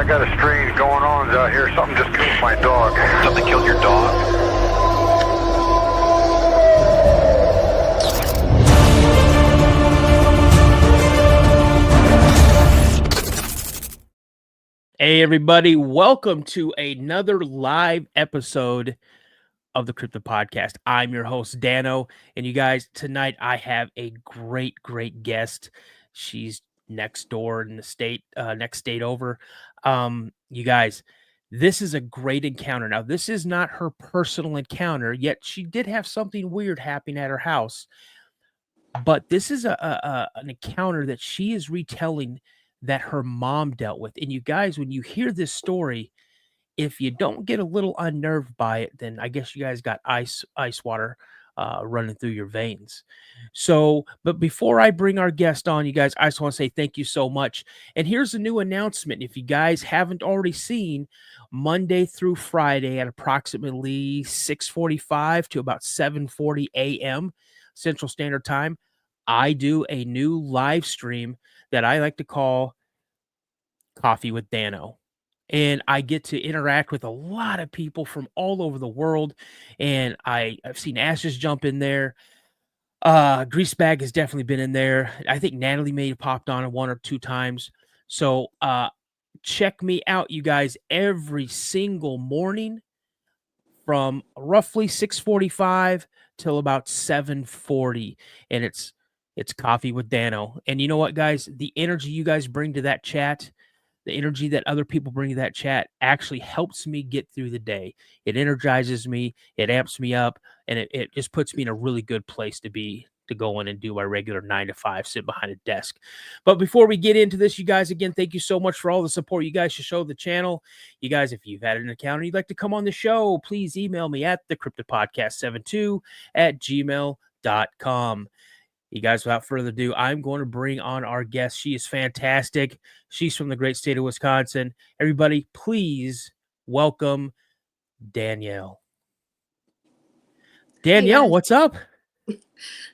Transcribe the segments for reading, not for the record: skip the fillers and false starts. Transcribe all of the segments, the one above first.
I got a strange going on out here. Something just killed my dog. Something killed your dog? Hey everybody, welcome to another live episode of the Cryptid podcast. I'm your host Dano, and you guys, tonight I have a great guest. She's next door in the state, next state over. You guys, this is a great encounter. Now, this is not her personal encounter, yet she did have something weird happening at her house. But this is an encounter that she is retelling that her mom dealt with. And you guys, when you hear this story, if you don't get a little unnerved by it, then I guess you guys got ice water running through your veins. So, but before I bring our guest on, you guys, I just want to say thank you so much. And here's a new announcement. If you guys haven't already seen, Monday through Friday at approximately 6:45 to about 7:40 a.m. Central Standard Time, I do a new live stream that I like to call Coffee with Dano. And I get to interact with a lot of people from all over the world. And I've seen Ashes jump in there. Greasebag has definitely been in there. I think Natalie may have popped on one or two times. So check me out, you guys, every single morning from roughly 6:45 till about 7:40. And it's Coffee with Dano. And you know what, guys? The energy you guys bring to that chat, the energy that other people bring to that chat actually helps me get through the day. It energizes me, it amps me up, and it just puts me in a really good place to go in and do my regular 9 to 5, sit behind a desk. But before we get into this, you guys, again, thank you so much for all the support you guys should show the channel. You guys, if you've had an encounter you'd like to come on the show, please email me at thecryptidpodcast72@gmail.com. You guys, without further ado, I'm going to bring on our guest. She is fantastic. She's from the great state of Wisconsin. Everybody, please welcome Danielle. Danielle, what's up?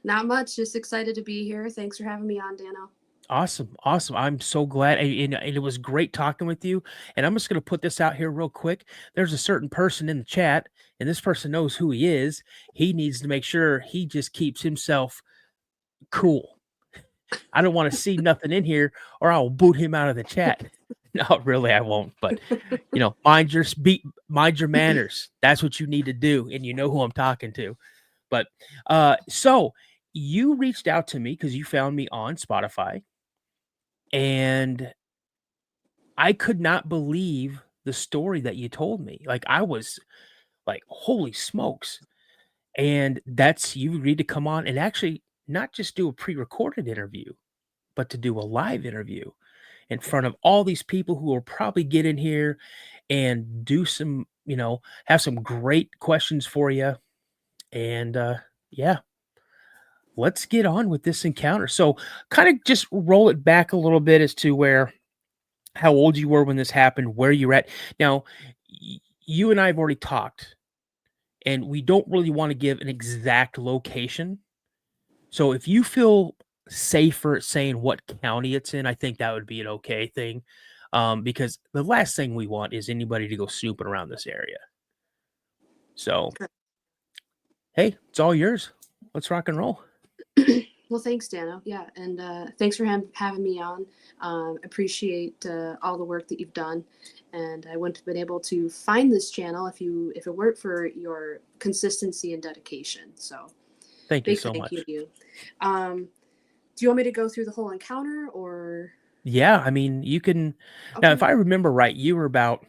Not much. Just excited to be here. Thanks for having me on, Dano. Awesome. I'm so glad. And it was great talking with you. And I'm just going to put this out here real quick. There's a certain person in the chat, and this person knows who he is. He needs to make sure he just keeps himself cool. I don't want to see nothing in here or I'll boot him out of the chat. No, really, I won't. But, mind your manners. That's what you need to do. And you know who I'm talking to. But so you reached out to me because you found me on Spotify. And I could not believe the story that you told me. Like, I was like, holy smokes. And you agreed to come on and actually not just do a pre-recorded interview, but to do a live interview in front of all these people who will probably get in here and do some, have some great questions for you. And let's get on with this encounter. So kind of just roll it back a little bit as to how old you were when this happened, where you're at. Now, you and I have already talked, and we don't really want to give an exact location. So if you feel safer saying what county it's in, I think that would be an okay thing. Because the last thing we want is anybody to go snooping around this area. So, hey, it's all yours. Let's rock and roll. Well, thanks, Dano. Yeah, and thanks for having me on. Appreciate all the work that you've done, and I wouldn't have been able to find this channel if it weren't for your consistency and dedication. So, thank you so much. Thank you. Do you want me to go through the whole encounter, or? Yeah, I mean, you can. Okay. Now, if I remember right, you were about,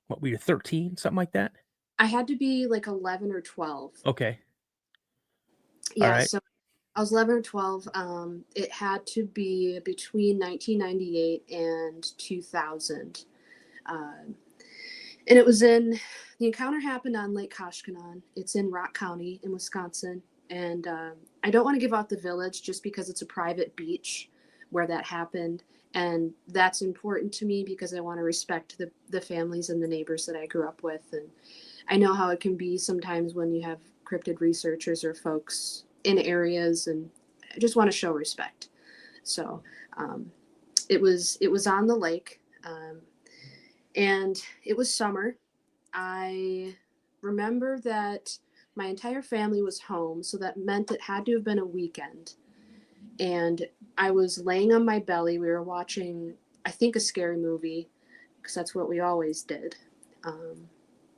what were you, 13, something like that? I had to be like 11 or 12. Okay. Yeah, right. So I was 11 or 12. It had to be between 1998 and 2000. And it was the encounter happened on Lake Koshkonong. It's in Rock County in Wisconsin. And I don't want to give out the village just because it's a private beach where that happened. And that's important to me because I want to respect the families and the neighbors that I grew up with. And I know how it can be sometimes when you have cryptid researchers or folks in areas, and I just want to show respect. So it was on the lake. And it was summer. I remember that my entire family was home, so that meant it had to have been a weekend. And I was laying on my belly. We were watching, I think, a scary movie, because that's what we always did.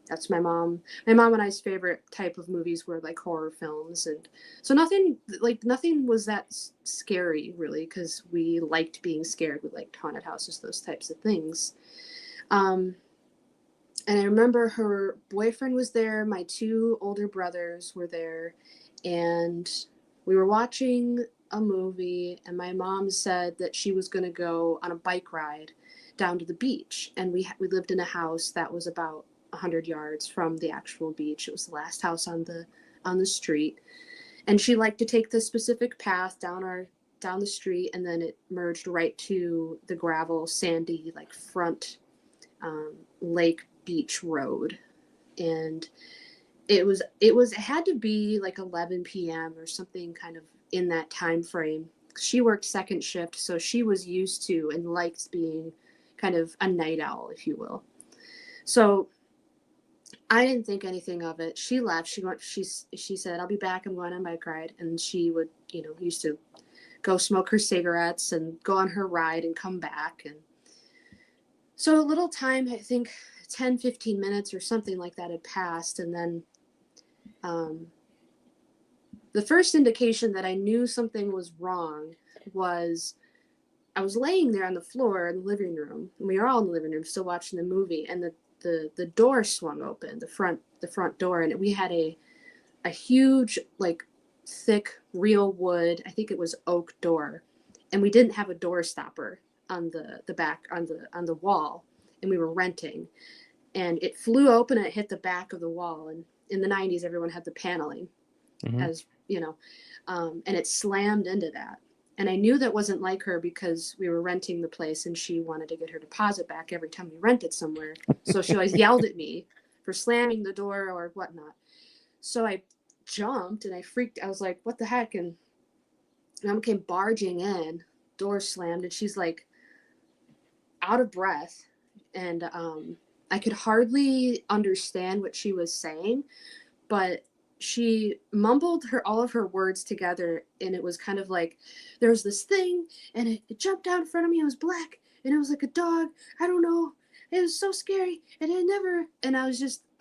That's my mom and I's favorite type of movies were like horror films. And so nothing was that scary really, because we liked being scared. We liked haunted houses, those types of things. And I remember her boyfriend was there. My two older brothers were there, and we were watching a movie, and my mom said that she was going to go on a bike ride down to the beach. And we lived in a house that was about 100 yards from the actual beach. It was the last house on the street. And she liked to take the specific path down the street, and then it merged right to the gravel, sandy, like front lake beach road. And it had to be like 11 p.m. or something kind of in that time frame. She worked second shift, so she was used to and liked being kind of a night owl, if you will. So I didn't think anything of it. She left. She said, "I'll be back. I'm going on a bike ride." And she would, used to go smoke her cigarettes and go on her ride and come back. And so a little time, I think 10, 15 minutes or something like that had passed. And then the first indication that I knew something was wrong was I was laying there on the floor in the living room, and we were all in the living room still watching the movie, and the door swung open, the front door, and we had a huge, like, thick real wood, I think it was oak door, and we didn't have a door stopper on the back on the wall, and we were renting, and it flew open and it hit the back of the wall. And in the 90s everyone had the paneling, as and it slammed into that. And I knew that wasn't like her, because we were renting the place and she wanted to get her deposit back every time we rented somewhere. So she always yelled at me for slamming the door or whatnot. So I jumped and I freaked. I was like, what the heck? And Mom came barging in, door slammed, and she's like out of breath. And I could hardly understand what she was saying, but she mumbled all of her words together, and it was kind of like, there was this thing, and it jumped out in front of me. It was black, and it was like a dog. I don't know. It was so scary, and I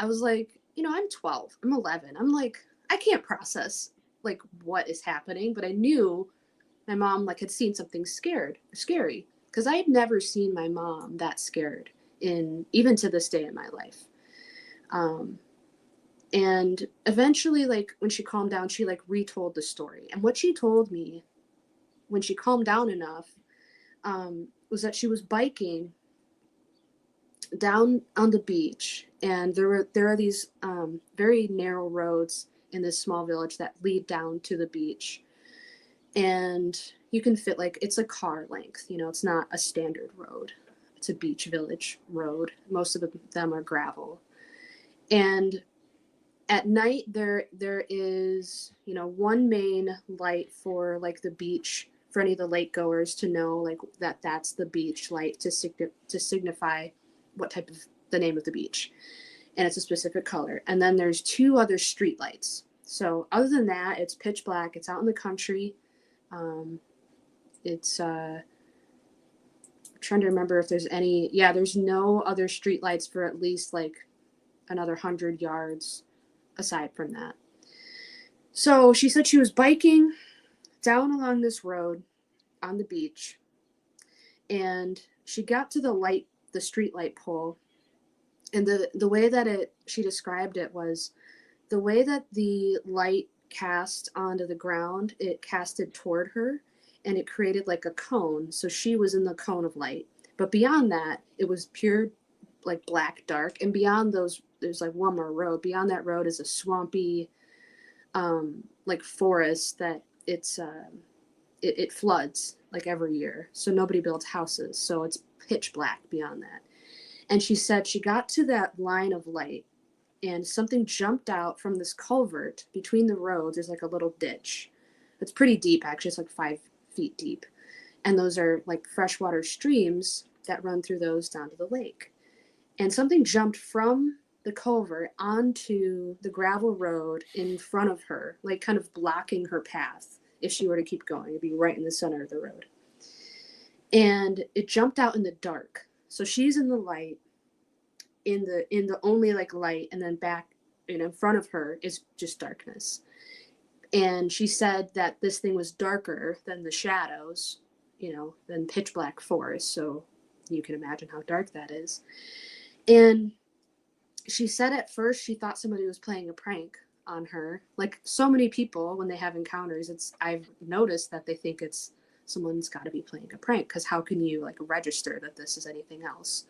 was like, I'm 12, I'm 11. I'm like, I can't process like what is happening, but I knew my mom like had seen something scary, because I had never seen my mom that scared even to this day in my life. And eventually, like, when she calmed down, she like retold the story. And what she told me when she calmed down enough was that she was biking down on the beach, and there are these very narrow roads in this small village that lead down to the beach. And you can fit, like, it's a car length, it's not a standard road. It's a beach village road. Most of them are gravel. And at night there is, one main light for like the beach, for any of the lake goers to know like that's the beach light, to signify what type of the name of the beach, and it's a specific color. And then there's two other street lights. So other than that, it's pitch black. It's out in the country. It's I'm trying to remember if there's any. Yeah, there's no other street lights for at least like another 100 yards aside from that. So she said she was biking down along this road on the beach, and she got to the street light pole, and the way that she described it was the way that the light cast onto the ground, it casted toward her, and it created like a cone. So she was in the cone of light, but beyond that it was pure like black dark, and beyond those there's like one more road. Beyond that road is a swampy like forest that it floods like every year, so nobody builds houses, so it's pitch black beyond that. And she said she got to that line of light, and something jumped out from this culvert between the roads. There's like a little ditch. It's pretty deep, actually. It's like 5 feet deep, and those are like freshwater streams that run through those down to the lake. and something jumped from the culvert onto the gravel road in front of her, like kind of blocking her path. If she were to keep going, it'd be right in the center of the road. And it jumped out in the dark. So she's in the light, in the only like light, and then back and in front of her is just darkness. And she said that this thing was darker than the shadows, than pitch black forest. So you can imagine how dark that is. And she said at first she thought somebody was playing a prank on her. Like so many people, when they have encounters, I've noticed that they think it's someone's got to be playing a prank, because how can you like register that this is anything else?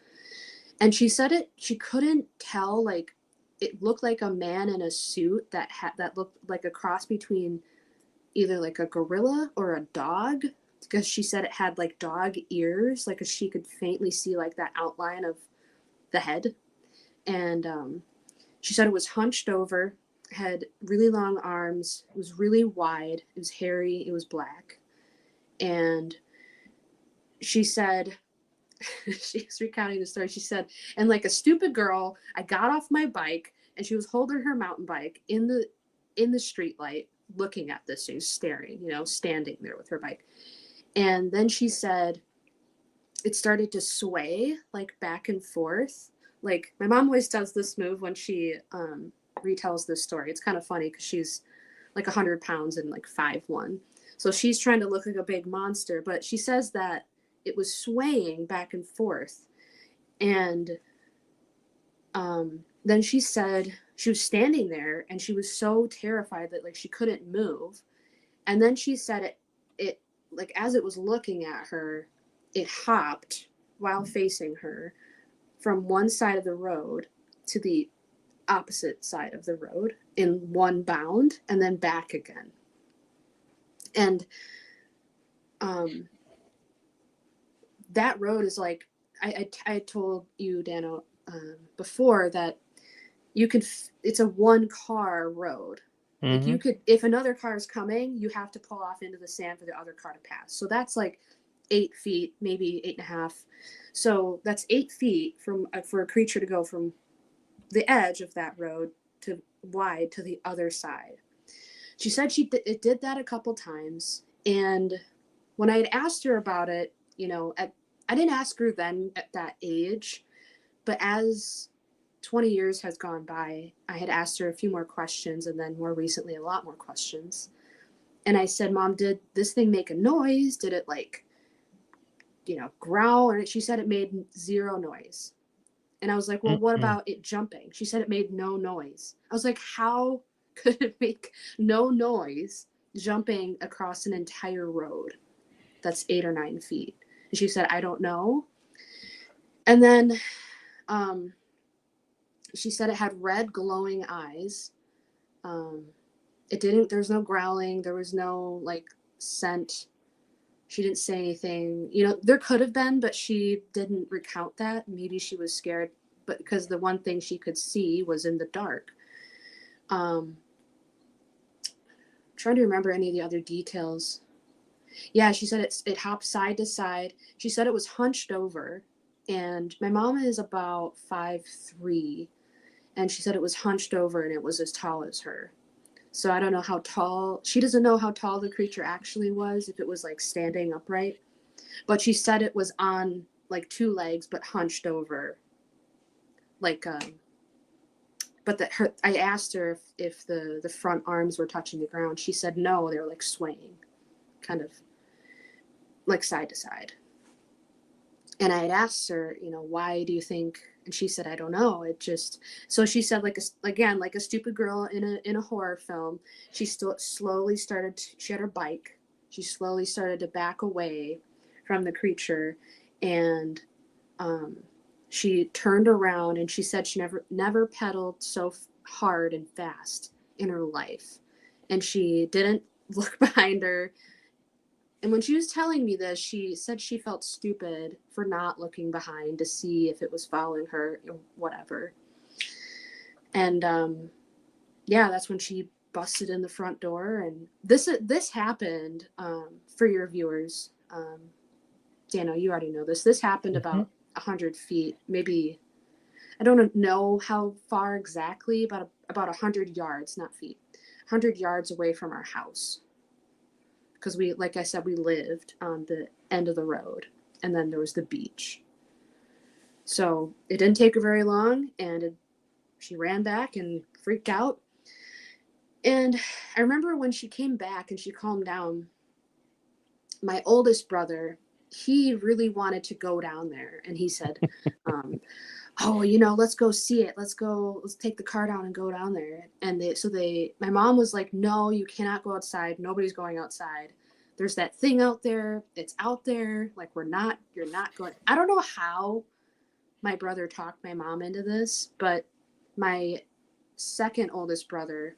And she said she couldn't tell, like it looked like a man in a suit that looked like a cross between either like a gorilla or a dog, because she said it had like dog ears, like she could faintly see like that outline of the head. And she said it was hunched over, had really long arms, it was really wide, it was hairy, it was black. And she said, she's recounting the story, she said, and like a stupid girl, I got off my bike, and she was holding her mountain bike in the street light, looking at this thing, staring, standing there with her bike. And then she said it started to sway like back and forth. Like my mom always does this move when she retells this story. It's kind of funny because she's like 100 pounds and like 5'1". So she's trying to look like a big monster, but she says that it was swaying back and forth. And then she said she was standing there and she was so terrified that like she couldn't move. And then she said it like as it was looking at her, it hopped while facing her from one side of the road to the opposite side of the road in one bound, and then back again. And that road is like, I told you, Dano, before that it's a one car road. Like you could, if another car is coming, you have to pull off into the sand for the other car to pass. So that's like 8 feet, maybe 8.5. So that's 8 feet for a creature to go from the edge of that road to wide to the other side. She said it did that a couple times. And when I had asked her about it, I didn't ask her then at that age, but as 20 years has gone by, I had asked her a few more questions, and then more recently a lot more questions. And I said, Mom, did this thing make a noise? Did it like, growl? And she said it made zero noise. And I was like, well, what about it jumping? She said it made no noise. I was like, how could it make no noise jumping across an entire road that's 8 or 9 feet? And she said, I don't know. And then she said it had red glowing eyes. There was no growling. There was no like scent. She didn't say anything. There could have been, but she didn't recount that. Maybe she was scared, but because the one thing she could see was in the dark. Trying to remember any of the other details. Yeah, she said it hopped side to side. She said it was hunched over, and my mom is about 5'3", and she said it was hunched over and it was as tall as her. So I don't know how tall. She doesn't know how tall the creature actually was, if it was like standing upright. But she said it was on like 2 legs, but hunched over. Like, but I asked her if the front arms were touching the ground. She said no, they were like swaying, kind of like side to side. And I had asked her, why do you think? And she said, I don't know. It just, so she said, like a stupid girl in a horror film, she slowly started, she had her bike. She slowly started to back away from the creature. And she turned around, and she said she never pedaled so hard and fast in her life. And she didn't look behind her. And when she was telling me this, she said she felt stupid for not looking behind to see if it was following her or whatever. And that's when she busted in the front door. And this happened, for your viewers. Dano, you already know this. This happened about 100 feet, maybe I don't know how far exactly, but about 100 yards, not feet, 100 yards away from our house. Because we, like I said, we lived on the end of the road, and then there was the beach. So it didn't take her very long, and she ran back and freaked out. And I remember when she came back and she calmed down, my oldest brother, he really wanted to go down there. And he said, oh, let's go see it. Let's take the car down and go down there. And my mom was like, no, you cannot go outside. Nobody's going outside. There's that thing out there. It's out there. Like, you're not going. I don't know how my brother talked my mom into this, but my second oldest brother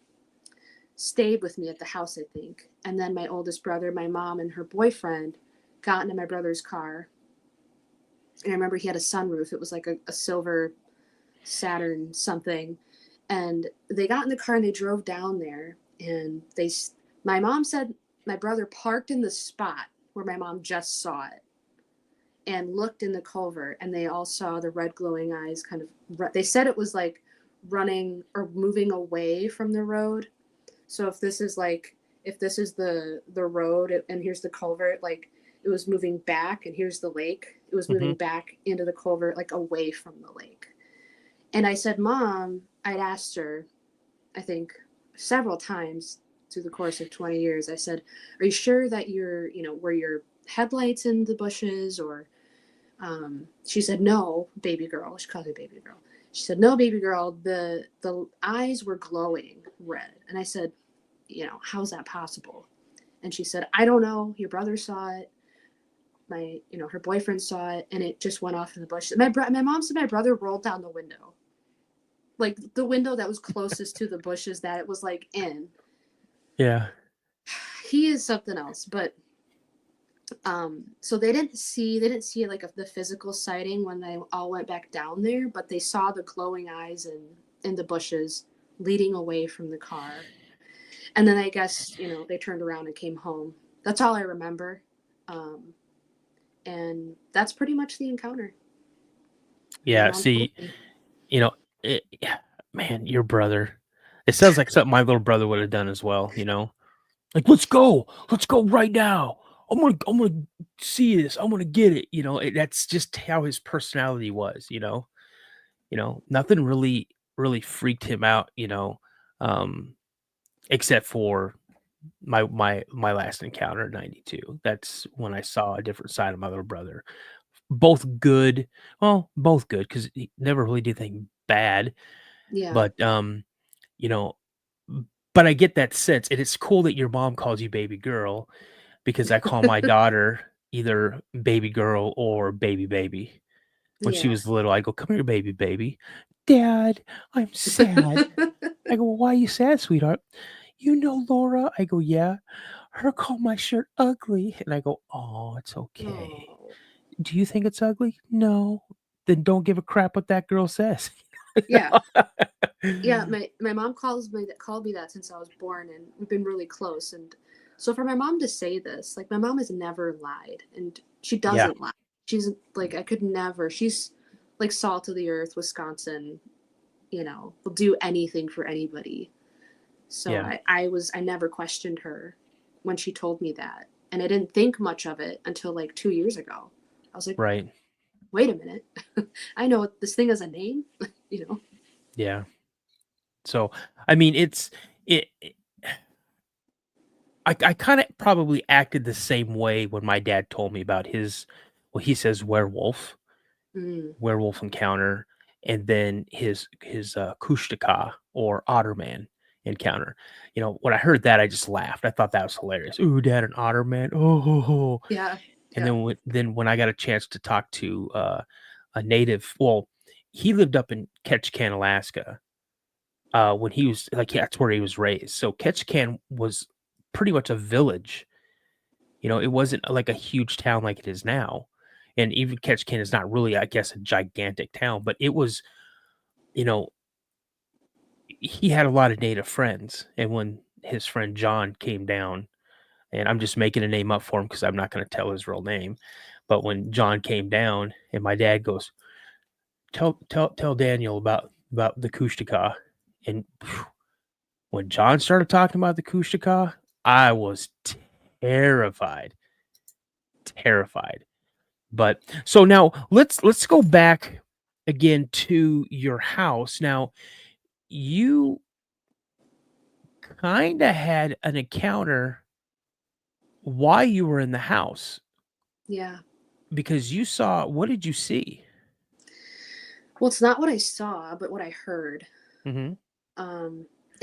stayed with me at the house, I think. And then my oldest brother, my mom and her boyfriend got into my brother's car. And I remember he had a sunroof. It was like a silver Saturn something. And they got in the car and they drove down there. And my mom said my brother parked in the spot where my mom just saw it and looked in the culvert, and they all saw the red glowing eyes kind of, they said it was like running or moving away from the road. So if this is the road and here's the culvert, like it was moving back, and here's the lake. It was moving back into the culvert, like away from the lake. And I said, Mom, I'd asked her, I think several times through the course of 20 years, I said, are you sure that were your headlights in the bushes? Or she said, no, baby girl. She calls me baby girl. She said, no, baby girl, the eyes were glowing red. And I said, how's that possible? And she said, I don't know. Your brother saw it. Her boyfriend saw it, and it just went off in the bush. My mom said my brother rolled down the window, like the window that was closest to the bushes that it was like in. Yeah. He is something else, but so they didn't see like the physical sighting when they all went back down there, but they saw the glowing eyes in the bushes leading away from the car. And then I guess, they turned around and came home. That's all I remember. And that's pretty much the encounter. Yeah. See, man, your brother, it sounds like something my little brother would have done as well. Like, let's go right now. I'm gonna see this. I'm gonna get it. That's just how his personality was. Nothing really freaked him out. Except for my last encounter in 92. That's when I saw a different side of my little brother. Both good because he never really did anything bad. Yeah. But but I get that sense, and it's cool that your mom calls you baby girl, because I call my daughter either baby girl or baby. When she was little, I go, come here, baby. Dad, I'm sad. I go, well, why are you sad, sweetheart? Laura. I go, yeah. Her call my shirt ugly. And I go, oh, it's okay. Oh. Do you think it's ugly? No. Then don't give a crap what that girl says. Yeah. Yeah, my mom called me that since I was born, and we've been really close. And so for my mom to say this, like, my mom has never lied, and she doesn't lie. She's like, I could never. She's like salt of the earth, Wisconsin. Will do anything for anybody. So Yeah. I never questioned her when she told me that, and I didn't think much of it until like 2 years ago. I was like, Right. Wait a minute, I know this thing has a name. Yeah. So, I mean, I kind of probably acted the same way when my dad told me about he says werewolf encounter, and then his Kushtaka or Otterman encounter. When I heard that, I just laughed. I thought that was hilarious. Ooh, Dad, an Otterman. Oh. Yeah. And then when I got a chance to talk to a native, well, he lived up in Ketchikan, Alaska. When he was that's where he was raised. So Ketchikan was pretty much a village. It wasn't like a huge town like it is now. And even Ketchikan is not really, I guess, a gigantic town, but it was, he had a lot of native friends. And when his friend John came down, and I'm just making a name up for him because I'm not going to tell his real name, but when John came down and my dad goes, tell Daniel about the Kushtaka. And when John started talking about the Kushtaka, I was terrified. But so now let's go back again to your house. Now, you kind of had an encounter while you were in the house Yeah. because you saw, what did you see? Well, it's not what I saw, but what I heard. Mm-hmm.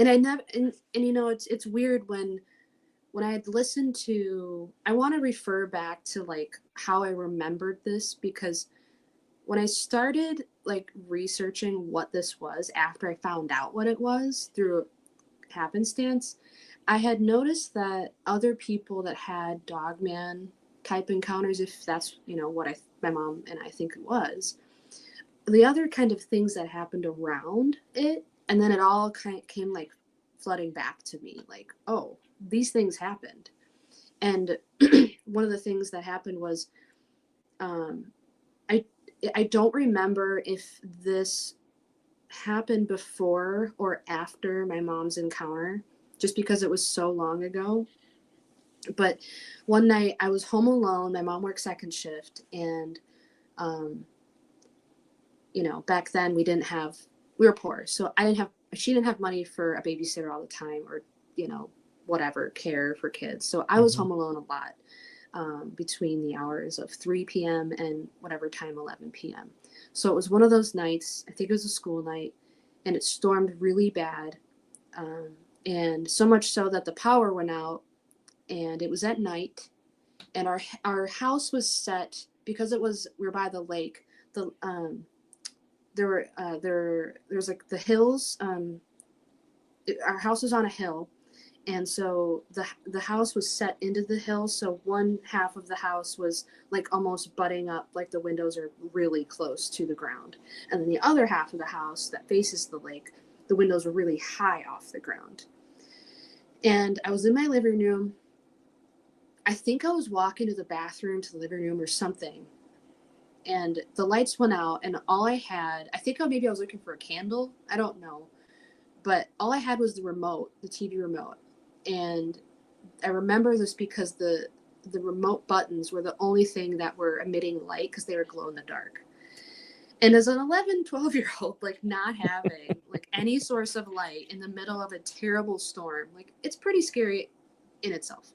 And I never, and you know, it's weird when I had listened to, I want to refer back to like how I remembered this, because when I started like researching what this was after I found out what it was through happenstance, I had noticed that other people that had dogman type encounters, if that's, you know, what my mom and I think it was, the other kind of things that happened around it, and then it all kind of came like flooding back to me, like, oh, these things happened. And one of the things that happened was, um, I I don't remember if this happened before or after my mom's encounter, just because it was so long ago. But one night I was home alone. My mom worked second shift, and um, you know, back then we were poor, so she didn't have money for a babysitter all the time, or, you know, whatever, care for kids. So I was home alone a lot, between the hours of 3 p.m. and whatever time, 11 p.m. So it was one of those nights, I think it was a school night, and it stormed really bad. And so much so that the power went out, and it was at night, and our house was set, because we were by the lake. The there's like the hills. Our house was on a hill, and so the house was set into the hill. So one half of the house was like almost butting up, like the windows are really close to the ground, and then the other half of the house that faces the lake, the windows were really high off the ground. And I was in my living room. I think I was walking to the bathroom, to the living room or something, and the lights went out, and all I had, I think maybe I was looking for a candle, I don't know, but all I had was the remote, the TV remote. And I remember this because the remote buttons were the only thing that were emitting light, because they were glow in the dark. And as an 11, 12-year-old, like, not having like any source of light in the middle of a terrible storm, like, it's pretty scary in itself.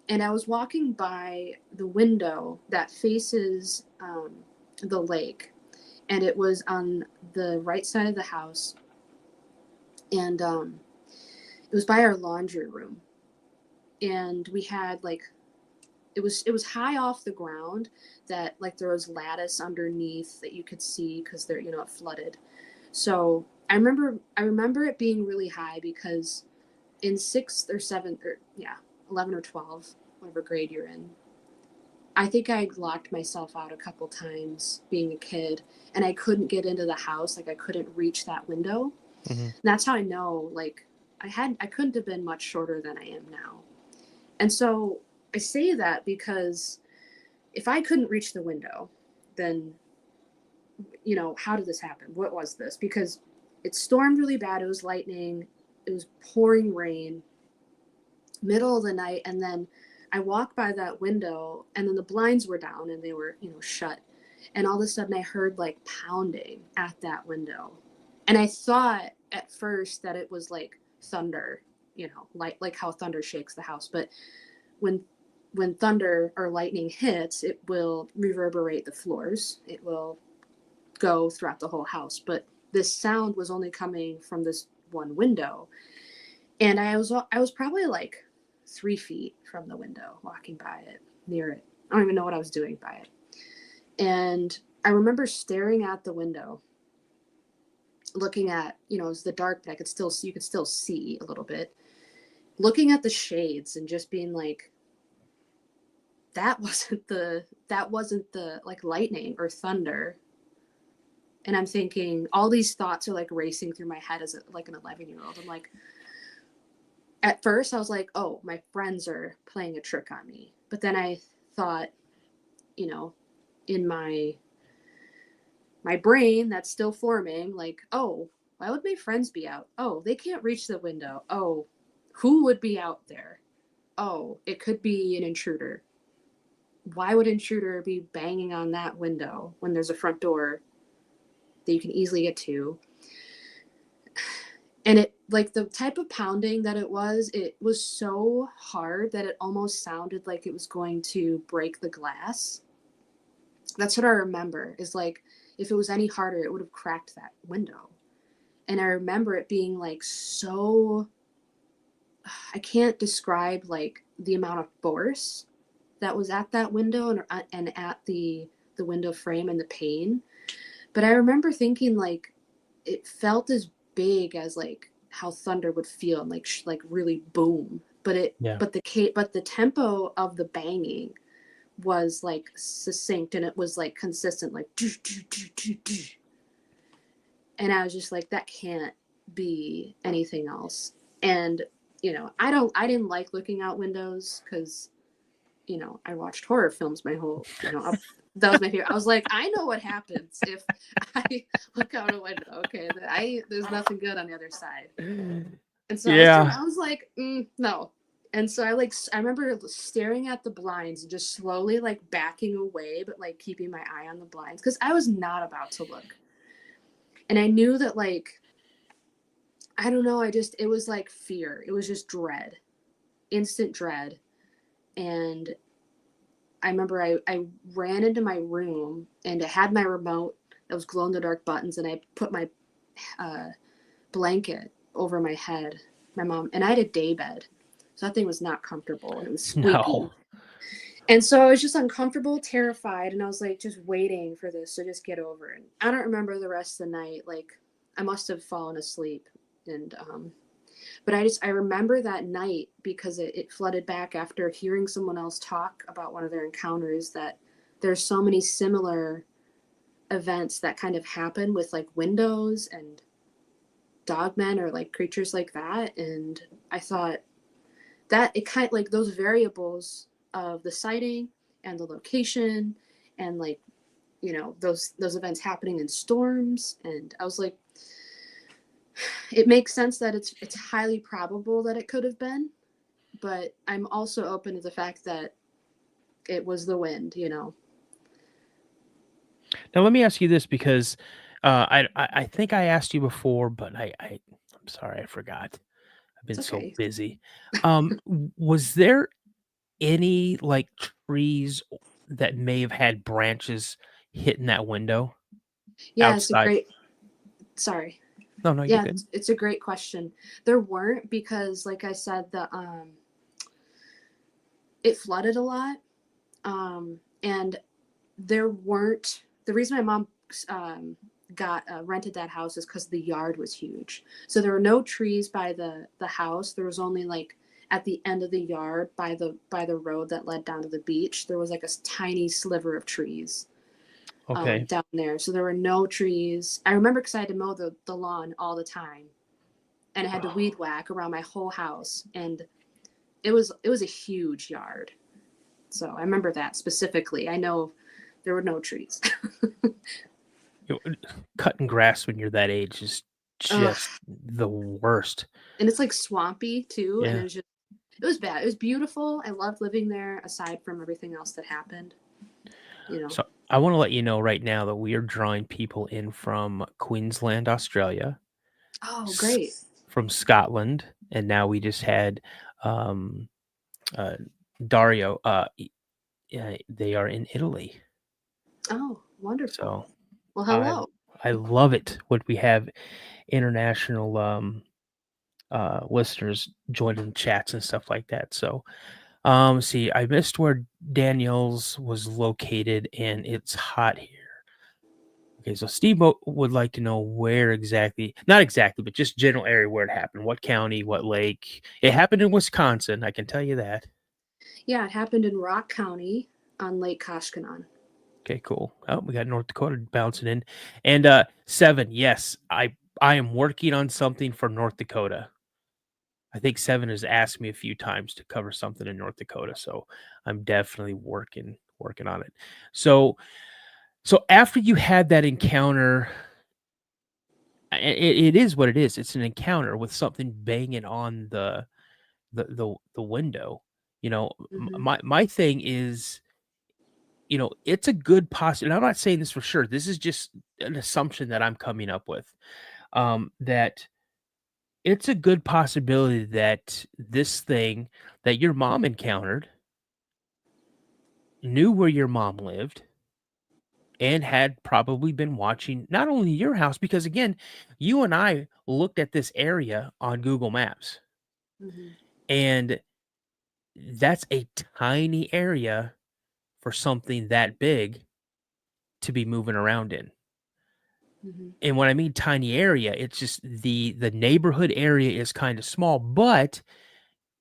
And I was walking by the window that faces the lake, and it was on the right side of the house, and it was by our laundry room. And we had like, it was high off the ground, that like there was lattice underneath that you could see, because there, you know, it flooded. So I remember it being really high, because in 6th or 7th, or 11 or 12, whatever grade you're in, I think I locked myself out a couple times being a kid, and I couldn't get into the house, like I couldn't reach that window. And that's how I know, like, I couldn't have been much shorter than I am now. And so I say that because if I couldn't reach the window, then, you know, how did this happen? What was this? Because it stormed really bad. It was lightning. It was pouring rain, middle of the night. And then I walked by that window, and then the blinds were down and they were, you know, shut. And all of a sudden I heard like pounding at that window. And I thought at first that it was like thunder, you know, like how thunder shakes the house. But when thunder or lightning hits, it will reverberate the floors. It will go throughout the whole house. But this sound was only coming from this one window. And I was probably like 3 feet from the window, walking by it, near it. I don't even know what I was doing by it. And I remember staring at the window, looking at, you know, it was the dark, but you could still see a little bit, looking at the shades and just being like, that wasn't the like lightning or thunder. And I'm thinking, all these thoughts are like racing through my head as like an 11-year-old. I'm like, at first I was like, oh, my friends are playing a trick on me. But then I thought, you know, in my my brain that's still forming, like, oh, why would my friends be out? Oh, they can't reach the window. Oh, who would be out there? Oh, it could be an intruder. Why would an intruder be banging on that window when there's a front door that you can easily get to? And it, like, the type of pounding that it was so hard that it almost sounded like it was going to break the glass. That's what I remember, is like, if it was any harder, it would have cracked that window. And I remember it being like so, I can't describe like the amount of force that was at that window and at the window frame and the pain. But I remember thinking, like, it felt as big as like how thunder would feel, and like really boom. But the tempo of the banging was like succinct, and it was like consistent, like doo, doo, doo, doo, doo. And I was just like, that can't be anything else. And I didn't like looking out windows because I watched horror films my whole that was my favorite. I was like, I know what happens if I look out a window. Okay, there's nothing good on the other side. And so I was like, no. And so I remember staring at the blinds and just slowly like backing away, but like keeping my eye on the blinds because I was not about to look. And I knew that, like, I don't know, it was like fear. It was just dread, instant dread. And I remember I ran into my room, and it had my remote that was glow in the dark buttons, and I put my blanket over my head, my mom, and I had a day bed. So that thing was not comfortable, and it was squeaky. No. And so I was just uncomfortable, terrified, and I was like just waiting for this to just get over. And I don't remember the rest of the night. Like, I must have fallen asleep. And but I remember that night because it flooded back after hearing someone else talk about one of their encounters, that there's so many similar events that kind of happen with like windows and dogmen or like creatures like that. And I thought that it kind of like those variables of the sighting and the location and like those events happening in storms, and I was like, it makes sense that it's highly probable that it could have been, but I'm also open to the fact that it was the wind. Now let me ask you this, because I think I asked you before, but I'm sorry, I forgot. I've been so busy. Was there any like trees that may have had branches hitting that window? Yeah, outside? Sorry. No, you're good. It's a great question. There weren't, because like I said, it flooded a lot. And there weren't, the reason my mom rented that house is because the yard was huge. So there were no trees by the house. There was only like at the end of the yard by the road that led down to the beach, there was like a tiny sliver of trees. Down there. So there were no trees. I remember because I had to mow the lawn all the time, and I had to weed whack around my whole house, and it was a huge yard. So I remember that specifically. I know there were no trees. Cutting grass when you're that age is just the worst. And it's like swampy too. Yeah. And it was bad. It was beautiful. I loved living there aside from everything else that happened. So I want to let you know right now that we are drawing people in from Queensland, Australia. Oh, great. From Scotland. And now we just had Dario. They are in Italy. Oh, wonderful. So, well, hello. I love it when we have international listeners joining chats and stuff like that. So, see, I missed where Danielle's was located, and it's hot here. Okay, so Steve would like to know where exactly, not exactly, but just general area where it happened. What county, what lake? It happened in Wisconsin, I can tell you that. Yeah, it happened in Rock County on Lake Koshkonong. Okay, cool. Oh, we got North Dakota bouncing in. And 7, yes, I am working on something for North Dakota. I think 7 has asked me a few times to cover something in North Dakota, so I'm definitely working on it. So So after you had that encounter, it is what it is. It's an encounter with something banging on the window. Hmm. My thing is, it's a good possibility. I'm not saying this for sure. This is just an assumption that I'm coming up with. That it's a good possibility that this thing that your mom encountered knew where your mom lived and had probably been watching not only your house, because again, you and I looked at this area on Google Maps, Hmm. and that's a tiny area for something that big to be moving around in. Hmm. And when I mean tiny area, it's just the neighborhood area is kind of small, but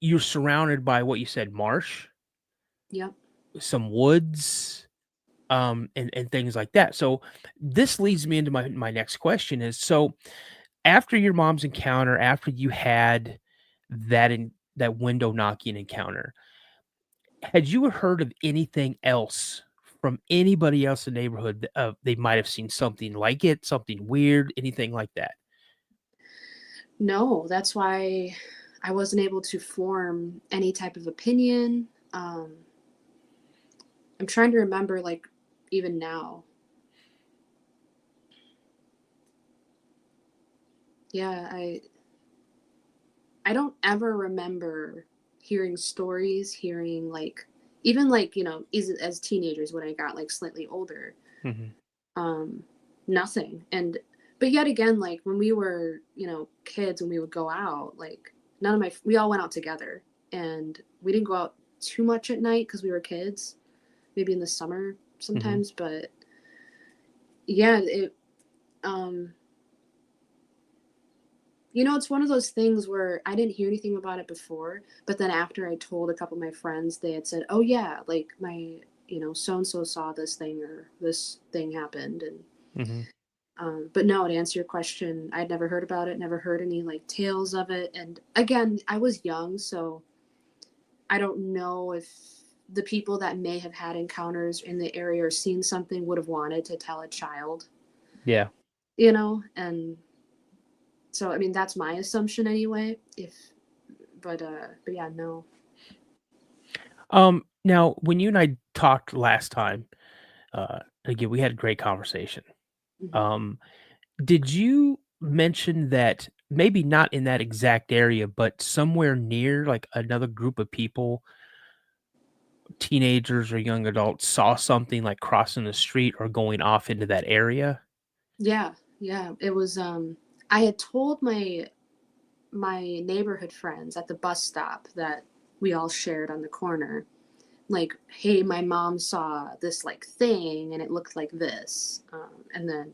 you're surrounded by what you said, marsh, Yep. some woods, and things like that. So this leads me into my next question is, so after your mom's encounter, after you had that window knocking encounter, had you heard of anything else from anybody else in the neighborhood that, they might have seen something like it, something weird, anything like that? No, that's why I wasn't able to form any type of opinion. I'm trying to remember, like, even now. Yeah, I don't ever remember hearing stories, hearing like even like, as teenagers when I got like slightly older, Mhm. um, nothing. And but yet again, like when we were, kids, when we would go out, like none of my we all went out together, and we didn't go out too much at night because we were kids, maybe in the summer Mhm. sometimes, but yeah, it um it's one of those things where I didn't hear anything about it before, but then after I told a couple of my friends, they had said, "Oh yeah, like my, so and so saw this thing or this thing happened." And Mhm. but no, to answer your question, I'd never heard about it, never heard any like tales of it. And again, I was young, so I don't know if the people that may have had encounters in the area or seen something would have wanted to tell a child, Yeah. and so I mean that's my assumption anyway. If but yeah, no. Now when you and I talked last time, again, we had a great conversation. Hmm. Um, did you mention that maybe not in that exact area, but somewhere near, like, another group of people, teenagers or young adults, saw something, like, crossing the street or going off into that area? Yeah, yeah. It was I had told my neighborhood friends at the bus stop that we all shared on the corner, like, hey, my mom saw this like thing and it looked like this. And then,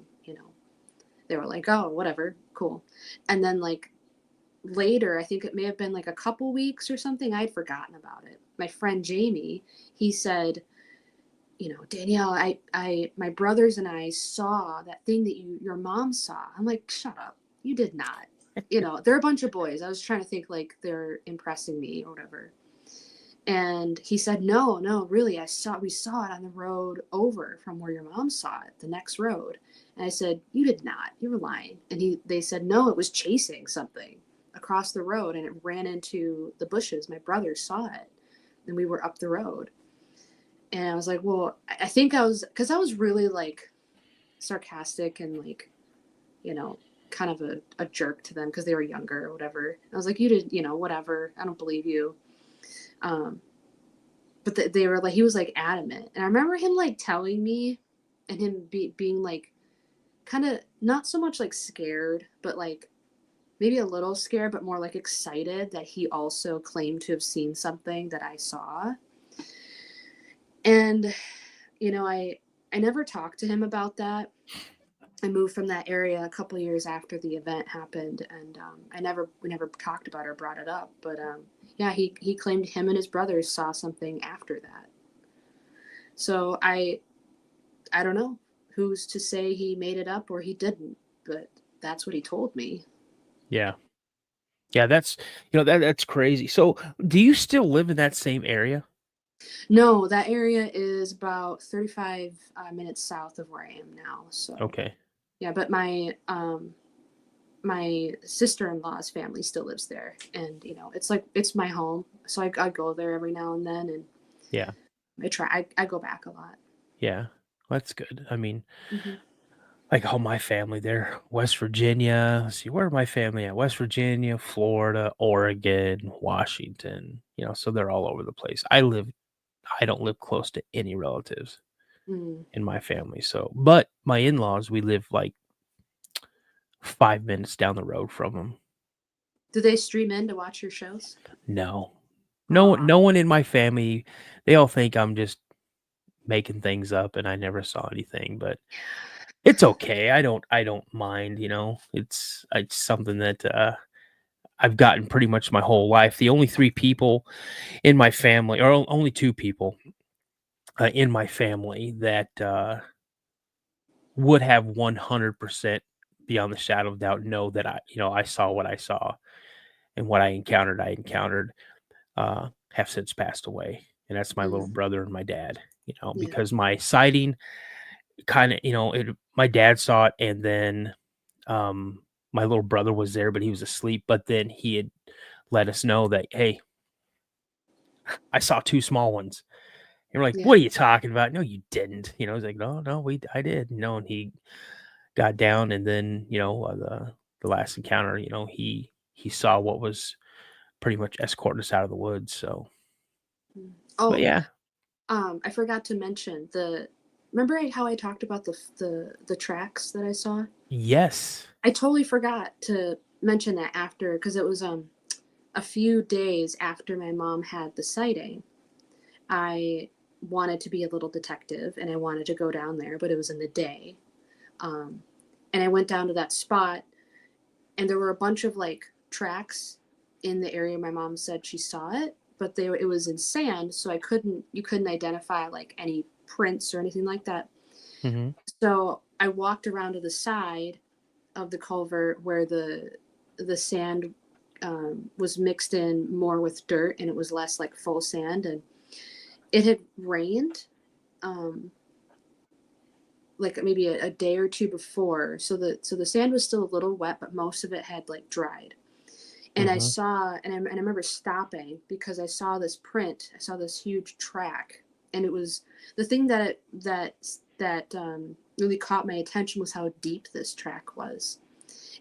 they were like, oh, whatever, cool. And then like later, I think it may have been like a couple weeks or something, I'd forgotten about it. My friend Jamie, he said, Danielle, my brothers and I saw that thing that your mom saw. I'm like, shut up. You did not. They're a bunch of boys. I was trying to think like they're impressing me or whatever. And he said, no, no, really, we saw it on the road over from where your mom saw it, the next road. And I said, you did not. You were lying. And they said, no, it was chasing something across the road and it ran into the bushes. My brother saw it and we were up the road. And I was like, well, I think because I was really like sarcastic and like, you know, kind of a jerk to them because they were younger or whatever. I was like, you did, whatever. I don't believe you. Um, but they were like, he was like adamant. And I remember him like telling me and him being like, kind of not so much like scared, but like maybe a little scared, but more like excited that he also claimed to have seen something that I saw. And I never talked to him about that. I moved from that area a couple years after the event happened, and we never talked about it or brought it up. But yeah, he claimed him and his brothers saw something after that. So I don't know who's to say he made it up or he didn't, but that's what he told me. Yeah. Yeah, that's crazy. So, do you still live in that same area? No, that area is about 35 minutes south of where I am now. So Okay. yeah, but my sister-in-law's family still lives there, and it's like it's my home, so I go there every now and then, and Yeah. I go back a lot. Yeah. Well, that's good. I mean, Hmm. like all my family there, West Virginia. Let's see, where my family at? West Virginia, Florida, Oregon, Washington. So they're all over the place. I don't live close to any relatives Mm. in my family. So, but my in-laws, we live like 5 minutes down the road from them. Do they stream in to watch your shows? No, Aw. no one in my family. They all think I'm just making things up, and I never saw anything. But it's okay. I don't mind. It's something that I've gotten pretty much my whole life. The only three people in my family, or only two people in my family that would have 100% beyond the shadow of doubt know that I saw what I saw and what I encountered, have since passed away. And that's my little Mm. brother and my dad, Yeah. because my sighting kind of, my dad saw it. And then my little brother was there, but he was asleep. But then he had let us know that, hey, I saw two small ones. And we're like, Yeah. what are you talking about? No, you didn't. He's like, no, I did. And he got down, and then the last encounter, he saw what was pretty much escorting us out of the woods. So, Mm. but Oh, yeah, I forgot to mention remember how I talked about the tracks that I saw? yes, I totally forgot to mention that after, because it was a few days after my mom had the sighting. I wanted to be a little detective, and I wanted to go down there, but it was in the day. Um, and I went down to that spot, and there were a bunch of like tracks in the area my mom said she saw it, but it was in sand, so you couldn't identify like any prints or anything like that. hmm So I walked around to the side of the culvert where the sand was mixed in more with dirt, and it was less like full sand, and it had rained um, like maybe a day or two before, so the sand was still a little wet, but most of it had like dried. And I hmm saw, and I remember stopping because I saw this print. I saw this huge track, and it was the thing that really caught my attention was how deep this track was.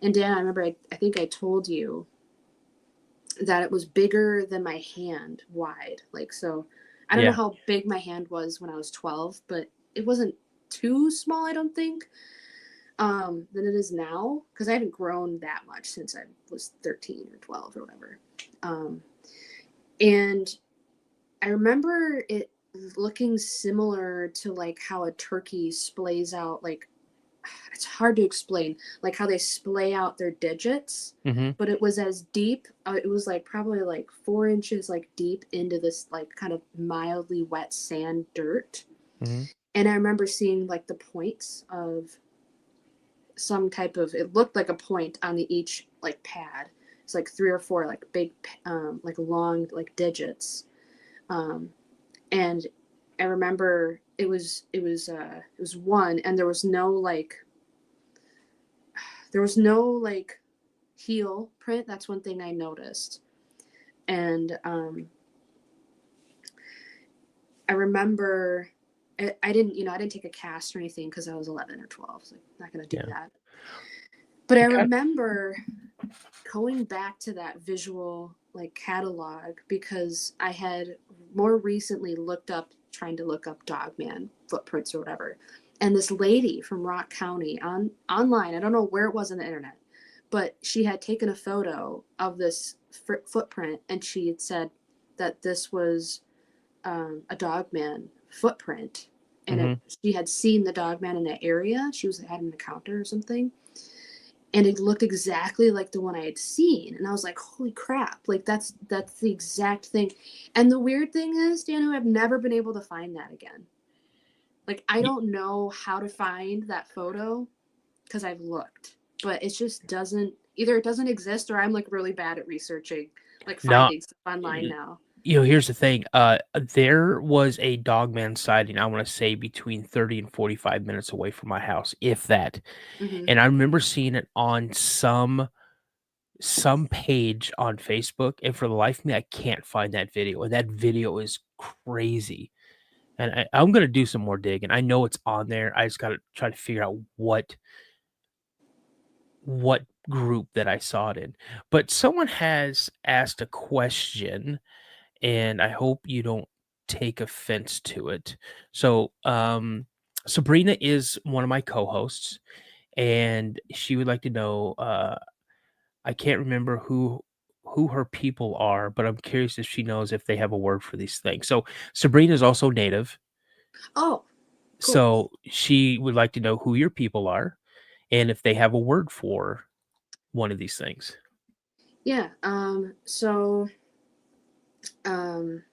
And Dan, I remember I think I told you that it was bigger than my hand wide. Like, so I don't know yeah, how big my hand was when I was 12, but it wasn't too small, I don't think, than it is now, because I haven't grown that much since I was 13 or 12 or whatever. Um, and I remember it looking similar to like how a turkey splays out, like it's hard to explain, like how they splay out their digits, hmm but it was as deep. It was like probably like 4 inches like deep into this like kind of mildly wet sand dirt. hmm And I remember seeing like the points of some type of, it looked like a point on the each like pad. It's like three or four like big like long like digits. Um, and I remember it was one, and there was no like heel print. That's one thing I noticed. And I remember I didn't take a cast or anything because I was 11 or 12. So I'm not gonna do yeah. that. But I It kind remember going back to that visual like catalog because I had more recently trying to look up Dogman footprints or whatever. And this lady from Rock County online, I don't know where it was on the internet, but she had taken a photo of this footprint, and she had said that this was a Dogman footprint, and hmm she had seen the Dogman in that area. She had an encounter or something, and it looked exactly like the one I had seen. And I was like, holy crap, like that's the exact thing. And the weird thing is, Dano, I've never been able to find that again. Like, I don't know how to find that photo because I've looked, but it just doesn't, either it doesn't exist or I'm like really bad at researching, like No, finding stuff online now. here's the thing. There was a Dogman sighting, I want to say between 30 and 45 minutes away from my house, if that. Mm-hmm. And I remember seeing it on some page on Facebook, and for the life of me, I can't find that video. And that video is crazy. And I'm gonna do some more digging. I know it's on there. I just gotta try to figure out what group that I saw it in. But someone has asked a question, and I hope you don't take offense to it. So, Sabrina is one of my co-hosts, and she would like to know. I can't remember who her people are, but I'm curious if she knows if they have a word for these things. So, Sabrina is also native, Oh, cool. so she would like to know who your people are, and if they have a word for one of these things. Yeah. So, I'm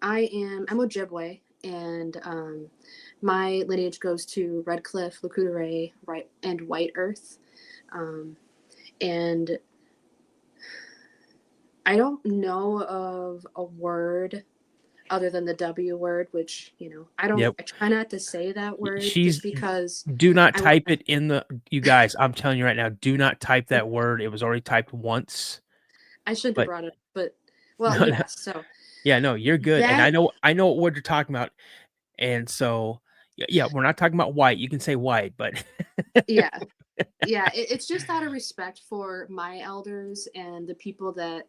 Ojibwe, and my lineage goes to Red Cliff, Lakota right, and White Earth. And I don't know of a word other than the W word, which, I try not to say that word just because. Do not type it in the, you guys, I'm telling you right now, do not type that word. It was already typed once. I shouldn't have brought it up, but, well, No, yeah, so. Yeah, no, you're good. And I know what word you're talking about. And so, yeah, we're not talking about white. You can say white, but. Yeah. It's just out of respect for my elders and the people that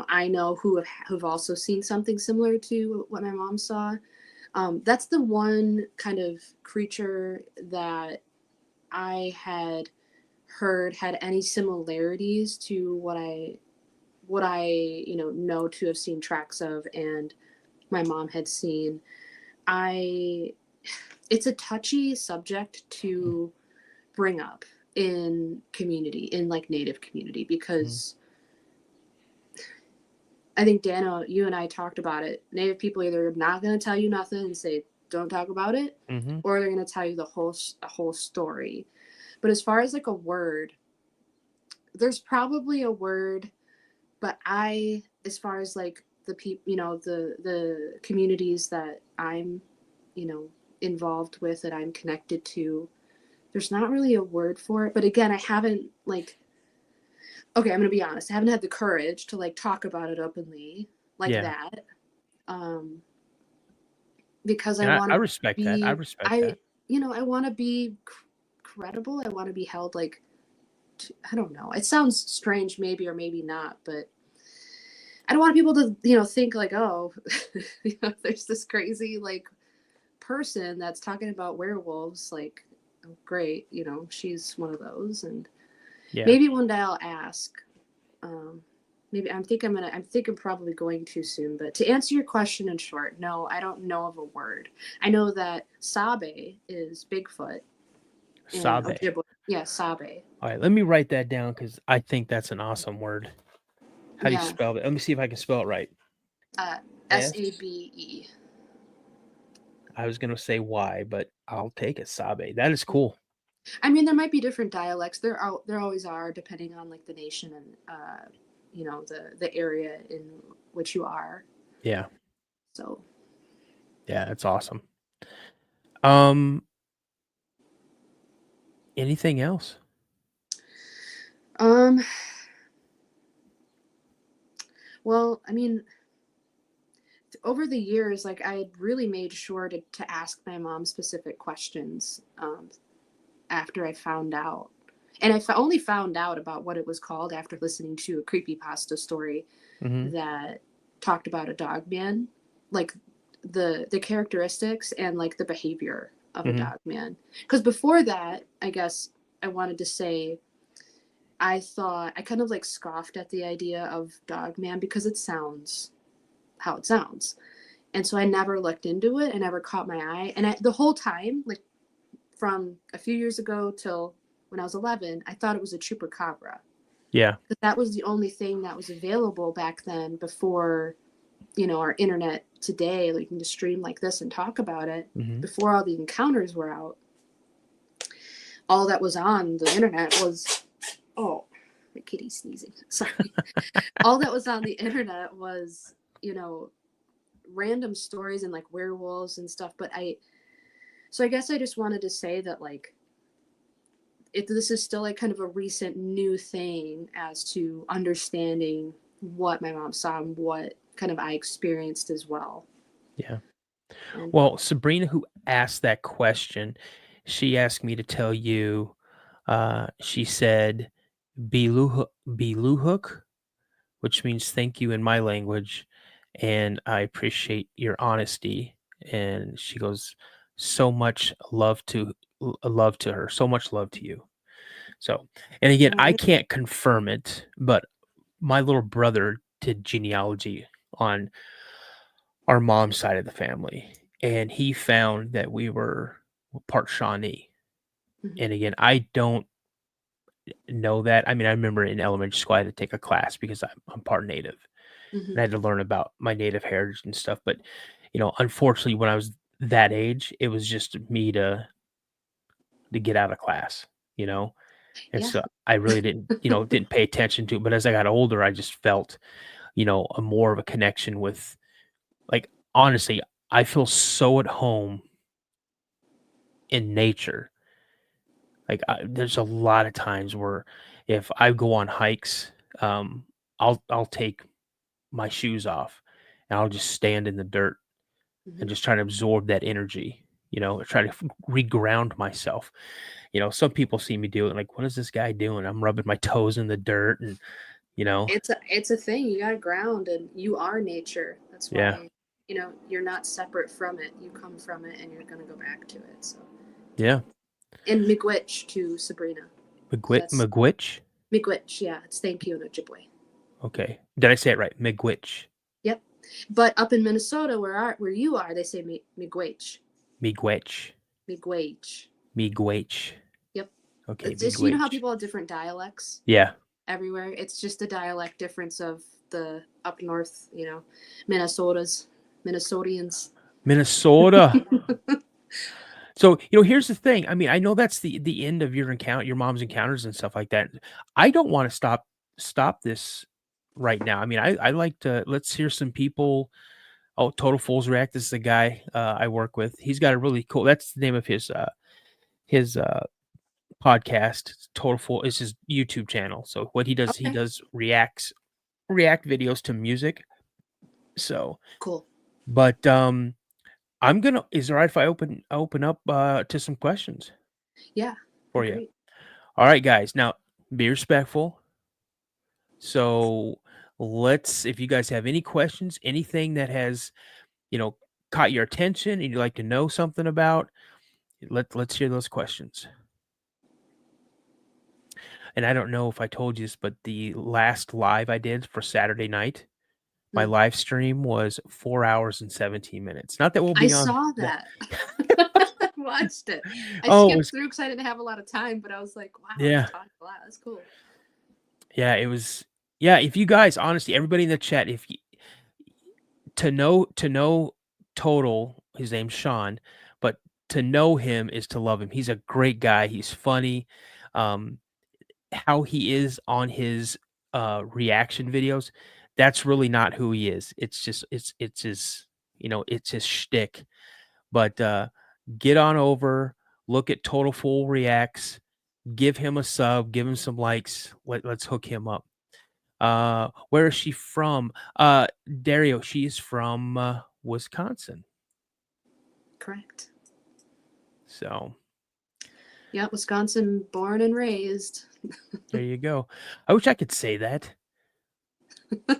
I know who've also seen something similar to what my mom saw. That's the one kind of creature that I had heard had any similarities to what I know to have seen tracks of, and my mom had seen. It's a touchy subject to bring up in like Native community, because I think, Dano, you and I talked about it. Native people either not going to tell you nothing and say, don't talk about it, or they're going to tell you the whole story. But as far as like a word, there's probably a word, but as far as like the people, the communities that I'm, involved with, that I'm connected to, there's not really a word for it. But again, I haven't okay, I'm going to be honest. I haven't had the courage to like talk about it openly like that. Because I want to respect that. I respect that. I want to be credible. I want to be held like, I don't know. It sounds strange maybe or maybe not, but I don't want people to, think like, oh, there's this crazy like person that's talking about werewolves. Like, oh, great. She's one of those. And maybe one day I'll ask. Maybe I'm probably going too soon, but to answer your question in short, no, I don't know of a word. I know that Sabe is Bigfoot. Sabe. Yeah, Sabe. All right, let me write that down because I think that's an awesome word. How do you spell it? Let me see if I can spell it right. Sabe. I was going to say Y, but I'll take it. Sabe. That is cool. I mean, there might be different dialects. There always are, depending on like the nation and the area in which you are. Yeah. So. Yeah, that's awesome. Anything else? Well, I mean, over the years, like I really made sure to ask my mom specific questions after I found out. And I only found out about what it was called after listening to a creepypasta story that talked about a dogman, like the characteristics and like the behavior of a dogman. Because before that, I guess I wanted to say, I kind of like scoffed at the idea of dogman because it sounds how it sounds. And so I never looked into it. I never caught my eye. And the whole time, like from a few years ago till when I was 11, I thought it was a chupacabra. Yeah. But that was the only thing that was available back then before, our internet today. Like you can just stream like this and talk about it. Before all the encounters were out, all that was on the internet was, oh my kitty sneezing. Sorry. All that was on the internet was, random stories and like werewolves and stuff. But I guess I just wanted to say that like, this is still like kind of a recent new thing as to understanding what my mom saw and what kind of I experienced as well. Yeah. And Well, Sabrina, who asked that question, she asked me to tell you, she said, Biluhook, which means thank you in my language. And I appreciate your honesty. And she goes, so much love to her, so much love to you. So, and again, I can't confirm it, but my little brother did genealogy on our mom's side of the family, and he found that we were part Shawnee. And again, I don't know that. I mean, I remember in elementary school I had to take a class because I'm part Native, and I had to learn about my Native heritage and stuff. But unfortunately, when I was that age, it was just me to get out of class, and Yeah. so I really didn't pay attention to it. But as I got older, I just felt a more of a connection with, like, honestly, I feel so at home in nature. Like, there's a lot of times where if I go on hikes, I'll take my shoes off and I'll just stand in the dirt and just try to absorb that energy, try to reground myself. Some people see me do it like, what is this guy doing? I'm rubbing my toes in the dirt and, It's a thing. You gotta ground, and you are nature. That's yeah, why, you're not separate from it. You come from it and you're gonna go back to it. So yeah. and miigwech to Sabrina. That's Miigwech? miigwech, yeah. It's thank you in Ojibwe. Okay. Did I say it right? Miigwech. Yep. But up in Minnesota where you are, they say miigwech. Miigwech. Miigwech. Miigwech. Yep. Okay, It's just, how people have different dialects? Yeah. Everywhere. It's just a dialect difference of the up north, Minnesotans. Minnesota. So, here's the thing. I mean, I know that's the end of your mom's encounters and stuff like that. I don't want to stop this right now. I mean, I like to, let's hear some people. Oh, Total Fools React. This is a guy I work with. He's got a really cool, that's the name of his podcast. Total Fool is his YouTube channel. So what he does, he does react videos to music. So cool. But is it all right if I open up to some questions? Yeah. For you. All right, guys. Now be respectful. So if you guys have any questions, anything that has, caught your attention and you'd like to know something about, let's hear those questions. And I don't know if I told you this, but the last live I did for Saturday night, my live stream was 4 hours and 17 minutes. Not that we'll be on. I saw that. I watched it. I skipped through because I didn't have a lot of time, but I was like, wow, yeah, talking a lot. That's cool. Yeah, it was. Yeah, if you guys, honestly, everybody in the chat, if you, to know Total, his name's Sean, but to know him is to love him. He's a great guy. He's funny. How he is on his reaction videos, that's really not who he is. It's just it's his, it's his shtick. But get on over, look at Total Fool Reacts, give him a sub, give him some likes. Let's hook him up. Where is she from? Dario, she is from Wisconsin. Correct. So. Yeah, Wisconsin, born and raised. There you go. I wish I could say that.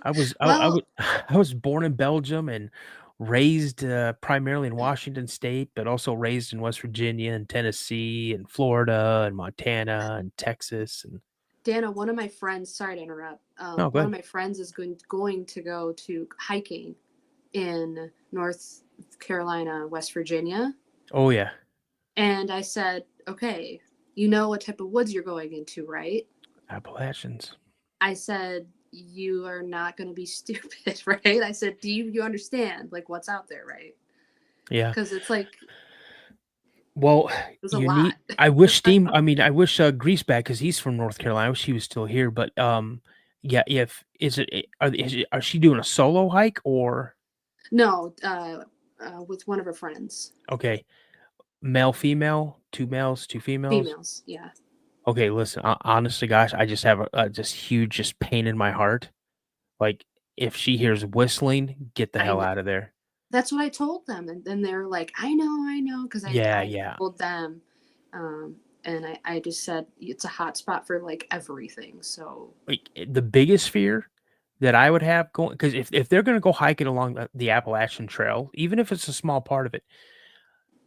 I was born in Belgium and raised primarily in Washington State, but also raised in West Virginia and Tennessee and Florida and Montana and Texas. And Dano, one of my friends, sorry to interrupt. One of my friends is going to go to hiking in North Carolina, West Virginia. Oh, yeah. And I said, okay, you know what type of woods you're going into, right? Appalachians. I said, you are not going to be stupid, right? I said, do you understand like what's out there, right? Yeah. Because it's like Well, It was a lot. I wish I mean, I wish Greaseback, because he's from North Carolina. I wish he was still here. But yeah, if is it are she doing a solo hike or No, with one of her friends. okay, male, female, two males, two females? Females, yeah. Okay, listen, honestly, gosh, I just have a just huge just pain in my heart. Like, if she hears whistling, get the I hell know. out of there. That's what I told them, and then they're like, I know, because Yeah, I yeah. told them, and I just said it's a hot spot for like everything. So Like, the biggest fear that I would have going, because if they're gonna go hiking along the Appalachian Trail, even if it's a small part of it,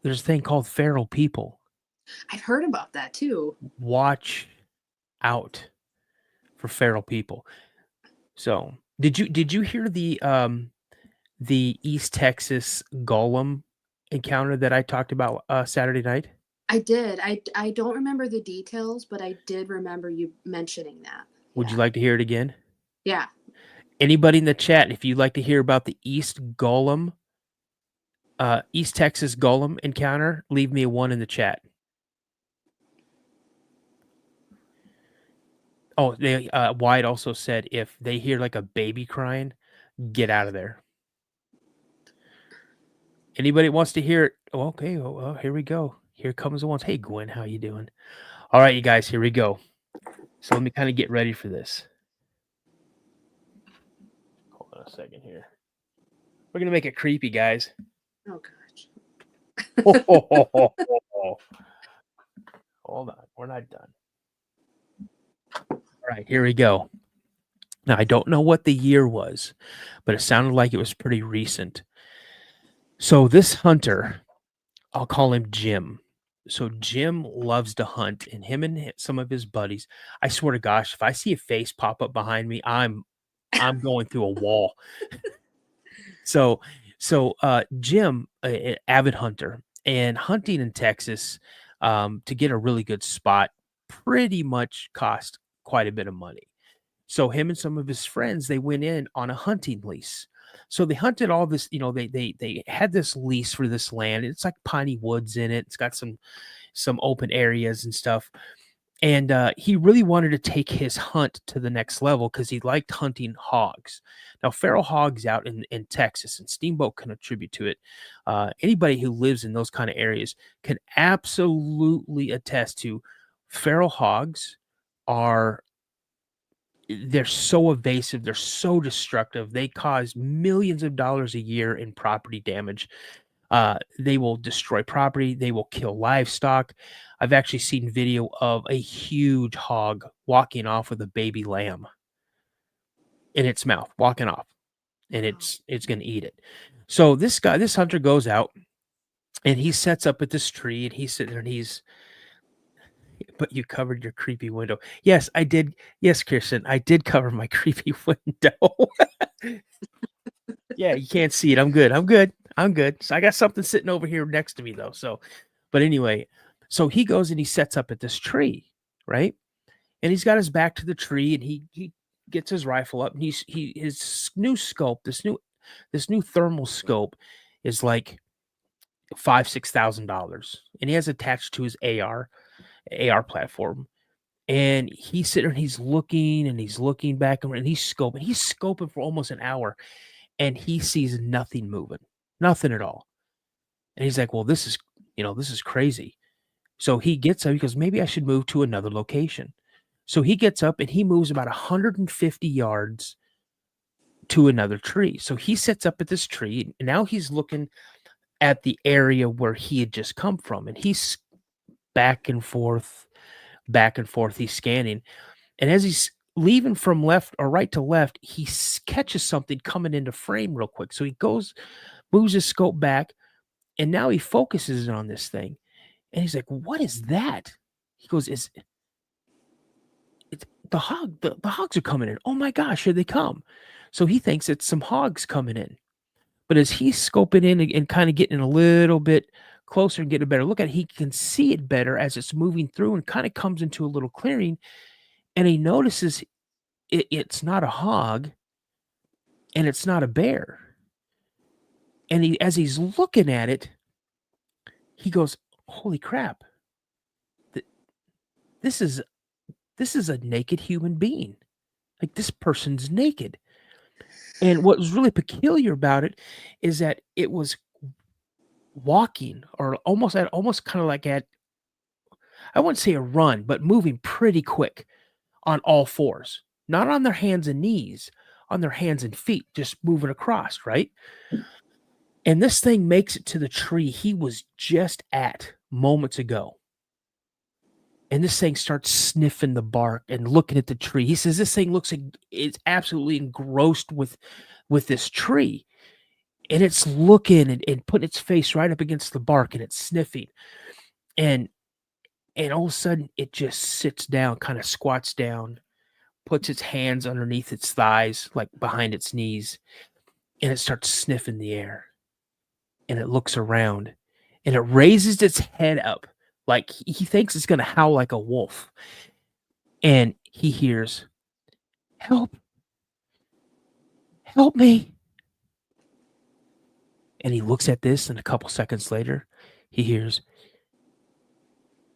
there's a thing called feral people. I've heard about that too. Watch out for feral people. So, did you hear the East Texas golem encounter that I talked about Saturday night? I did. I don't remember the details, but I did remember you mentioning that. Would you Yeah. like to hear it again? Yeah. Anybody in the chat, if you'd like to hear about the East Texas golem encounter, leave me a 1 in the chat. Oh, they Wyatt also said if they hear like a baby crying, get out of there. Anybody wants to hear it? Oh, okay, well, here we go. Here comes the ones. Hey, Gwen, how you doing? All right, you guys, here we go. So let me kind of get ready for this. Hold on a second here. We're gonna make it creepy, guys. Oh gosh. Hold on, we're not done. All right, here we go. Now, I don't know what the year was, but it sounded like it was pretty recent. So this hunter, I'll call him Jim. So Jim loves to hunt, and him and some of his buddies. I swear to gosh, if I see a face pop up behind me, I'm going through a wall. So Jim, a avid hunter, and hunting in Texas, to get a really good spot pretty much cost quite a bit of money. So him and some of his friends, they went in on a hunting lease. So they hunted all this, they had this lease for this land. It's like piney woods in it. It's got some open areas and stuff. And he really wanted to take his hunt to the next level because he liked hunting hogs. Now, feral hogs out in Texas, and Steamboat can attribute to it. Anybody who lives in those kind of areas can absolutely attest to feral hogs are they're so evasive, they're so destructive, they cause millions of dollars a year in property damage. They will destroy property, they will kill livestock. I've actually seen video of a huge hog walking off with a baby lamb in its mouth, walking off, and it's going to eat it. So this hunter goes out and he sets up at this tree, and he's sitting there and but you covered your creepy window. Yes, I did. Yes, Kirsten, I did cover my creepy window. Yeah, you can't see it. I'm good. So I got something sitting over here next to me though. So, but anyway, so he goes and he sets up at this tree, right? And he's got his back to the tree, and he gets his rifle up, and his new scope, this new thermal scope is like $5,000-$6,000, and he has attached to his AR platform. And he's sitting there and he's looking back and he's scoping for almost an hour, and he sees nothing moving, nothing at all. And he's like, well, this is crazy. So he gets up, he goes, maybe I should move to another location. So he gets up and he moves about 150 yards to another tree. So he sits up at this tree, and now he's looking at the area where he had just come from, and he's back and forth, he's scanning. And as he's leaving from left or right to left, he catches something coming into frame real quick. So he goes, moves his scope back, and now he focuses on this thing. And he's like, what is that? He goes, it's the hog. The hogs are coming in. Oh my gosh, here they come. So he thinks it's some hogs coming in. But as he's scoping in and kind of getting a little bit closer and getting a better look at it, he can see it better as it's moving through and kind of comes into a little clearing. And he notices it's not a hog and it's not a bear. And as he's looking at it, he goes, holy crap. This is a naked human being. Like, this person's naked. And what was really peculiar about it is that it was walking or almost kind of like at, I wouldn't say a run, but moving pretty quick on all fours, not on their hands and knees, on their hands and feet, just moving across, right? And this thing makes it to the tree he was just at moments ago. And this thing starts sniffing the bark and looking at the tree. He says this thing looks like it's absolutely engrossed with this tree. And it's looking and putting its face right up against the bark, and it's sniffing. And all of a sudden it just sits down, kind of squats down, puts its hands underneath its thighs, like behind its knees, and it starts sniffing the air. And it looks around, and it raises its head up like he thinks it's going to howl like a wolf. And he hears, "Help! Help me!" And he looks at this, and a couple seconds later, he hears,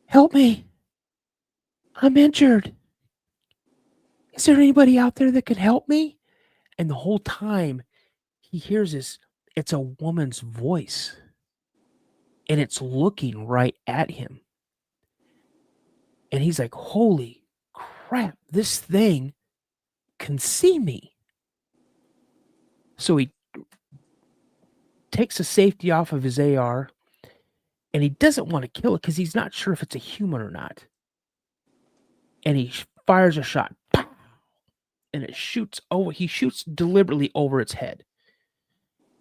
"Help me! I'm injured. Is there anybody out there that could help me?" And the whole time he hears this, it's a woman's voice, and it's looking right at him. And he's like, "Holy crap, this thing can see me." So he takes the safety off of his AR, and he doesn't want to kill it because he's not sure if it's a human or not. And he fires a shot, pow, and it shoots over. He shoots deliberately over its head.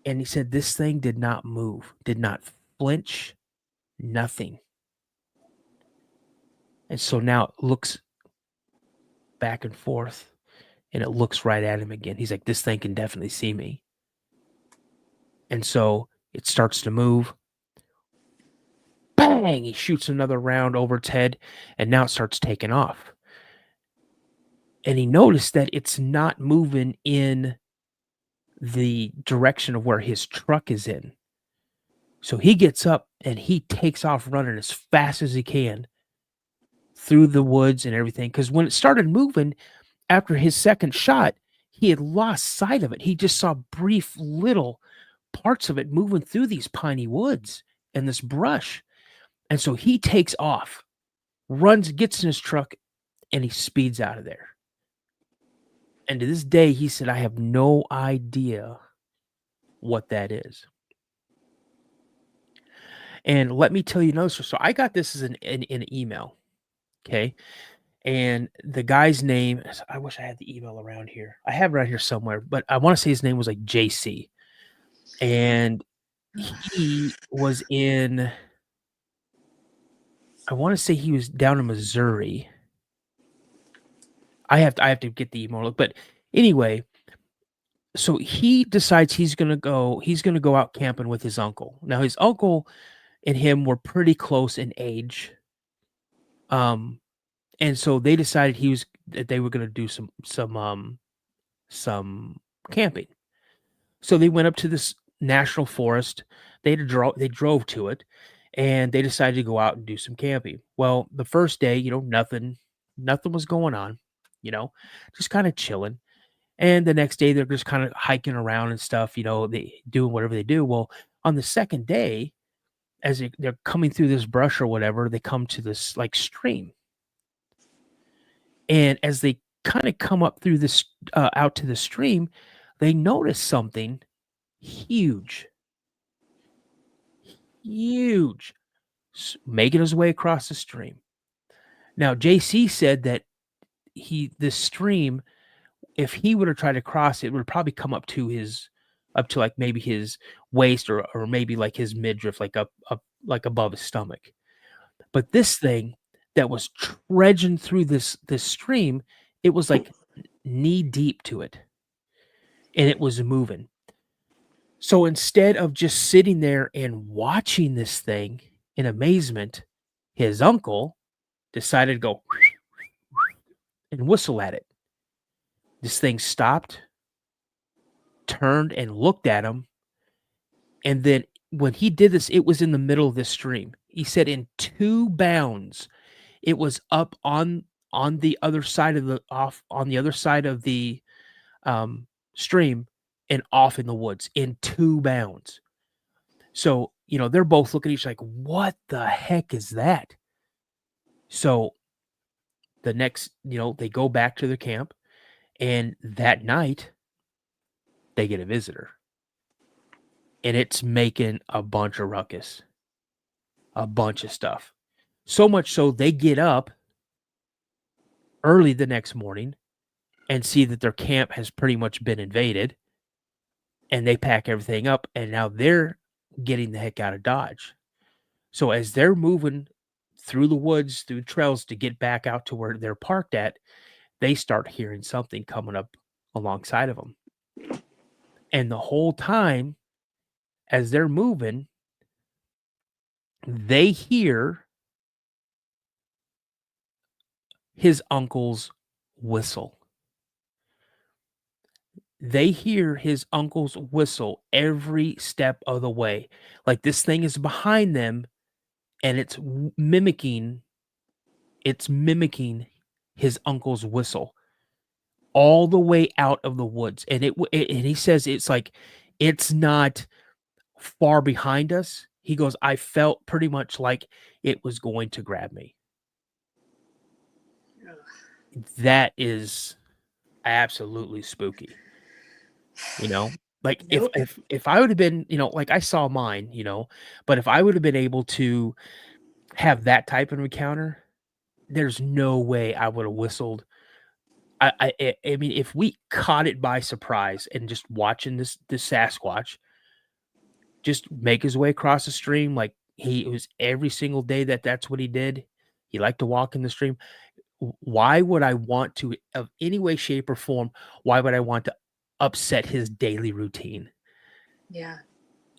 And he said this thing did not move, did not flinch, nothing. And so now it looks back and forth, and it looks right at him again. He's like, this thing can definitely see me. And so it starts to move. Bang! He shoots another round over its head, and now it starts taking off. And he noticed that it's not moving in the direction of where his truck is in. So he gets up and he takes off running as fast as he can through the woods and everything. Because when it started moving after his second shot, he had lost sight of it. He just saw brief little parts of it moving through these piney woods and this brush. And so he takes off, runs, gets in his truck, and he speeds out of there. And to this day, he said, I have no idea what that is. And let me tell you another story. So I got this as an email. Okay. And the guy's name, I wish I had the email around here. I have it around here somewhere, but I want to say his name was like JC. And he was in, I want to say he was down in Missouri. I have to get the email, but anyway, so he decides he's gonna go out camping with his uncle. Now his uncle and him were pretty close in age. And so they decided that they were gonna do some camping. So they went up to this national forest. They drove to it, and they decided to go out and do some camping. Well, the first day, nothing was going on, just kind of chilling. And the next day they're just kind of hiking around and stuff, they doing whatever they do. Well, on the second day, as they're coming through this brush or whatever, they come to this like stream. And as they kind of come up through this out to the stream, they notice something huge, making his way across the stream. Now, JC said that this stream, if he would have tried to cross it would probably come up to like maybe his waist or maybe like his midriff, like up like above his stomach. But this thing that was trudging through this stream, it was like knee deep to it, and it was moving. So instead of just sitting there and watching this thing in amazement, his uncle decided to go and whistle at it. This thing stopped, turned and looked at him, and then when he did this, it was in the middle of this stream. He said in 2 bounds, it was up on the other side of the stream and off in the woods in 2 bounds. So, they're both looking at each like, what the heck is that? So the next, they go back to the camp, and that night they get a visitor. And it's making a bunch of ruckus, a bunch of stuff. So much so they get up early the next morning and see that their camp has pretty much been invaded, and they pack everything up, and now they're getting the heck out of Dodge. So as they're moving through the woods, through trails to get back out to where they're parked at, they start hearing something coming up alongside of them. And the whole time, as they're moving, they hear his uncle's whistle. They hear his uncle's whistle every step of the way. Like this thing is behind them, and it's mimicking his uncle's whistle all the way out of the woods. And and he says it's like it's not far behind us. He goes, I felt pretty much like it was going to grab me. That is absolutely spooky. Like Nope. if I would have been, like I saw mine, but if I would have been able to have that type of encounter, there's no way I would have whistled. I mean, if we caught it by surprise and just watching this Sasquatch just make his way across the stream, like it was every single day that's what he did. He liked to walk in the stream. Why would I want to, of any way, shape, or form, why would I want to upset his daily routine? Yeah.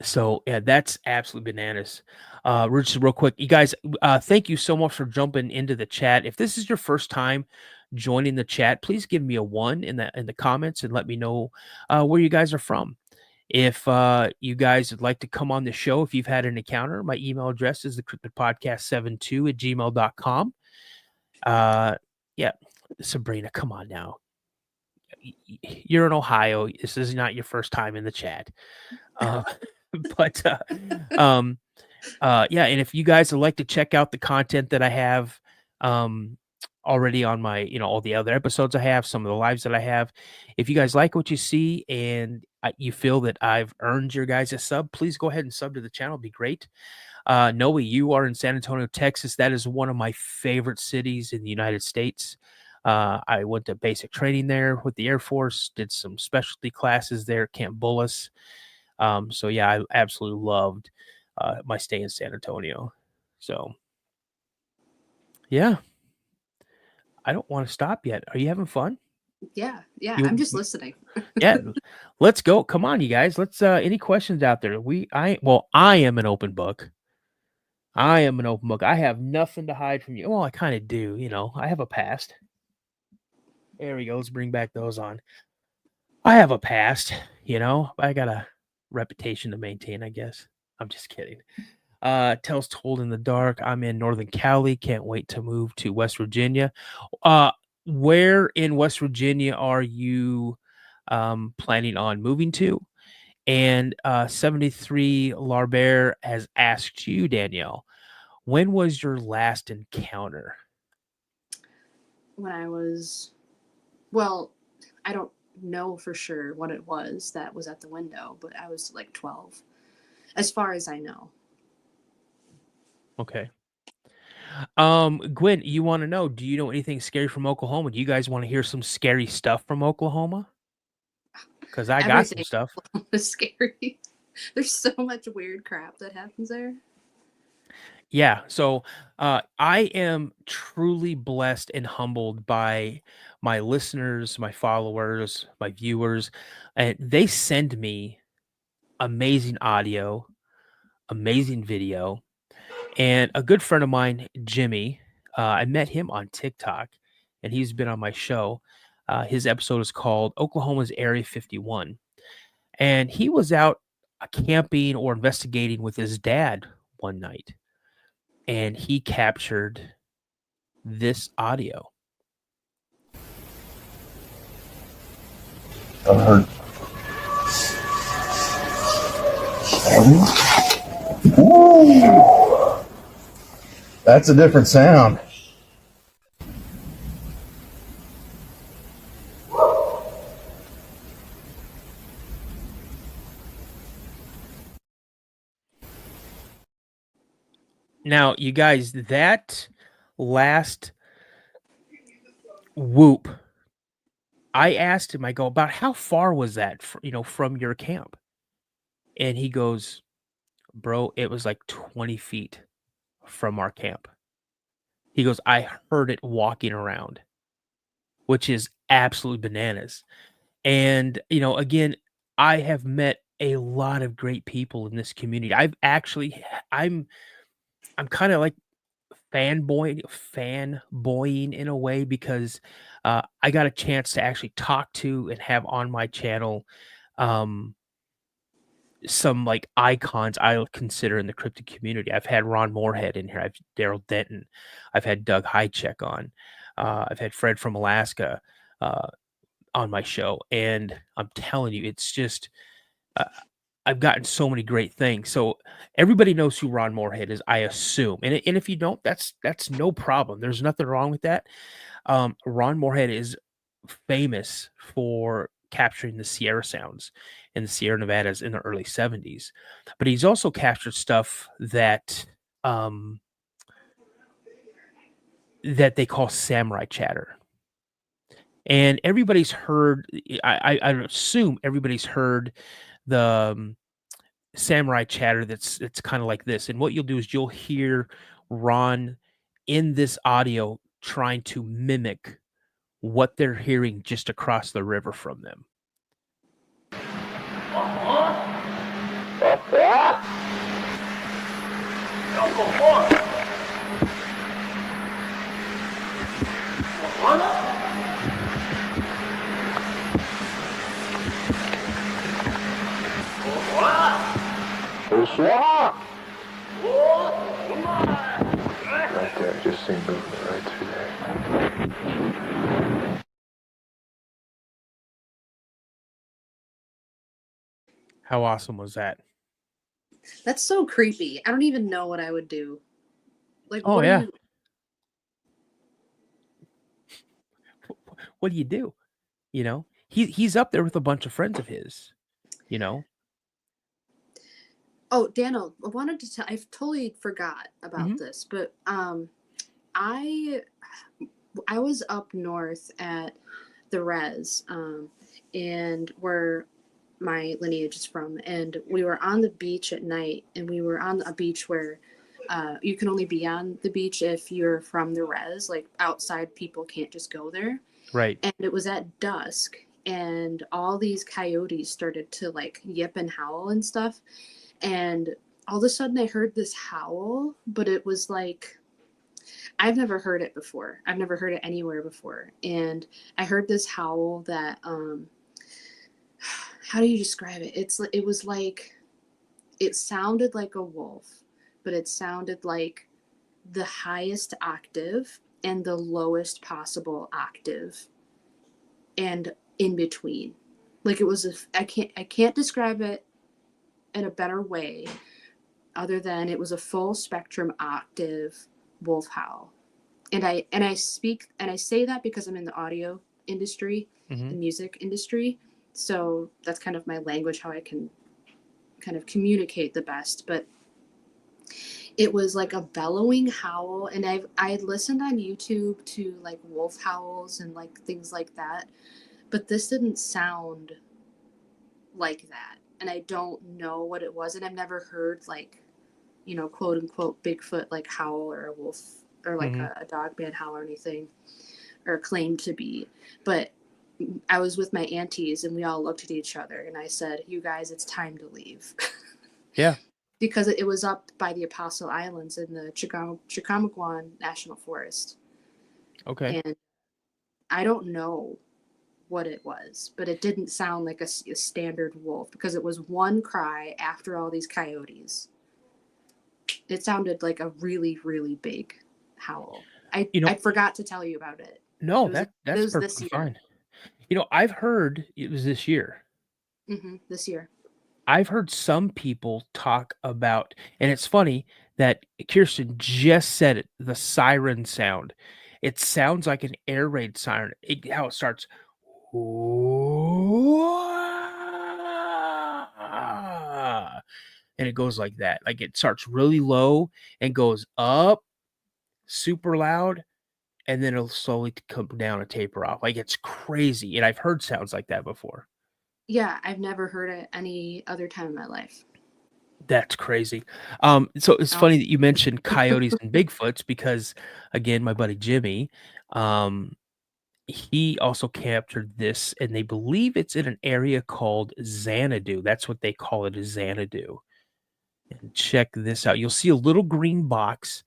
So yeah, that's absolutely bananas. Just real quick, you guys, thank you so much for jumping into the chat. If this is your first time joining the chat, please give me a 1 in the comments and let me know where you guys are from. If you guys would like to come on the show, if you've had an encounter, my email address is thecryptidpodcast72@gmail.com. Yeah, Sabrina, come on now. You're in Ohio. This is not your first time in the chat. But yeah, and if you guys would like to check out the content that I have already on my, all the other episodes I have, some of the lives that I have, if you guys like what you see and you feel that I've earned your guys a sub, please go ahead and sub to the channel. It'd be great. Noe, you are in San Antonio, Texas. That is one of my favorite cities in the United States. I went to basic training there with the Air Force, did some specialty classes there at Camp Bullis. So yeah, I absolutely loved my stay in San Antonio. So yeah, I don't want to stop yet. Are you having fun? Yeah. I'm just listening. Yeah, let's go. Come on, you guys. Let's any questions out there? I am an open book. I am an open book. I have nothing to hide from you. Well, I kind of do, I have a past. There we go. Let's bring back those on. I have a past, I got a reputation to maintain, I guess. I'm just kidding. Tales Told in the Dark. I'm in Northern Cali. Can't wait to move to West Virginia. Where in West Virginia are you planning on moving to? And 73 Larbert has asked you, Danielle, when was your last encounter? When I was, I don't know for sure what it was that was at the window, but I was like 12, as far as I know. Okay. Gwen, you want to know, do you know anything scary from Oklahoma? Do you guys want to hear some scary stuff from Oklahoma? Because I got some stuff. It's scary. There's so much weird crap that happens there. Yeah. So I am truly blessed and humbled by my listeners, my followers, my viewers, and they send me amazing audio, amazing video. And a good friend of mine, Jimmy, I met him on TikTok, and he's been on my show. His episode is called Oklahoma's Area 51. And he was out camping or investigating with his dad one night, and he captured this audio. I heard. Ooh, that's a different sound. Now, you guys, that last whoop, I asked him, I go, about how far was that, from your camp? And he goes, bro, it was like 20 feet from our camp. He goes, I heard it walking around, which is absolutely bananas. And, again, I have met a lot of great people in this community. I'm kind of like fanboying in a way because I got a chance to actually talk to and have on my channel some like icons I would consider in the cryptid community. I've had Ron Moorhead in here. I've Daryl Denton. I've had Doug Hycheck on. I've had Fred from Alaska on my show, and I'm telling you, it's just uh, I've gotten so many great things. So everybody knows who Ron Moorhead is, I assume, and if you don't, that's no problem. There's nothing wrong with that. Ron Moorhead is famous for capturing the Sierra Sounds in the Sierra Nevadas in the early 70s. But he's also captured stuff that that they call samurai chatter. And everybody's heard, I assume everybody's heard the samurai chatter that's kind of like this. And what you'll do is you'll hear Ron in this audio trying to mimic what they're hearing just across the river from them. Right there, I just seen movement right through there. How awesome was that? That's so creepy. I don't even know what I would do. Like, Oh, what yeah. do you... What do you do? He's up there with a bunch of friends of his, Oh, Dano, I wanted to tell, I totally forgot about this, but I was up north at the res, and where my lineage is from, and we were on the beach at night, and we were on a beach where you can only be on the beach if you're from the res, like outside people can't just go there. Right. And it was at dusk, and all these coyotes started to like yip and howl and stuff. And all of a sudden I heard this howl, but it was like, I've never heard it before. I've never heard it anywhere before. And I heard this howl that, how do you describe it? It was like, it sounded like a wolf, but it sounded like the highest octave and the lowest possible octave and in between. Like, it was I can't describe it in a better way other than it was a full spectrum octave wolf howl. And I say that because I'm in the audio industry, the music industry. So that's kind of my language, how I can kind of communicate the best. But it was like a bellowing howl, and I had listened on YouTube to like wolf howls and like things like that, but this didn't sound like that. And I don't know what it was, and I've never heard like, quote unquote Bigfoot like howl or a wolf or like a dogman howl or anything, or claimed to be. But I was with my aunties, and we all looked at each other, and I said, "You guys, it's time to leave." Yeah. Because it was up by the Apostle Islands in the Chickamauga National Forest. Okay. And I don't know what it was, but it didn't sound like a standard wolf because it was one cry after all these coyotes. It sounded like a really, really big howl. I forgot to tell you about it. No, It that's was this perfectly year. fine. I've heard it was this year. This year. I've heard some people talk about, and it's funny that Kirsten just said it, the siren sound. It sounds like an air raid siren. How it starts. And it goes like that. Like it starts really low and goes up super loud, and then it'll slowly come down and taper off. Like it's crazy. And I've heard sounds like that before. Yeah, I've never heard it any other time in my life. That's crazy. So it's funny that you mentioned coyotes and Bigfoots because, again, my buddy Jimmy, he also captured this, and they believe it's in an area called Xanadu. That's what they call it, is Xanadu. And check this out. You'll see a little green box,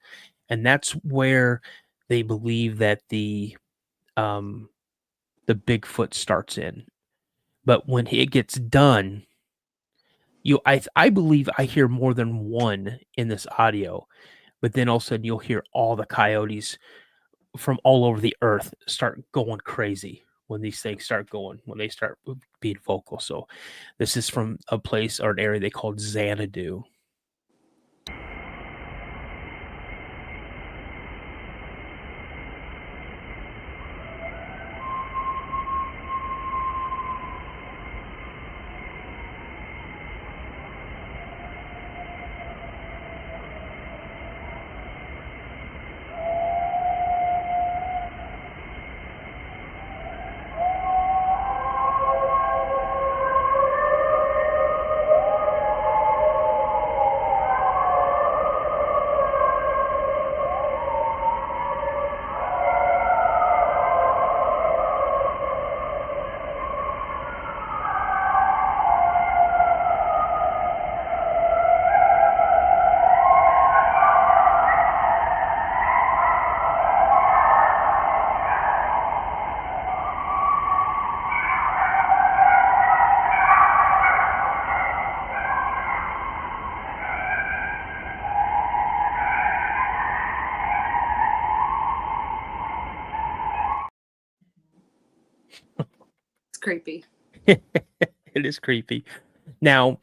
and that's where they believe that the Bigfoot starts in. But when it gets done, I believe I hear more than one in this audio, but then all of a sudden you'll hear all the coyotes from all over the earth start going crazy when these things start going, when they start being vocal. So this is from a place or an area they called Xanadu. Creepy. It is creepy. Now,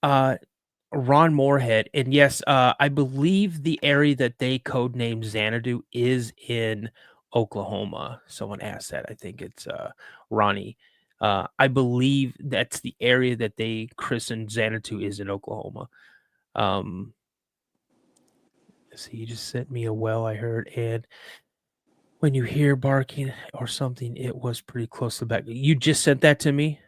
Ron Moorhead, and yes, I believe the area that they codenamed Xanadu is in Oklahoma. Someone asked that. I think it's Ronnie. I believe that's the area that they christened Xanadu is in Oklahoma. So he just sent me a well I heard, and when you hear barking or something, it was pretty close to back. You just sent that to me?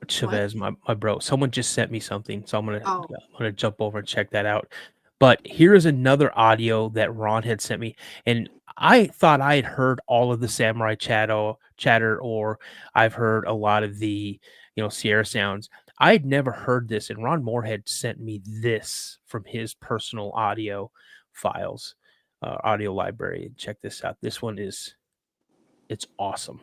Chavez, my bro. Someone just sent me something, so I'm gonna jump over and check that out. But here is another audio that Ron had sent me, and I thought I had heard all of the samurai chatter, or I've heard a lot of the Sierra sounds. I had never heard this, and Ron Moorhead sent me this from his personal audio files, audio library. Check this out. This one it's awesome.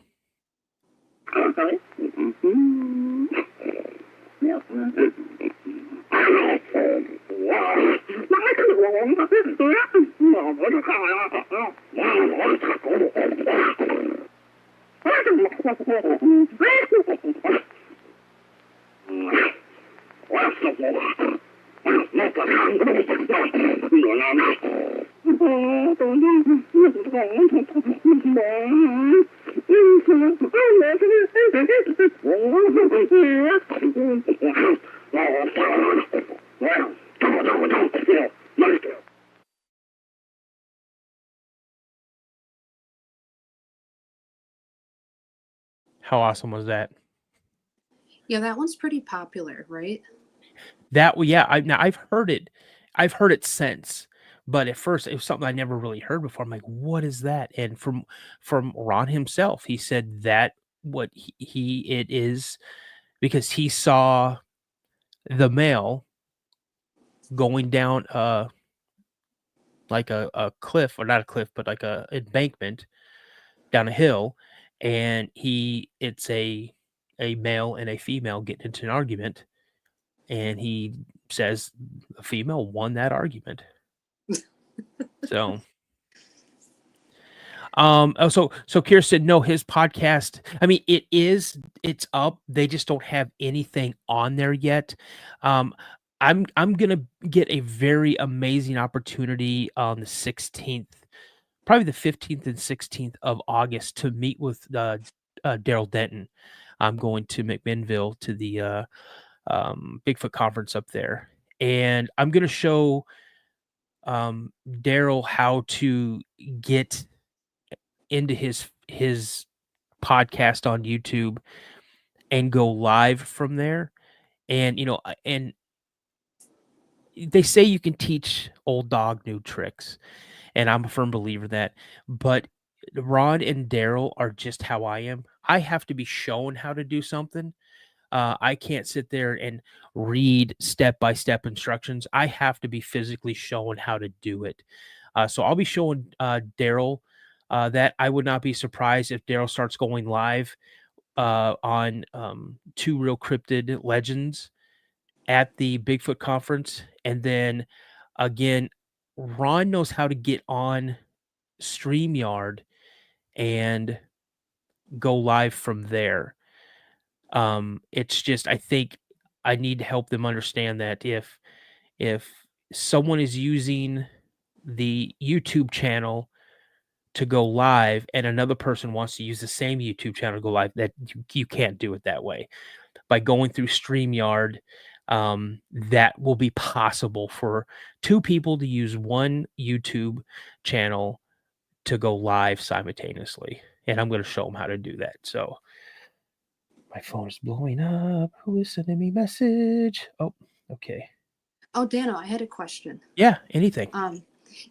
How awesome was that? Yeah, that one's pretty popular, right? I've heard it. I've heard it since, but at first it was something I never really heard before. I'm like, what is that? And from Ron himself, he said that what it is because he saw the male going down like a cliff, or not a cliff, but like a embankment, down a hill, and it's a male and a female getting into an argument, and he says the female won that argument. So, so Kirsten, no, his podcast, I mean, it's up. They just don't have anything on there yet. Um, I'm gonna get a very amazing opportunity on the 16th, probably the 15th and 16th of August to meet with Daryl Denton. I'm going to McMinnville to the Bigfoot conference up there, and I'm gonna show Daryl how to get into his podcast on YouTube and go live from there. And and they say you can teach old dog new tricks, and I'm a firm believer of that. But Ron and Daryl are just how I am. I have to be shown how to do something. I can't sit there and read step by step instructions. I have to be physically shown how to do it. So I'll be showing Daryl that. I would not be surprised if Daryl starts going live on Two Real Cryptid Legends at the Bigfoot conference. And then again, Ron knows how to get on StreamYard and go live from there. It's just, I think I need to help them understand that if someone is using the YouTube channel to go live and another person wants to use the same YouTube channel to go live, that you can't do it that way. By going through StreamYard, that will be possible for two people to use one YouTube channel to go live simultaneously. And I'm going to show them how to do that. So my phone is blowing up. Who is sending me message? Oh, okay. Oh, Dano, I had a question. Yeah, anything.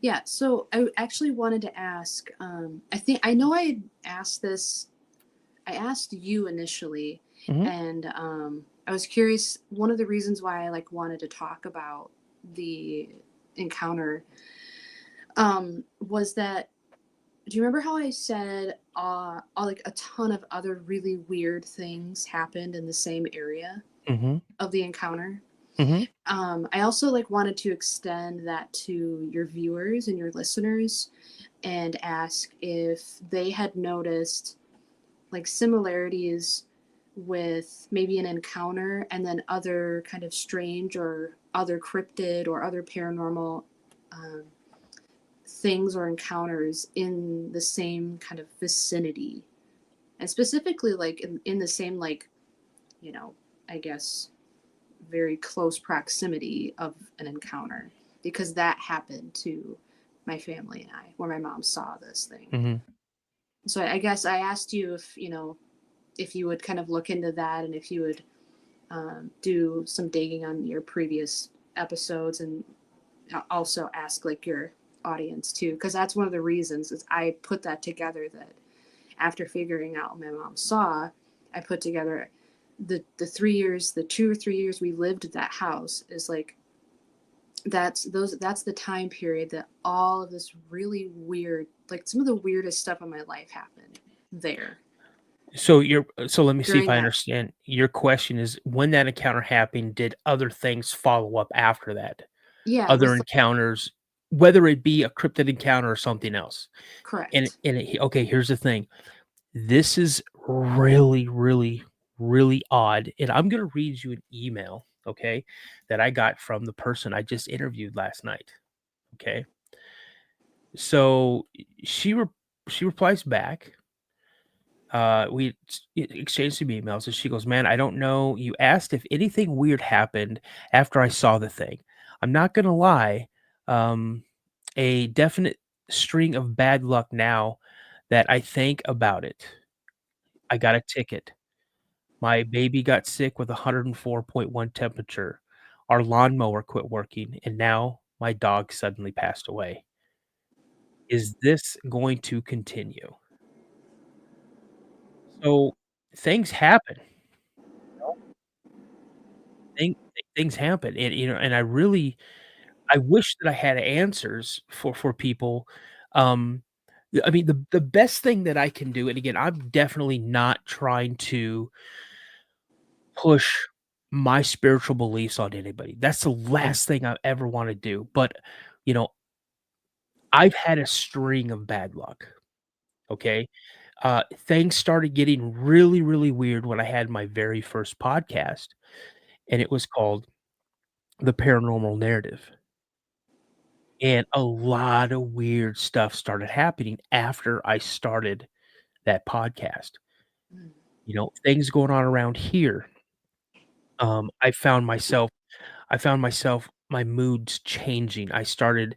Yeah, so I actually wanted to ask, I know I had asked this, I asked you initially, and I was curious, one of the reasons why I wanted to talk about the encounter was that, do you remember how I said a ton of other really weird things happened in the same area of the encounter? I also wanted to extend that to your viewers and your listeners and ask if they had noticed similarities with maybe an encounter and then other kind of strange or other cryptid or other paranormal things or encounters in the same kind of vicinity, and specifically in the same I guess very close proximity of an encounter, because that happened to my family and I, where my mom saw this thing. So I guess I asked you if you would kind of look into that, and if you would do some digging on your previous episodes, and also ask your audience too, because that's one of the reasons is I put that together, that after figuring out what my mom saw, I put together the 2 or 3 years we lived at that house is that's the time period that all of this really weird, some of the weirdest stuff in my life happened there. So let me see if I understand. Your question is, when that encounter happened, did other things follow up after that? Yeah. Other encounters, whether it be a cryptid encounter or something else. Correct. Okay, here's the thing. This is really, really, really odd. And I'm going to read you an email, okay, that I got from the person I just interviewed last night. Okay. So she replies back. We exchanged some emails, and she goes, "Man, I don't know. You asked if anything weird happened after I saw the thing. I'm not gonna lie, a definite string of bad luck now that I think about it. I got a ticket. My baby got sick with 104.1 temperature. Our lawnmower quit working, and now my dog suddenly passed away. Is this going to continue?" So things happen. Thing Things happen, and, and I wish that I had answers for people, um, I mean, the best thing that I can do, and again, I'm definitely not trying to push my spiritual beliefs on anybody. That's the last thing I ever wanna do, but, you know, I've had a string of bad luck, okay? Things started getting really, really weird when I had my very first podcast, and it was called The Paranormal Narrative, and a lot of weird stuff started happening after I started that podcast. Mm. Things going on around here. I found myself my moods changing. I started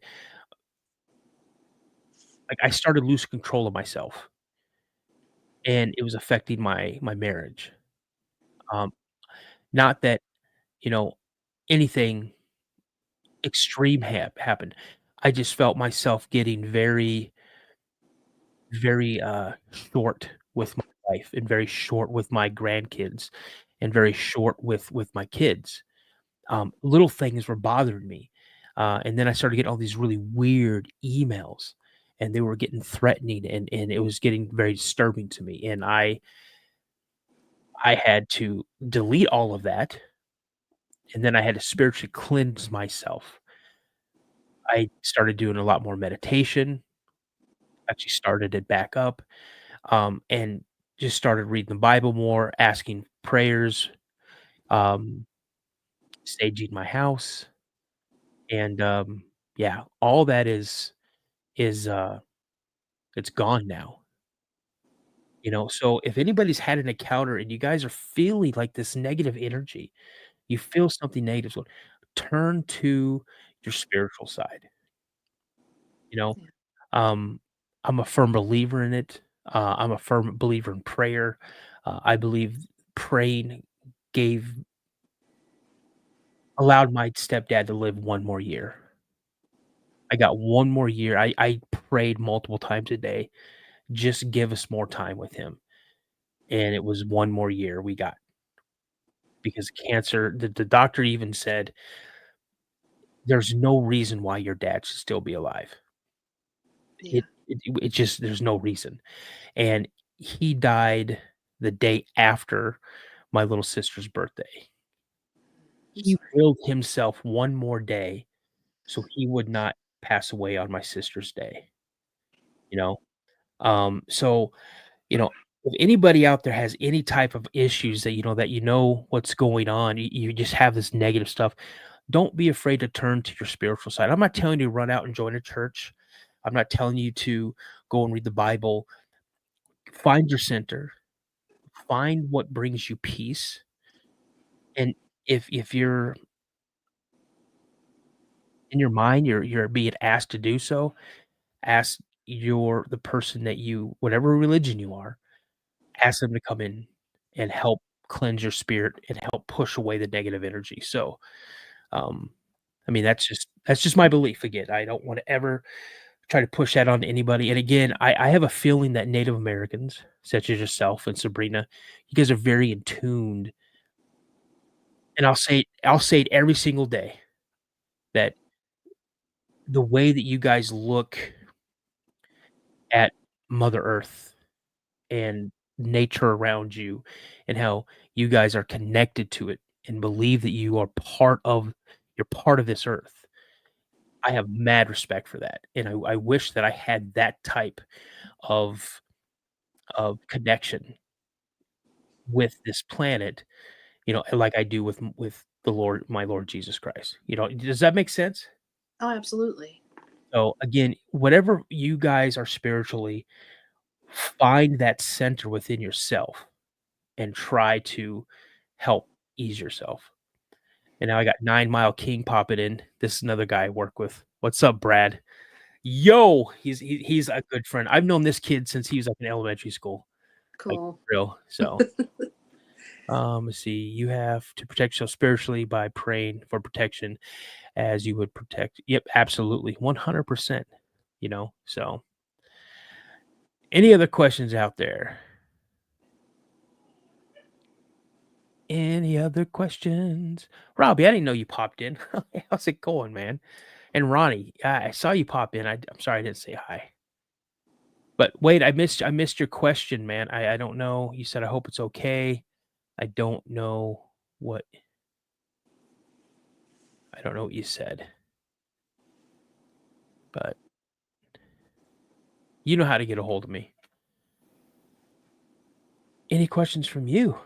losing control of myself, and it was affecting my marriage. Um, Not that, you know, anything extreme happened. I just felt myself getting very, very, short with my wife and very short with my grandkids and very short with my kids. Little things were bothering me. And then I started getting all these really weird emails, and they were getting threatening, and it was getting very disturbing to me. And I had to delete all of that, and then I had to spiritually cleanse myself. I started doing a lot more meditation, actually started it back up, and just started reading the Bible more, asking prayers, um, staging my house, and yeah, all that is it's gone now. So if anybody's had an encounter and you guys are feeling like this negative energy, you feel something negative, so turn to your spiritual side, you know? Yeah. Um, I'm a firm believer in it. I'm a firm believer in prayer. I believe praying gave allowed my stepdad to live one more year. I got one more year. I prayed multiple times a day, "Just give us more time with him." And it was one more year we got because cancer the doctor even said, "There's no reason why your dad should still be alive." Yeah. It just there's no reason. And he died the day after my little sister's birthday. I'm He sorry. willed himself one more day so he would not pass away on my sister's day, you know? So, you know, if anybody out there has any type of issues that what's going on, you just have this negative stuff, don't be afraid to turn to your spiritual side. I'm not telling you to run out and join a church. I'm not telling you to go and read the Bible. Find your center. Find what brings you peace. And if you're in your mind, you're being asked to do so, ask the person that you whatever religion you are, ask them to come in and help cleanse your spirit and help push away the negative energy. So, um, I mean, that's just my belief. Again, I don't want to ever try to push that on anybody. And again, I have a feeling that Native Americans, such as yourself and Sabrina, you guys are very in tuned. And I'll say it every single day that the way that you guys look at Mother Earth and nature around you and how you guys are connected to it and believe that you're part of this earth. I have mad respect for that, and I wish that I had that type of connection with this planet, like I do with the Lord, my Lord Jesus Christ. Does that make sense? Oh, absolutely. So again, whatever you guys are spiritually, find that center within yourself and try to help ease yourself. And now I got 9 Mile King popping in. This is another guy I work with. What's up, Brad? Yo, he's a good friend. I've known this kid since he was like in elementary school, like Cool. real. So, let's see. You have to protect yourself spiritually by praying for protection as you would protect. Yep, absolutely, 100%. So any other questions out there? Any other questions? Robbie, I didn't know you popped in. How's it going, man? And Ronnie, I saw you pop in. I'm sorry I didn't say hi. But wait, I missed your question, man. I don't know. You said I hope it's okay. I don't know what you said. But you know how to get a hold of me. Any questions from you?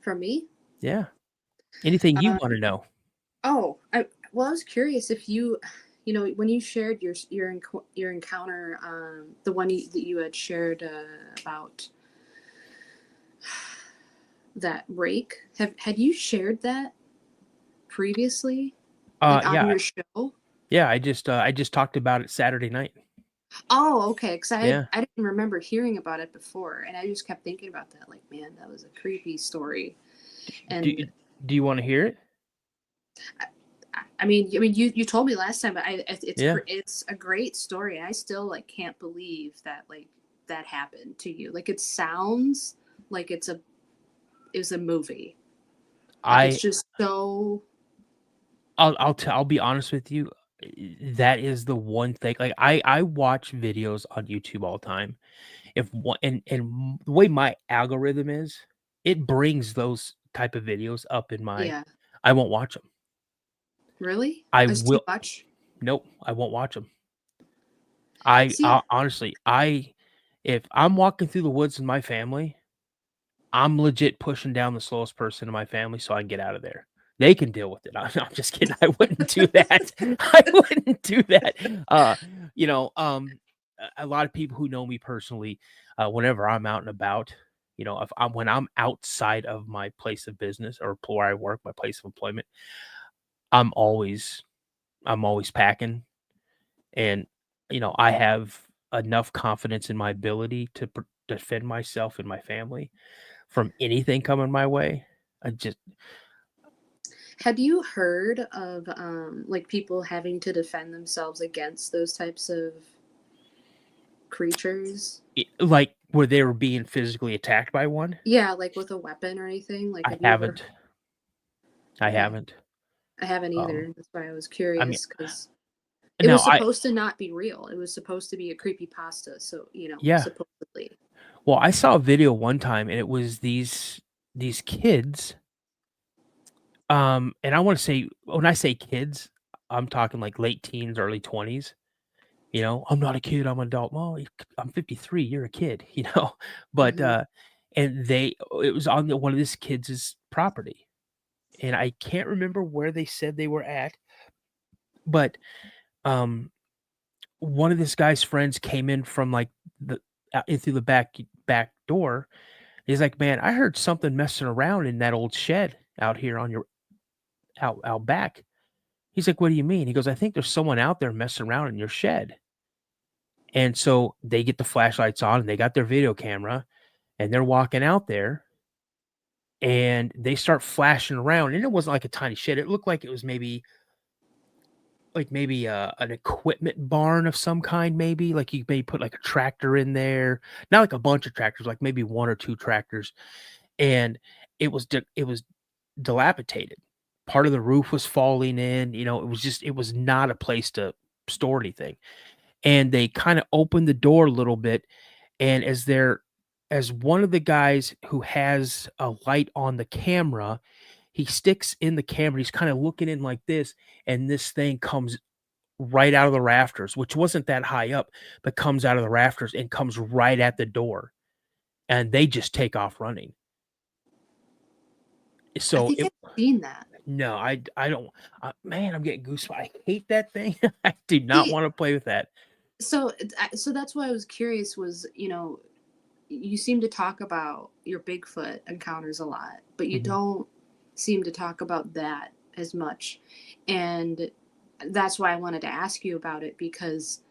From me? Yeah. Anything you Uh, want to know? I was curious if you know, when you shared your encounter, the one that you had shared about that rake, had you shared that previously, like on Yeah. your show? Yeah, I just talked about it Saturday night. Oh, okay. Because Yeah. I didn't remember hearing about it before, and I just kept thinking about that. Like, man, that was a creepy story. Do And do you want to hear it? I mean, you told me last time, but Yeah. it's a great story. I still like can't believe that like that happened to you. Like it sounds like it was a movie. Like it's I just so. I'll be honest with you. That is the one thing. Like I watch videos on YouTube all the time. If one and the way my algorithm is, it brings those type of videos up in my. Yeah, I won't watch them. really, I it's too will. much. Nope. I won't watch them. See, Honestly, if I'm walking through the woods with my family, I'm legit pushing down the slowest person in my family so I can get out of there. They can deal with it. I'm just kidding. I wouldn't do that. I wouldn't do that. You know, a lot of people who know me personally, whenever I'm out and about, if I'm when I'm outside of my place of business or where I work, my place of employment, I'm always I'm always packing, and I have enough confidence in my ability to defend myself and my family from anything coming my way. I just had you heard of like people having to defend themselves against those types of creatures? like where they were being physically attacked by one. Yeah, like with a weapon or anything. Like, I have you ever? haven't. I Okay, haven't. I haven't Um, either. That's why I was I mean, curious because it no, was supposed to not be real. It was supposed to be a creepy pasta. So yeah. supposedly. Well, I saw a video one time, and it was these kids. And I want to say when I say kids, I'm talking like late teens, early 20s. I'm not a kid. I'm an adult. Well, I'm 53. You're a kid. But Hmm. and it was on one of this kids' property, and I can't remember where they said they were at, but um one of this guy's friends came in from like the in through the back door. He's like, "Man, I heard something messing around in that old shed out here on your out back." He's like, "What do you mean?" He goes, "I think there's someone out there messing around in your shed." And so they get the flashlights on and they got their video camera and they're walking out there and they start flashing around. And it wasn't like a tiny shed. It looked like it was maybe an equipment barn of some kind, maybe like you may put like a tractor in there, not like a bunch of tractors, like maybe one or two tractors, and it was dilapidated. Part of the roof was falling in. It was not a place to store anything. And they kind of opened the door a little bit, and as one of the guys who has a light on the camera, he sticks in the camera. He's kind of looking in like this, and this thing comes right out of the rafters, which wasn't that high up, but comes out of the rafters and comes right at the door, and they just take off running. I So think it I've seen that. no, I don't man, I'm getting goosebumps. I hate that thing. I do not See, wanna play with that. so that's why I was curious. Was you seem to talk about your Bigfoot encounters a lot, but you Mhm. don't seem to talk about that as much, and that's why I wanted to ask you about it because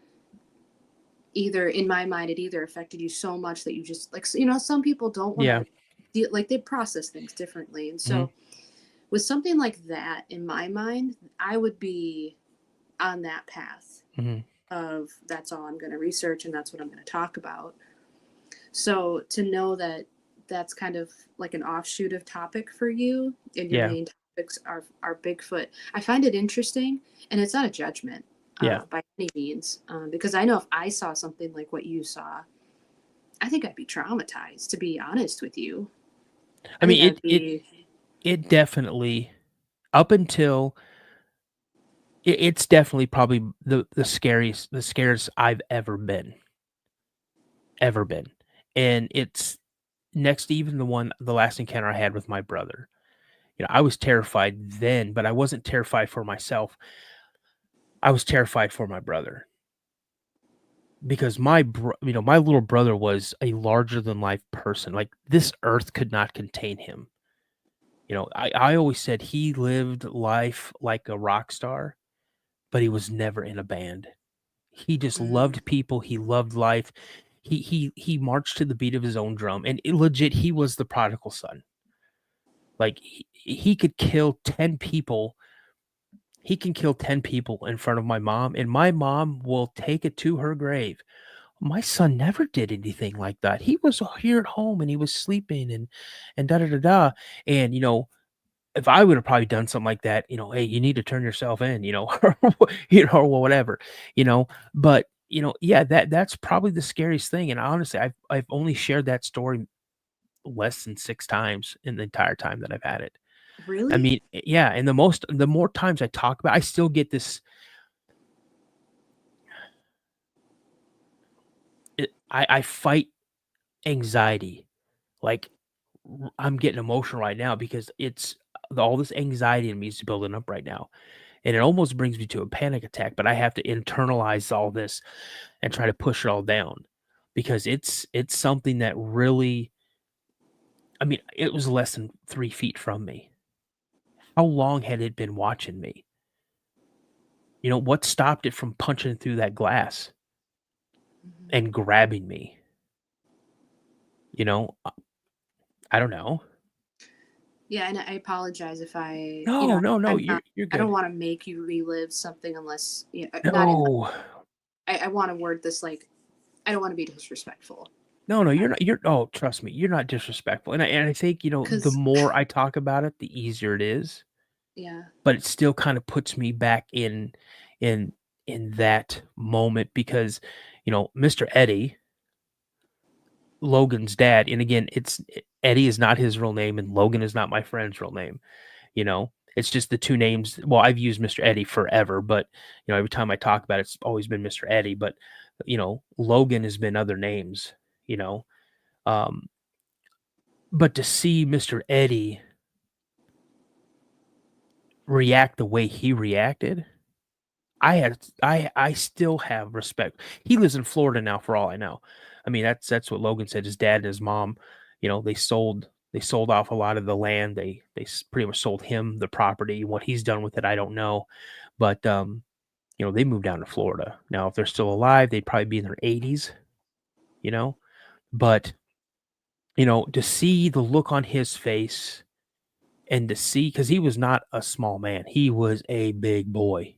either in my mind it either affected you so much that you just like some people don't want Yeah. to deal, like they process things differently, and Mhm. so with something like that in my mind I would be on that path Mhm. of that's all I'm going to research and that's what I'm going to talk about. So to know that that's kind of like an offshoot of topic for you and your Yeah. main topics are Bigfoot, I find it interesting, and it's not a judgment Yeah. by any means, because I know if I saw something like what you saw, I think I'd be traumatized, to be honest with you. I I think mean, I'd be it definitely, up until it's definitely probably the scariest I've ever been, and it's next to even the last encounter I had with my brother. I was terrified then, but I wasn't terrified for myself. I was terrified for my brother because my little brother was a larger than life person. Like, this earth could not contain him. I always said he lived life like a rock star, but he was never in a band. He just mm, loved people. He loved life. He marched to the beat of his own drum, and legit, he was the prodigal son. Like, he could kill 10 people. He can kill 10 people in front of my mom, and my mom will take it to her grave. My son never did anything like that. He was here at home and he was sleeping and da da da da. And if I would have probably done something like that, hey, you need to turn yourself in, or or whatever, you know. But yeah, that's probably the scariest thing. And honestly, I've only shared that story less than 6 times in the entire time that I've had it. I really? mean, yeah, and the more times I talk about, I still get this. I fight anxiety. Like, I'm getting emotional right now because it's all this anxiety in me is building up right now. And it almost brings me to a panic attack, but I have to internalize all this and try to push it all down because it's something that really, I mean, it was less than 3 feet from me. How long had it been watching me? What stopped it from punching through that glass Mhm. and grabbing me? You know, uh, I don't know. Yeah, and I apologize if I, No, no, no, I'm you're not. you're I don't good. want to make you relive something unless, not in. No. I want to word this like, I don't want to be disrespectful. No, no, you're oh, trust me, you're not disrespectful. And I think, the Because, more I talk about it, the easier it is, yeah. but it still kind of puts me back in in that moment because, Mr. Eddie, Logan's dad, and again, Eddie is not his real name and Logan is not my friend's real name, you know. It's just the two names. Well, I've used Mr. Eddie forever, but every time I talk about it, it's always been Mr. Eddie, but Logan has been other names, you know. Um, but to see Mr. Eddie react the way he reacted, I still have respect. He lives in Florida now for all I know. I mean, that's what Logan said. His dad and his mom, they sold off a lot of the land. They pretty much sold him the property. What he's done with it, I don't know. But they moved down to Florida. Now, if they're still alive, they'd probably be in their 80s, you know. But, to see the look on his face and to see, because he was not a small man, he was a big boy,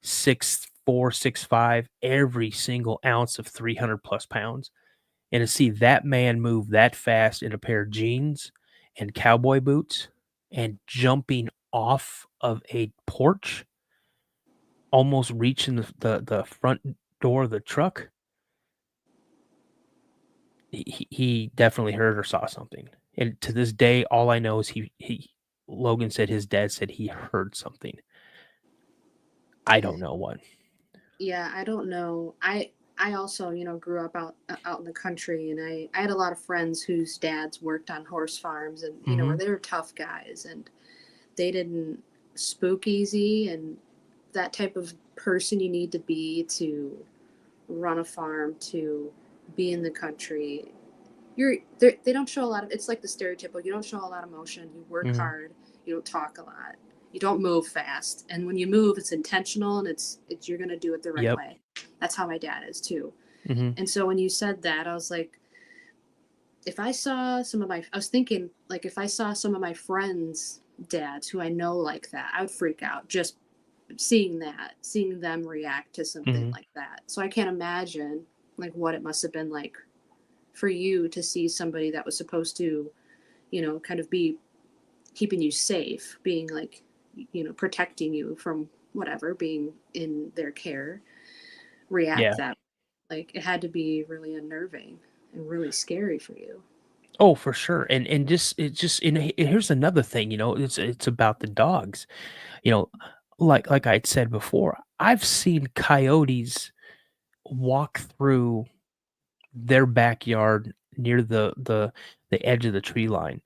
6'4", 6'5", every single ounce of 300 plus pounds. And to see that man move that fast in a pair of jeans and cowboy boots and jumping off of a porch, almost reaching the front door of the truck, he definitely heard or saw something. And to this day, all I know is he Logan said his dad said he heard something. I don't know what. Yeah, I don't know. I also, grew up out in the country, and I had a lot of friends whose dads worked on horse farms, and where Mhm. they were tough guys, and they didn't spook easy, and that type of person you need to be to run a farm, to be in the country. They don't show a lot of. It's like the stereotypical. You don't show a lot of emotion. You work Mhm. hard. You don't talk a lot. You don't move fast. And when you move, it's intentional, and it's you're gonna do it the right Yep. way. That's how my dad is too. Mhm. And so when you said that, I was like, if I saw some of my, I was thinking like if I saw some of my friends' dads who I know like that, I would freak out just seeing them react to something Mhm. like that. So I can't imagine like what it must have been like for you to see somebody that was supposed to, kind of be keeping you safe, being like, protecting you from whatever, being in their care. react Yeah. that. Like, it had to be really unnerving and really scary for you. Oh, for sure. And just it's just and here's another thing, it's about the dogs. You know, like I'd said before, I've seen coyotes walk through their backyard near the edge of the tree line.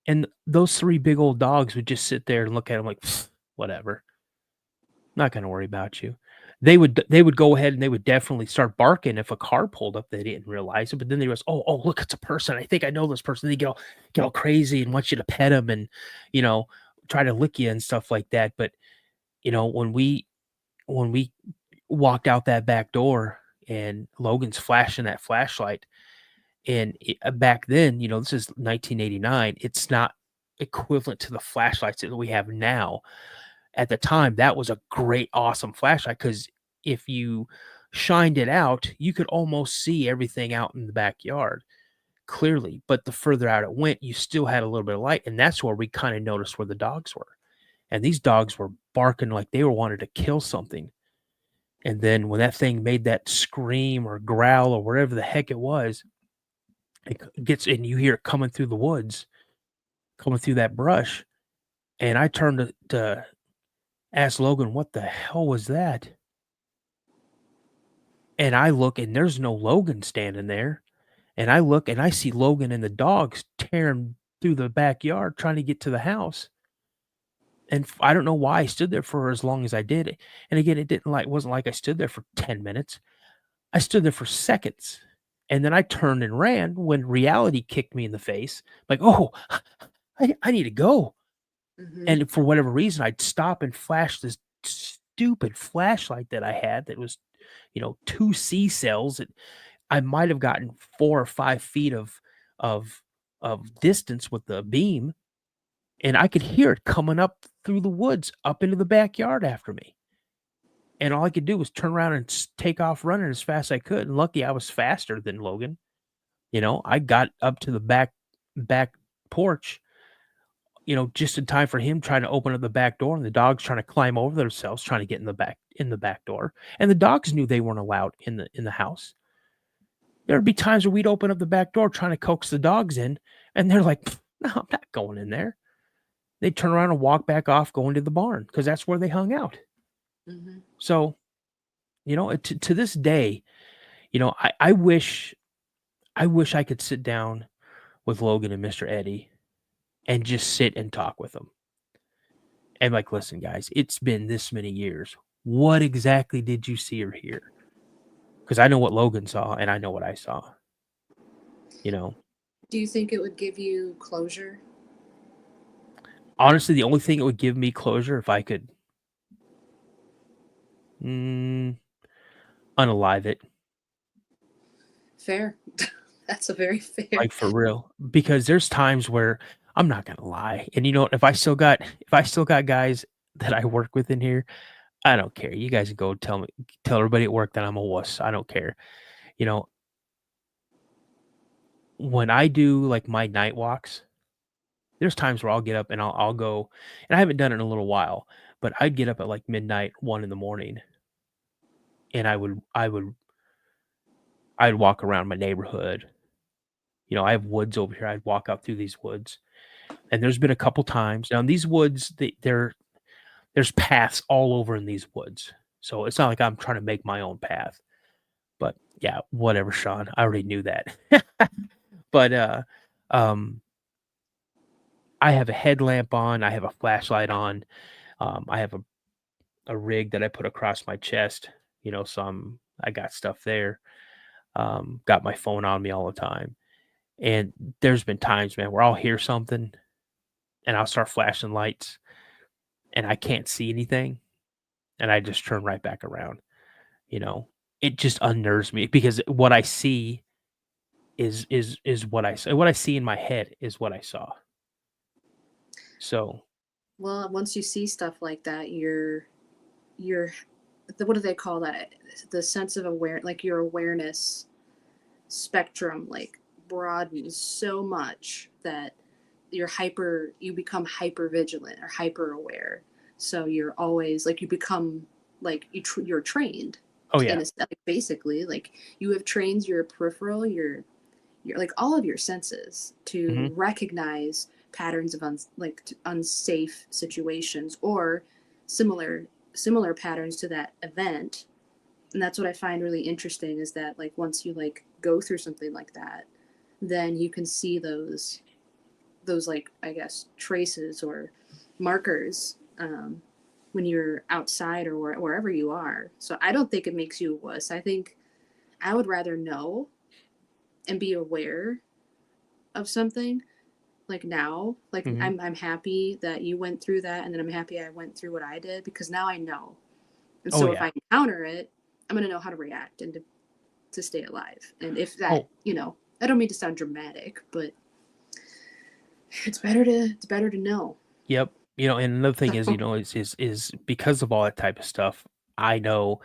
And those 3 big old dogs would just sit there and look at him like, "Whatever. Not gonna worry about you." They would go ahead and they would definitely start barking if a car pulled up, they didn't realize it, but then they was, "Oh, look, it's a person. I think I know this person." They get all crazy and want you to pet them and, you know, try to lick you and stuff like that, but, when we walked out that back door and Logan's flashing that flashlight, and back then, this is 1989, it's not equivalent to the flashlights that we have now. At the time, that was a great, awesome flashlight because if you shined it out, you could almost see everything out in the backyard clearly. But the further out it went, you still had a little bit of light. And that's where we kind of noticed where the dogs were. And these dogs were barking like they were wanted to kill something. And then when that thing made that scream or growl or whatever the heck it was, it gets and you hear it coming through the woods, coming through that brush. And I turned to ask Logan, what the hell was that? And I look and there's no Logan standing there. And I look and I see Logan and the dogs tearing through the backyard trying to get to the house. And I don't know why I stood there for as long as I did. And again, wasn't like I stood there for 10 minutes. I stood there for seconds. And then I turned and ran when reality kicked me in the face. Like, oh, I need to go. Hmm. And for whatever reason, I'd stop and flash this stupid flashlight that I had that was, 2 C cells. I might have gotten 4 or 5 feet of distance with the beam, and I could hear it coming up through the woods up into the backyard after me. And all I could do was turn around and take off running as fast as I could. And lucky I was faster than Logan. I got up to the back porch, just in time for him trying to open up the back door and the dogs trying to climb over themselves, trying to get in the back door. And the dogs knew they weren't allowed in the house. There'd be times where we'd open up the back door trying to coax the dogs in, and they're like, "No, I'm not going in there." They'd turn around and walk back off, going to the barn because that's where they hung out. Hmm. So, to this day, I wish I could sit down with Logan and Mr. Eddie and just sit and talk with them. And like, listen, guys, it's been this many years. What exactly did you see or hear? Because I know what Logan saw and I know what I saw. Do you think it would give you closure? Honestly, the only thing that would give me closure if I could unalive it, Fair. That's a very fair. like for real. Because there's times where I'm not gonna lie, and what, if I still got guys that I work with in here, I don't care. You guys can go tell everybody at work that I'm a wuss. I don't care. You know, when I do like my night walks, there's times where I'll get up and I'll go, and I haven't done it in a little while, but I'd get up at like midnight, 1 in the morning, and I'd walk around my neighborhood. I have woods over here. I'd walk out through these woods, and there's been a couple times now in these woods. There's paths all over in these woods, so it's not like I'm trying to make my own path. But yeah, whatever, Sean. I already knew that. But um, I have a headlamp on. I have a flashlight on. I have a rig that I put across my chest. I got stuff there. Got my phone on me all the time. And there's been times, man, where I'll hear something and I'll start flashing lights and I can't see anything and I just turn right back around. You know, it just unnerves me because what I see is what I saw. What I see in my head is what I saw. So, Well, once you see stuff like that, you're what do they call that? The sense of like your awareness spectrum like broadens so much that you become hyper vigilant or hyper aware. So you're always like you become like you're trained. Oh yeah. Basically, like you have trained your peripheral, your like all of your senses to recognize patterns of unsafe situations or similar patterns to that event. And that's what I find really interesting, is that like once you like go through something like that, then you can see those like, I guess, traces or markers when you're outside or wherever you are. So I don't think it makes you a wuss. I think I would rather know and be aware of something like now. Like I'm happy that you went through that, and then I'm happy I went through what I did, because now I know. And so if I encounter it, I'm going to know how to react and to stay alive. And if that, I don't mean to sound dramatic, but it's better to know. Yep. And another thing is, is because of all that type of stuff, I know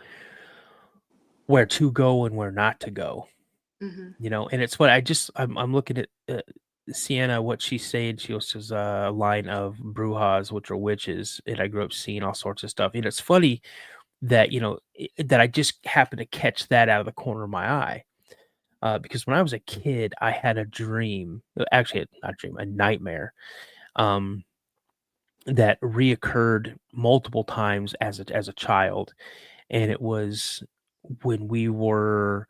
where to go and where not to go. And it's what I'm looking at Sienna, what she's saying. She says a line of brujas, which are witches, and I grew up seeing all sorts of stuff. And it's funny that that I just happened to catch that out of the corner of my eye, because when I was a kid, I had a dream, actually not a dream, a nightmare, that reoccurred multiple times as a child, and it was when we were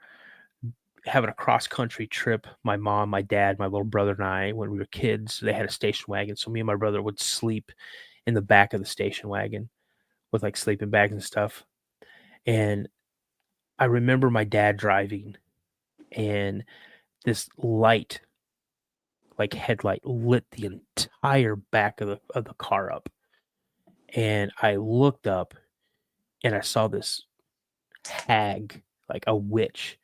having a cross country trip. My mom, my dad, my little brother, and I, when we were kids, they had a station wagon, so me and my brother would sleep in the back of the station wagon with like sleeping bags and stuff. And I remember my dad driving, and this light, like headlight, lit the entire back of the car up. And I looked up and I saw this hag, like a witch,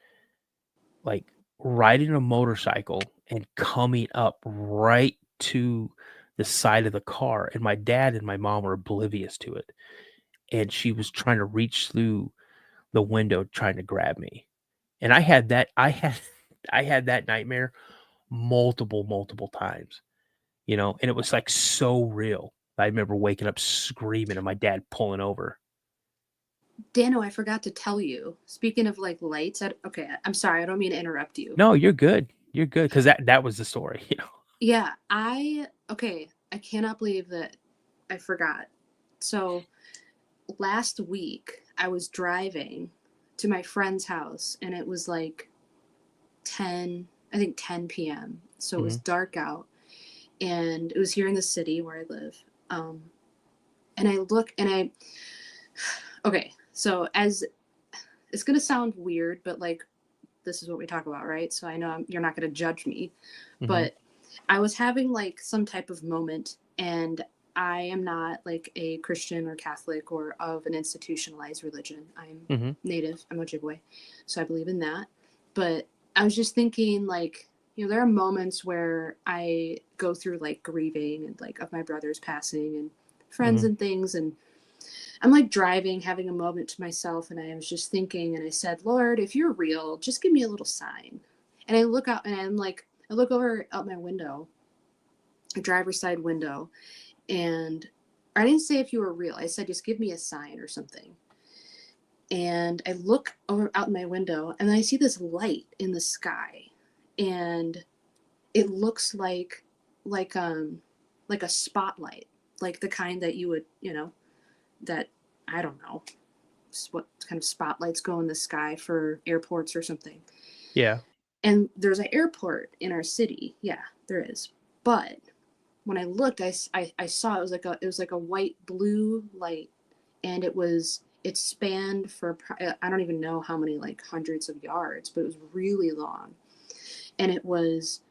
like riding a motorcycle and coming up right to the side of the car. And my dad and my mom were oblivious to it. And she was trying to reach through the window trying to grab me. And I had that nightmare multiple times, and it was like so real. I remember waking up screaming and my dad pulling over. Dano, I forgot to tell you, speaking of like lights, okay, I'm sorry, I don't mean to interrupt you. No, you're good. You're good. Because that was the story, Yeah, I cannot believe that I forgot. So last week I was driving to my friend's house, and it was like 10 p.m. So it was dark out, and it was here in the city where I live. And I look and okay, so as it's going to sound weird, but like, this is what we talk about, right? So I know you're not going to judge me, but I was having like some type of moment, and I am not like a Christian or Catholic or of an institutionalized religion. I'm Native, I'm Ojibwe, so I believe in that. But I was just thinking, like, there are moments where I go through like grieving and like of my brother's passing and friends and things, and I'm like driving, having a moment to myself, and I was just thinking, and I said, Lord, if you're real, just give me a little sign. And I look out, and I look over out my window, a driver's side window, and I didn't say if you were real. I said, just give me a sign or something. And I look out my window, and I see this light in the sky, and it looks like a spotlight, like the kind that you would, that, I don't know what kind of spotlights go in the sky for airports or something. Yeah. And there's an airport in our city. Yeah, there is. But when I looked, I saw it was like a white blue light, and it spanned for, I don't even know how many, like hundreds of yards, but it was really long, and it was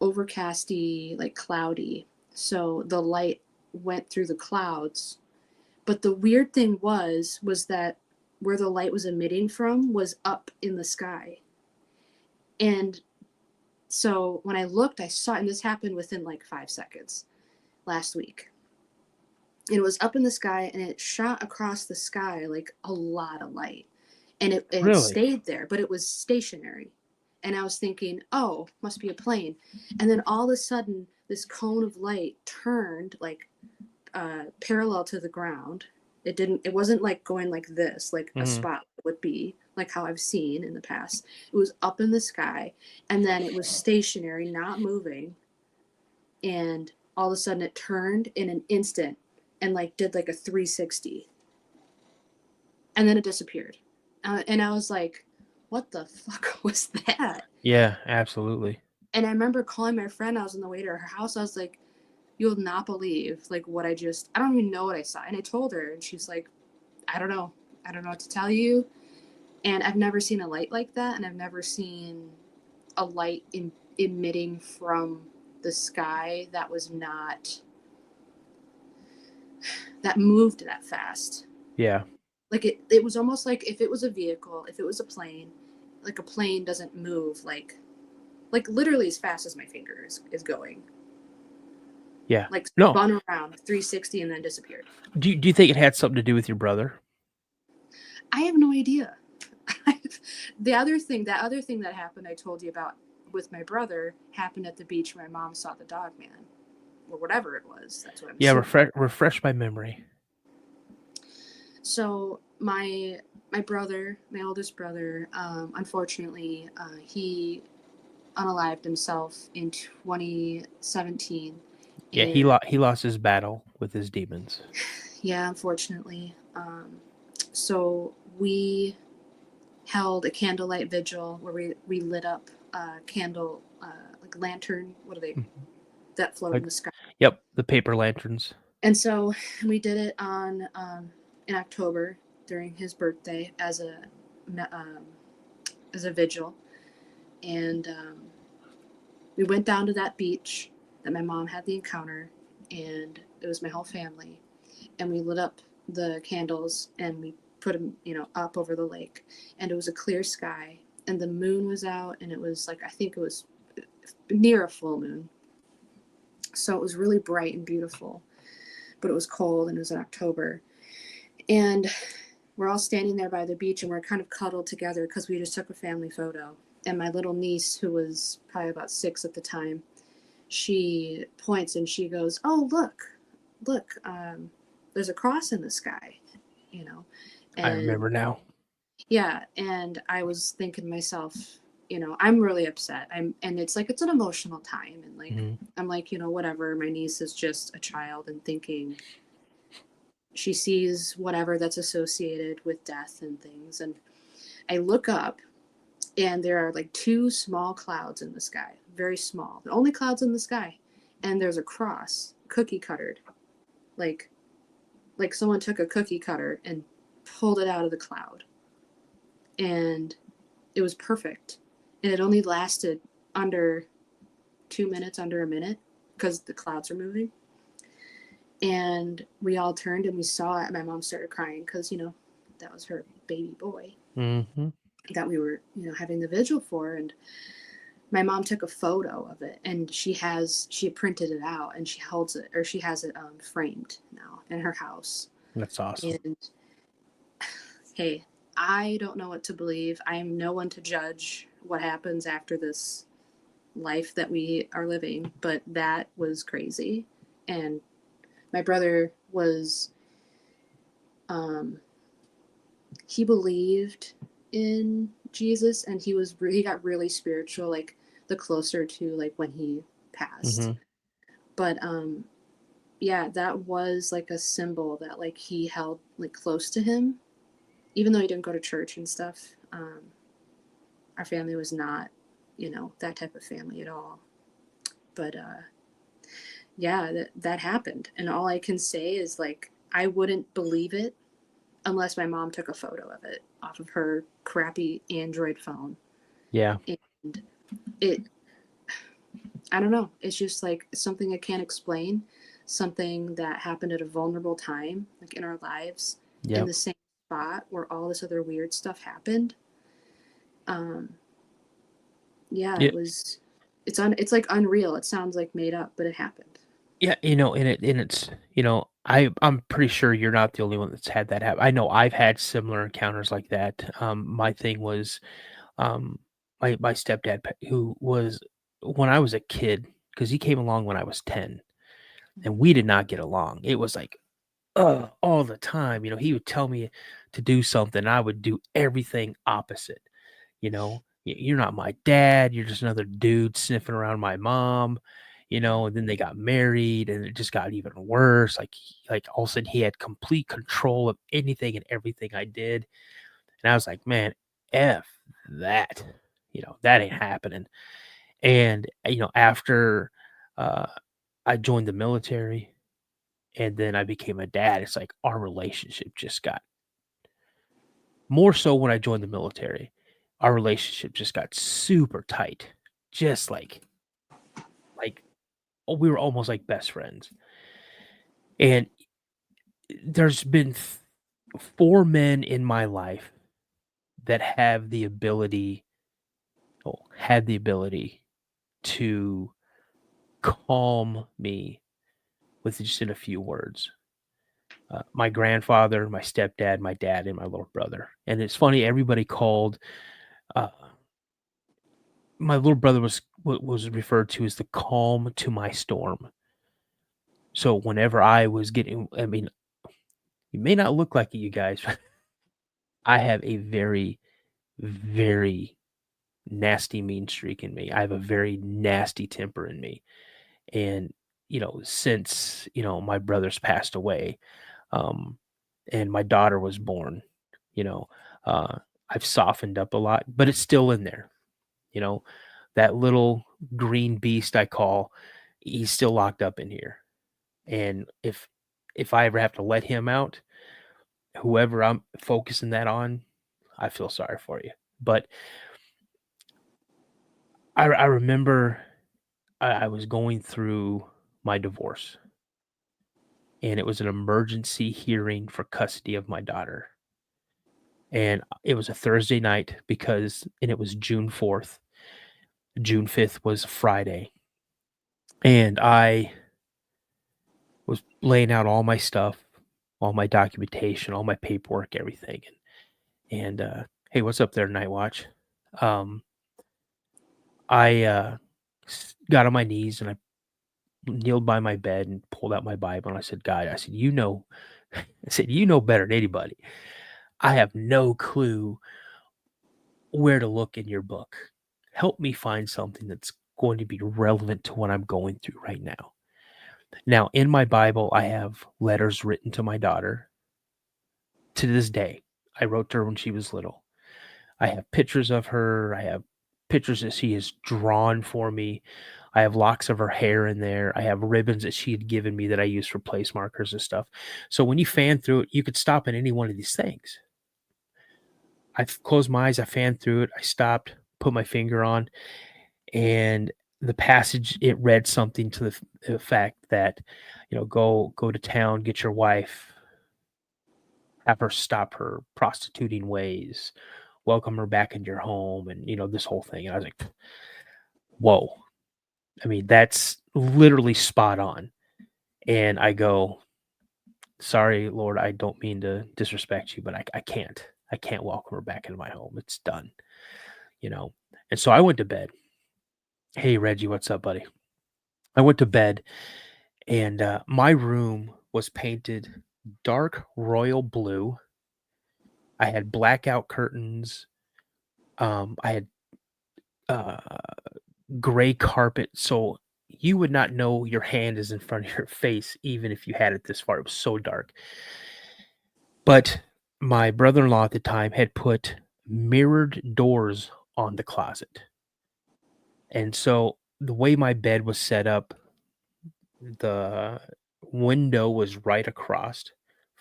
overcasty, like cloudy. So the light went through the clouds. But the weird thing was that where the light was emitting from was up in the sky. And so when I looked, I saw, and this happened within like 5 seconds last week. It was up in the sky, and it shot across the sky like a lot of light. And it Really? stayed there, but it was stationary. And I was thinking, oh, must be a plane. And then all of a sudden, this cone of light turned like parallel to the ground. It wasn't like going like this, like a spot would be, like how I've seen in the past. It was up in the sky, and then it was stationary, not moving. And all of a sudden it turned in an instant and like did like a 360. And then it disappeared. And I was like, what the fuck was that? Yeah, absolutely. And I remember calling my friend. I was on the way to her house. I was like, you'll not believe like what I don't even know what I saw. And I told her, and she's like, I don't know what to tell you. And I've never seen a light like that. And I've never seen a light emitting from the sky that moved that fast. Yeah. Like it was almost like if it was a vehicle, if it was a plane, like a plane doesn't move like literally as fast as my finger is going. Yeah. Like No. spun around 360 and then disappeared. Do you think it had something to do with your brother? I have no idea. The other thing that happened, I told you about with my brother, happened at the beach where my mom saw the Dogman, or whatever it was. That's what I'm Yeah, saying. refresh my memory. So my brother, my oldest brother, unfortunately, he unalived himself in 2017. Yeah, he lost his battle with his demons. Yeah, unfortunately. So we held a candlelight vigil where we lit up a candle, like lantern. What are they? That float in the sky. Yep, the paper lanterns. And so we did it on in October during his birthday as a vigil, and we went down to that beach that my mom had the encounter, and it was my whole family, and we lit up the candles and we put them, up over the lake, and it was a clear sky, and the moon was out, and it was like, I think it was near a full moon, so it was really bright and beautiful, but it was cold, and it was in October, and we're all standing there by the beach, and we're kind of cuddled together because we just took a family photo, and my little niece, who was probably about 6 at the time, she points and she goes, "Oh, look, there's a cross in the sky," And, I remember now. Yeah, and I was thinking to myself, I'm really upset. And it's like, it's an emotional time, and like, I'm like, whatever. My niece is just a child and thinking she sees whatever that's associated with death and things. And I look up, and there are like 2 small clouds in the sky, very small, the only clouds in the sky, and there's a cross, cookie cuttered, like someone took a cookie cutter and pulled it out of the cloud, and it was perfect, and it only lasted under 2 minutes, under a minute, because the clouds are moving, and we all turned and we saw it, and my mom started crying because that was her baby boy that we were having the vigil for, and my mom took a photo of it, and she printed it out, and she holds it, or she has it framed now in her house. That's awesome. And hey, I don't know what to believe. I'm no one to judge what happens after this life that we are living, but that was crazy. And my brother was, he believed in Jesus, and he got really spiritual, like the closer to like when he passed. But yeah, that was like a symbol that like he held like close to him, even though he didn't go to church and stuff. Our family was not, that type of family at all. But yeah, that happened, and all I can say is like, I wouldn't believe it unless my mom took a photo of it off of her crappy Android phone. Yeah. And I don't know. It's just like something I can't explain, something that happened at a vulnerable time, like in our lives, in the same spot where all this other weird stuff happened. It's like unreal. It sounds like made up, but it happened. Yeah, it's I'm pretty sure you're not the only one that's had that happen. I know I've had similar encounters like that. My thing was, my stepdad, who was, when I was a kid, because he came along when I was 10, and we did not get along. It was like, all the time. He would tell me to do something. I would do everything opposite. You're not my dad. You're just another dude sniffing around my mom. And then they got married, and it just got even worse. Like all of a sudden, he had complete control of anything and everything I did. And I was like, man, F that. That ain't happening. And, after uh, I joined the military and then I became a dad, it's like our relationship just got more so when I joined the military. Our relationship just got super tight. Just like we were almost like best friends. And there's been 4 men in my life that had the ability to calm me with just in a few words. My grandfather, my stepdad, my dad, and my little brother. And it's funny, everybody called uh, my little brother was referred to as the calm to my storm. So whenever I was getting, I mean, you may not look like it, you guys. But I have a very, very nasty mean streak in me. I have a very nasty temper in me. And, since, my brother's passed away, um, and my daughter was born, you know, uh, I've softened up a lot, but it's still in there. You know, that little green beast I call, he's still locked up in here. And if I ever have to let him out, whoever I'm focusing that on, I feel sorry for you. But I remember I was going through my divorce, and it was an emergency hearing for custody of my daughter. And it was a Thursday night and it was June 4th. June 5th was Friday. And I was laying out all my stuff, all my documentation, all my paperwork, everything. And hey, what's up there, Night Watch? Um, I got on my knees and I kneeled by my bed and pulled out my Bible and I said, God, I said, I said, you know better than anybody. I have no clue where to look in your book. Help me find something that's going to be relevant to what I'm going through right now. Now, in my Bible, I have letters written to my daughter to this day. I wrote to her when she was little. I have pictures of her. I have pictures that she has drawn for me. I have locks of her hair in there. I have ribbons that she had given me that I use for place markers and stuff. So when you fan through it, you could stop at any one of these things. I closed my eyes, I fanned through it, I stopped, put my finger on, and the passage, it read something to the fact that, go to town, get your wife, have her stop her prostituting ways, welcome her back into your home, and this whole thing. And I was like, whoa. I mean, that's literally spot on. And I go, sorry, Lord, I don't mean to disrespect you, but I can't. I can't welcome her back into my home. It's done. And so I went to bed. Hey, Reggie, what's up, buddy? I went to bed, and my room was painted dark royal blue. I had blackout curtains. I had gray carpet, so you would not know your hand is in front of your face, even if you had it this far. It was so dark. But my brother-in-law at the time had put mirrored doors on the closet. And so the way my bed was set up, the window was right across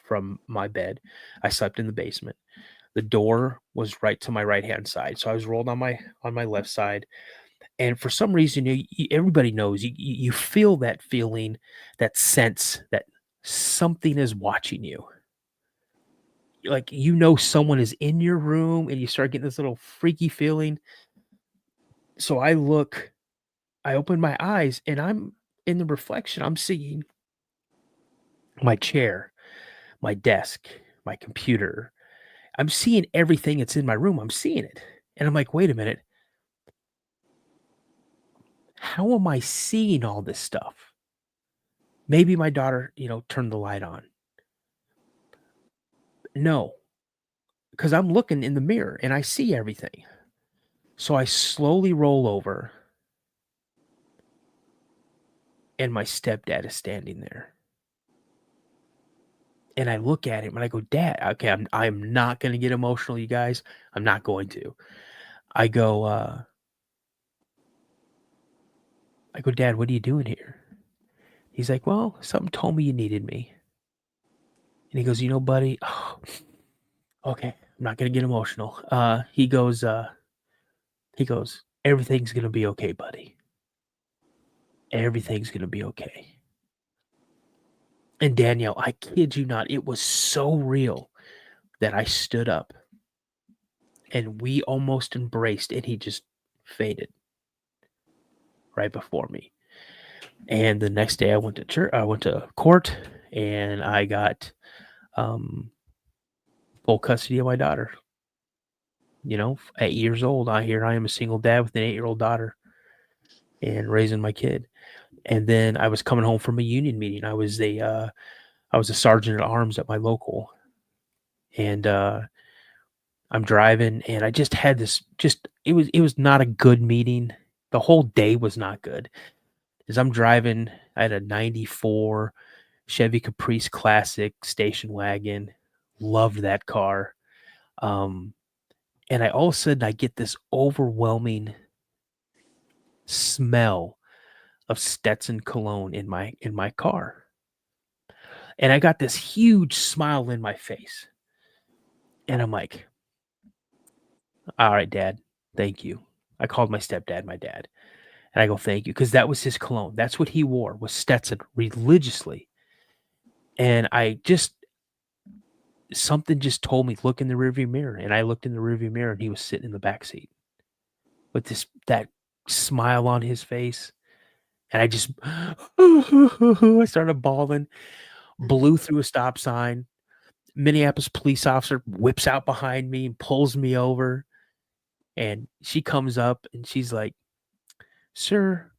from my bed. I slept in the basement. The door was right to my right-hand side. So I was rolled on my left side. And for some reason, everybody knows you feel that feeling, that sense that something is watching you. Like, someone is in your room and you start getting this little freaky feeling. So I open my eyes and I'm in the reflection. I'm seeing my chair, my desk, my computer. I'm seeing everything that's in my room. I'm seeing it. And I'm like, wait a minute. How am I seeing all this stuff? Maybe my daughter, turned the light on. No, because I'm looking in the mirror and I see everything. So I slowly roll over, and my stepdad is standing there. And I look at him and I go, Dad, okay, I'm not going to get emotional, you guys. I'm not going to. I go, Dad, what are you doing here? He's like, well, something told me you needed me. And he goes, buddy, okay, I'm not going to get emotional. He goes, everything's going to be okay, buddy. Everything's going to be okay. And Danielle, I kid you not, it was so real that I stood up and we almost embraced, and he just faded right before me. And the next day I went to church, I went to court, and I got full custody of my daughter. 8 years old. I am a single dad with an 8-year-old daughter and raising my kid. And then I was coming home from a union meeting. I was a sergeant at arms at my local, and I'm driving, and I just had this. It was not a good meeting. The whole day was not good. As I'm driving, I had a '94 Chevy Caprice Classic station wagon. Loved that car. And all of a sudden I get this overwhelming smell of Stetson cologne in my car. And I got this huge smile in my face. And I'm like, all right, Dad, thank you. I called my stepdad my dad. And I go, thank you, because that was his cologne. That's what he wore, was Stetson, religiously. And something just told me, look in the rearview mirror. And I looked in the rearview mirror, and he was sitting in the back seat with that smile on his face. And I just, I started bawling, blew through a stop sign. Minneapolis police officer whips out behind me and pulls me over. And she comes up and she's like, sir,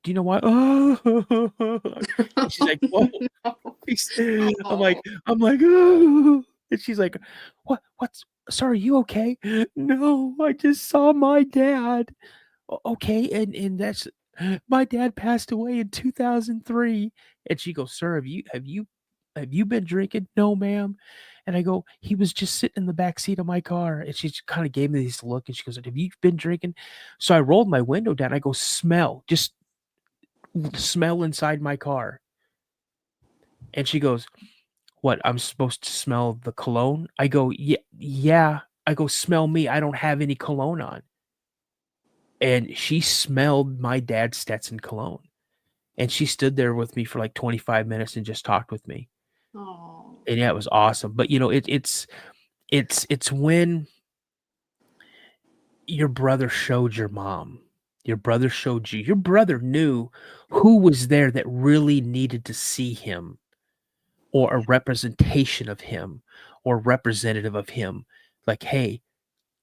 do you know why? And she's like, whoa. I'm like, oh. And she's like, what's, sir, are you okay? No, I just saw my dad. Okay. And that's, my dad passed away in 2003. And she goes, sir, have you been drinking? No, ma'am. And I go, he was just sitting in the back seat of my car. And she kind of gave me this look, and she goes, have you been drinking? So I rolled my window down. I go, just smell inside my car. And she goes, what? I'm supposed to smell the cologne? I go, yeah. I go, smell me. I don't have any cologne on. And she smelled my dad's Stetson cologne. And she stood there with me for like 25 minutes and just talked with me. Oh. And yeah, it was awesome. But it's when your brother showed your mom, your brother showed you, your brother knew who was there that really needed to see him, or a representation of him, or representative of him. Like, hey,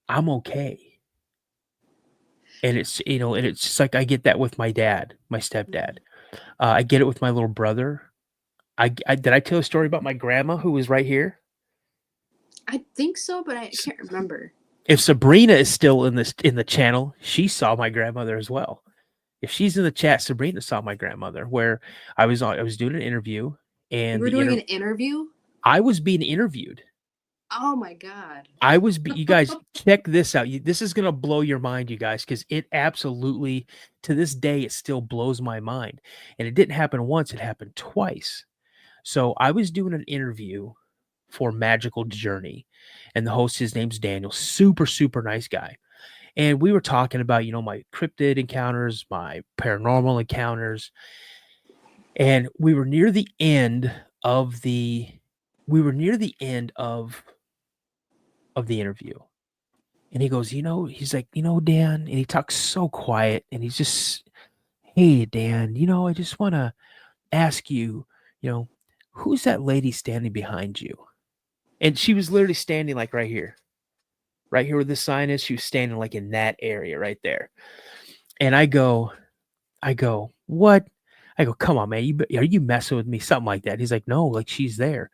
I'm okay. And it's, and it's just like, I get that with my dad, my stepdad. I get it with my little brother. Did I tell a story about my grandma who was right here? I think so, but I can't remember. If Sabrina is still in the channel, she saw my grandmother as well. If she's in the chat, Sabrina saw my grandmother. Where I was doing an interview, and you were doing an interview. I was being interviewed. Oh my God. You guys, check this out. This is going to blow your mind, you guys, because it absolutely, to this day, it still blows my mind. And it didn't happen once, it happened twice. So I was doing an interview for Magical Journey, and the host, his name's Daniel, super, super nice guy. And we were talking about, my cryptid encounters, my paranormal encounters. And we were near the end of the interview. And he goes, he's like, Dan, and he talks so quiet, and he's just, hey, Dan, I just want to ask you, who's that lady standing behind you? And she was literally standing like right here where this sign is. She was standing like in that area right there. And I go, what? I go, come on, man, are you messing with me? Something like that. He's like, no, like she's there.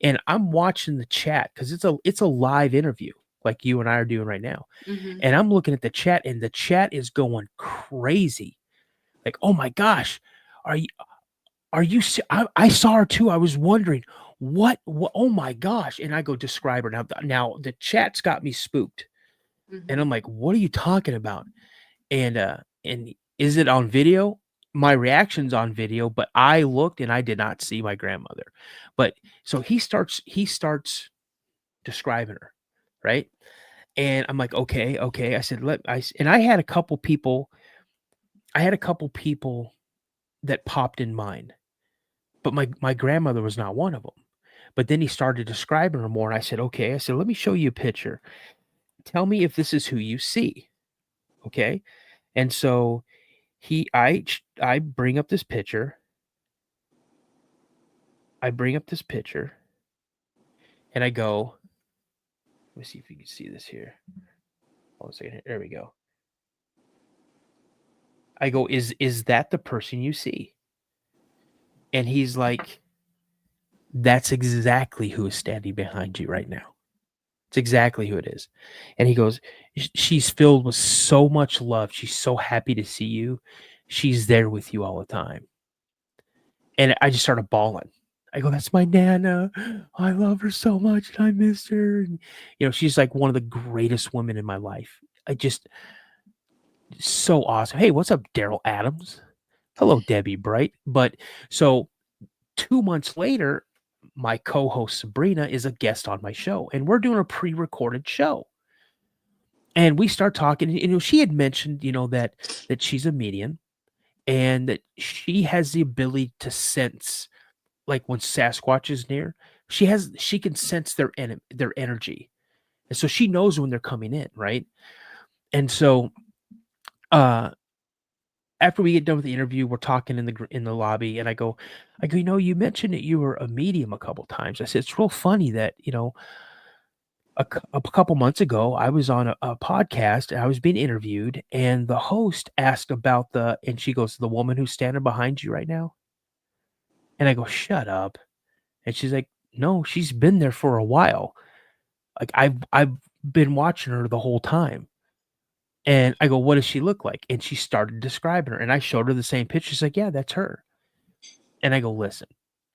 And I'm watching the chat because it's a live interview like you and I are doing right now. Mm-hmm. And I'm looking at the chat, and the chat is going crazy. Like, oh my gosh, are you? I saw her too. I was wondering what. Oh my gosh! And I go, describe her now. Now the chat's got me spooked, Mm-hmm. and I'm like, what are you talking about? And is it on video? My reaction's on video, but I looked and I did not see my grandmother. But so he starts describing her, right? And I'm like, okay. I said, and I had a couple people that popped in mind, but my grandmother was not one of them. But then he started describing her more, and I said, okay. I said, let me show you a picture. Tell me if this is who you see. Okay. And so I bring up this picture. And I go, let me see if you can see this here. Hold on a second. There we go. I go, is that the person you see? And he's like, that's exactly who is standing behind you right now. It's exactly who it is. And he goes, she's filled with so much love. She's so happy to see you. She's there with you all the time. And I just started bawling. I go, that's my Nana. I love her so much. And I miss her. And, she's like one of the greatest women in my life. So awesome. Hey, what's up, Daryl Adams? Hello, Debbie Bright. But so 2 months later, my co-host Sabrina is a guest on my show, and we're doing a pre-recorded show. And we start talking, and she had mentioned, that she's a medium and that she has the ability to sense, like when Sasquatch is near, she can sense their energy. And so she knows when they're coming in, right? And so after we get done with the interview, we're talking in the lobby, and I go, you mentioned that you were a medium a couple times. I said, it's real funny that, a couple months ago, I was on a podcast and I was being interviewed, and the host asked about and she goes, the woman who's standing behind you right now. And I go, shut up. And she's like, no, she's been there for a while. Like I've been watching her the whole time. And I go, what does she look like? And she started describing her, and I showed her the same picture. She's like, yeah, that's her. And I go, listen,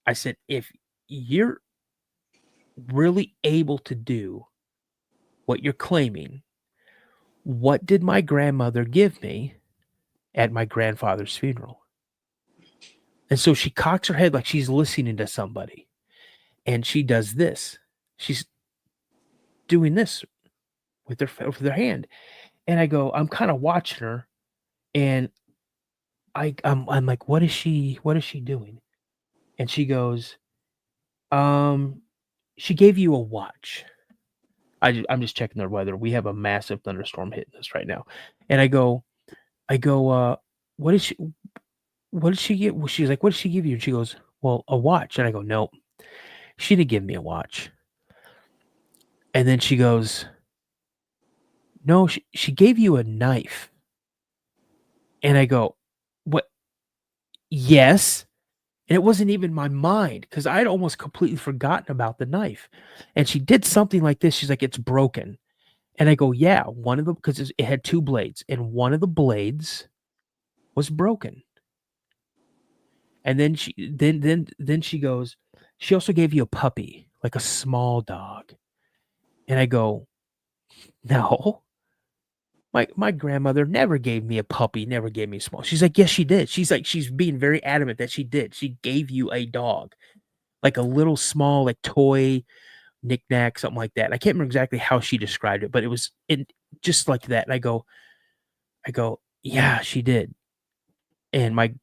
I said, if you're really able to do what you're claiming, what did my grandmother give me at my grandfather's funeral? And so she cocks her head like she's listening to somebody, and she does this. She's doing this with her hand. And I go, I'm kind of watching her, and I'm like, what is she doing? And she goes, she gave you a watch. I'm just checking the weather. We have a massive thunderstorm hitting us right now. And I go, what did she get? Well, she's like, what did she give you? And she goes, well, a watch. And I go, no, she didn't give me a watch. And then she goes, no, she gave you a knife. And I go, what? Yes. And it wasn't even my mind, because I'd almost completely forgotten about the knife. And she did something like this. She's like, it's broken. And I go, yeah, one of them, because it had two blades, and one of the blades was broken. And then she goes, she also gave you a puppy, like a small dog. And I go, no, my grandmother never gave me a puppy, never gave me a small. She's like, yes, she did. She's like, she's being very adamant that she did. She gave you a dog, like a little small, like toy knickknack, something like that. I can't remember exactly how she described it, but it was just like that. And I go, yeah, she did. And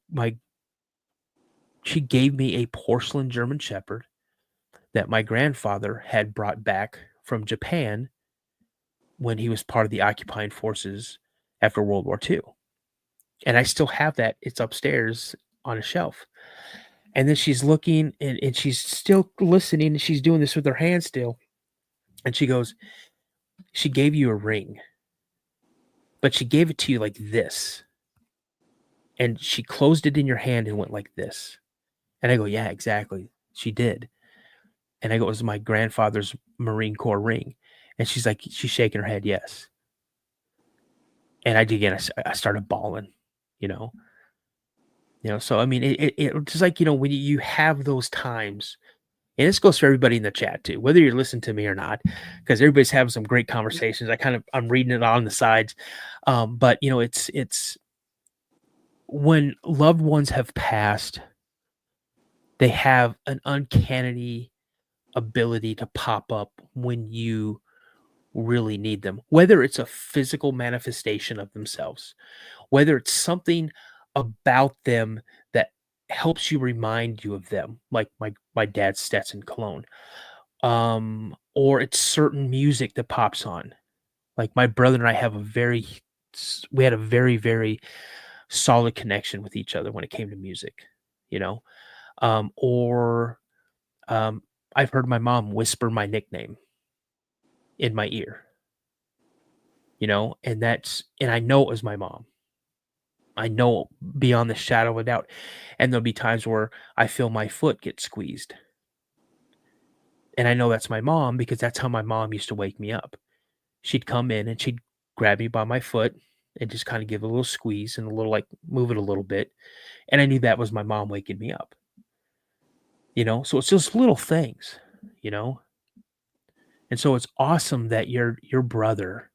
she gave me a porcelain German Shepherd that my grandfather had brought back from Japan when he was part of the occupying forces after World War II. And I still have that. It's upstairs on a shelf. And then she's looking, and she's still listening, and she's doing this with her hand still. And she goes, she gave you a ring, but she gave it to you like this. And she closed it in your hand and went like this. And I go, yeah, exactly. She did. And I go, it was my grandfather's Marine Corps ring. And she's like, she's shaking her head, yes. And I started bawling, you know. So I mean, it just like, when you have those times, and this goes for everybody in the chat too, whether you're listening to me or not, because everybody's having some great conversations. I'm reading it on the sides. But it's when loved ones have passed, they have an uncanny ability to pop up when you really need them, whether it's a physical manifestation of themselves, whether it's something about them that helps you remind you of them, like my dad's Stetson cologne, or it's certain music that pops on. Like my brother and I have we had a very, very solid connection with each other when it came to music, you know, or um, I've heard my mom whisper my nickname in my ear, and I know it was my mom. I know beyond the shadow of a doubt. And there'll be times where I feel my foot get squeezed. And I know that's my mom because that's how my mom used to wake me up. She'd come in and she'd grab me by my foot and just kind of give a little squeeze and a little like move it a little bit. And I knew that was my mom waking me up. So it's just little things, you know. And so it's awesome that your brother,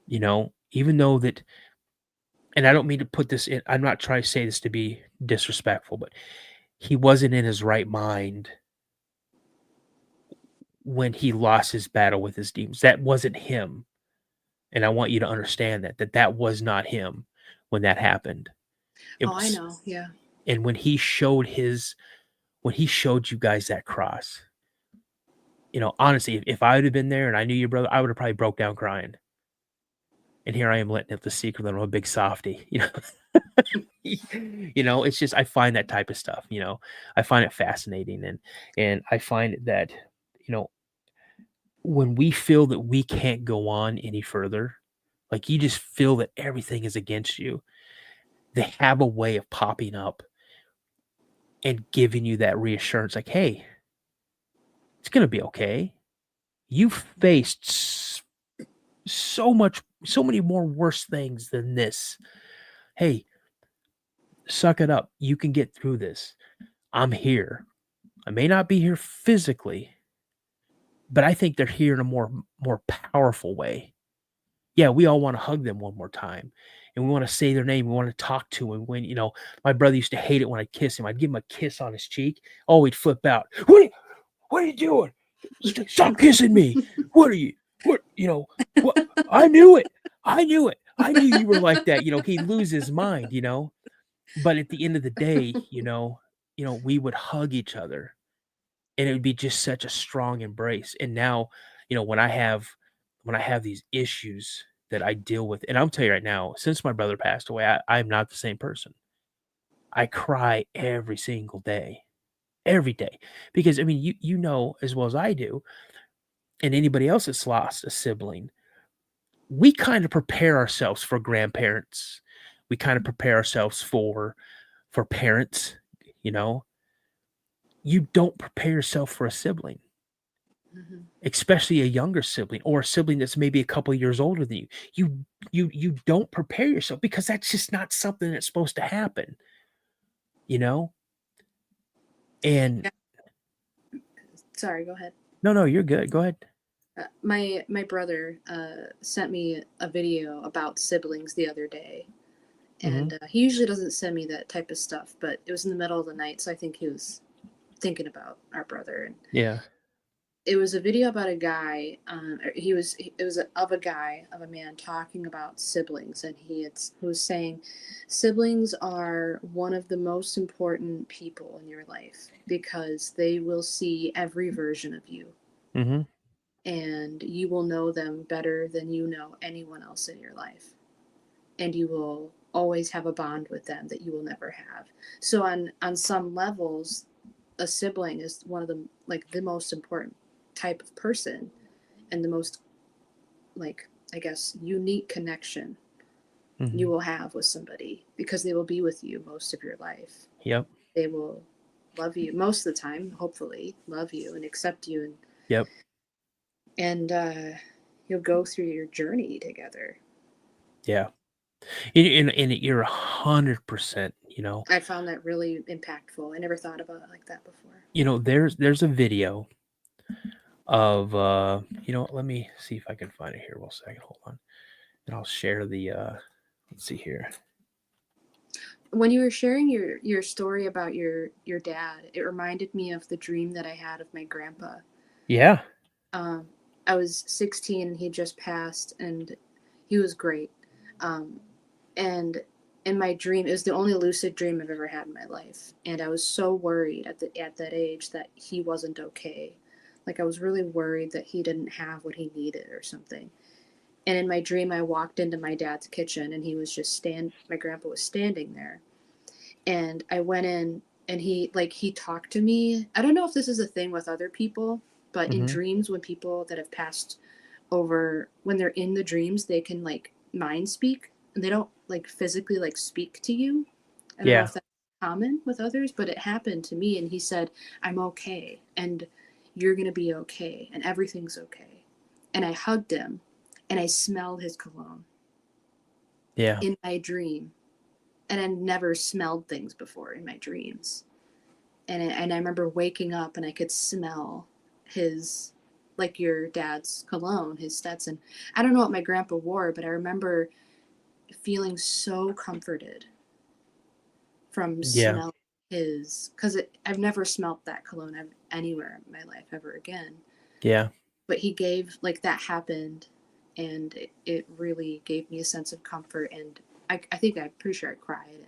even though that, and I don't mean to put this in, I'm not trying to say this to be disrespectful, but he wasn't in his right mind when he lost his battle with his demons. That wasn't him. And I want you to understand that was not him when that happened. I know. Yeah. And when he showed you guys that cross, honestly, if I would have been there and I knew your brother, I would have probably broke down crying. And here I am letting out the secret that I'm a big softy, it's just, I find that type of stuff, I find it fascinating. And I find that, when we feel that we can't go on any further, like you just feel that everything is against you, they have a way of popping up and giving you that reassurance, like, hey, it's going to be okay. You've faced so many more worse things than this. Hey, suck it up. You can get through this. I'm here. I may not be here physically, but I think they're here in a more powerful way. Yeah, we all want to hug them one more time. And we want to say their name. We want to talk to him. When, my brother used to hate it when I'd kiss him. I'd give him a kiss on his cheek. Oh, he'd flip out. What are you doing? Stop kissing me. What? What? I knew it. I knew you were like that. He'd lose his mind, but at the end of the day, we would hug each other and it would be just such a strong embrace. And now, when I have these issues that I deal with, and I'll tell you right now, since my brother passed away, I'm not the same person. I cry every single day, every day, because I mean, you know as well as I do, and anybody else that's lost a sibling, we kind of prepare ourselves for grandparents. We kind of prepare ourselves for parents. You don't prepare yourself for a sibling. Mm-hmm. Especially a younger sibling or a sibling that's maybe a couple of years older than you. You don't prepare yourself because that's just not something that's supposed to happen, And Yeah. Sorry, go ahead. No, you're good. Go ahead. My brother sent me a video about siblings the other day, and he usually doesn't send me that type of stuff, but it was in the middle of the night, so I think he was thinking about our brother. And yeah. It was a video about a guy. It was of a man talking about siblings, and he was saying, siblings are one of the most important people in your life because they will see every version of you, and you will know them better than you know anyone else in your life, and you will always have a bond with them that you will never have. So on some levels, a sibling is one of the most important type of person and the most, I guess, unique connection you will have with somebody, because they will be with you most of your life. Yep. They will love you most of the time, hopefully love you and accept you, and Yep. and you'll go through your journey together. Yeah. And you're 100%, I found that really impactful. I never thought about it like that before. There's a video of let me see if I can find it here. One second, hold on. And I'll share the let's see here. When you were sharing your story about your dad, it reminded me of the dream that I had of my grandpa. Yeah. I was 16 and he just passed, and he was great. And in my dream, it was the only lucid dream I've ever had in my life, and I was so worried at that age that he wasn't okay. Like, I was really worried that he didn't have what he needed or something. And in my dream, I walked into my dad's kitchen, and he was just my grandpa was standing there. And I went in, and he talked to me. I don't know if this is a thing with other people, but in dreams, when people that have passed over, when they're in the dreams, they can like mind speak, and they don't like physically like speak to you. I don't know if that's common with others, but it happened to me. And he said, "I'm okay, and you're going to be okay, and everything's okay." And I hugged him, and I smelled his cologne. Yeah. In my dream. And I never smelled things before in my dreams. And I remember waking up, and I could smell his, like your dad's cologne, his Stetson. I don't know what my grandpa wore, but I remember feeling so comforted from smelling his, because I've never smelled that cologne anywhere in my life ever again. Yeah. But he gave, like, that happened, and it really gave me a sense of comfort, and I'm pretty sure I cried,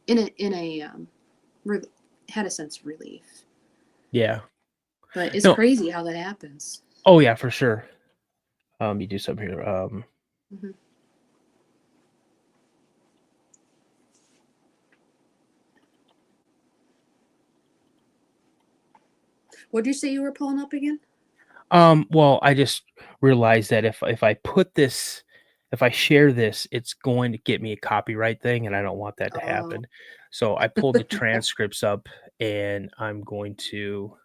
and had a sense of relief. Yeah. But it's crazy how that happens. Oh yeah, for sure. You do something here. What did you say you were pulling up again? Well, I just realized that if I share this, it's going to get me a copyright thing, and I don't want that to happen. So I pulled the transcripts up, and I'm going to.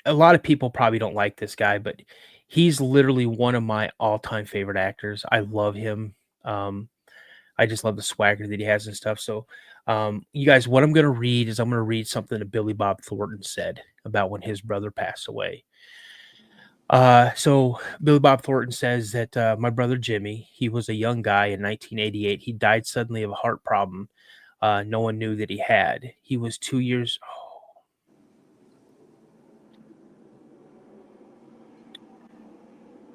A lot of people probably don't like this guy, but he's literally one of my all-time favorite actors. I love him. I just love the swagger that he has and stuff. So, you guys, what I'm going to read is I'm going to read something that Billy Bob Thornton said about when his brother passed away. So Billy Bob Thornton says that my brother Jimmy, he was a young guy in 1988. He died suddenly of a heart problem. No one knew that he had. He was 2 years.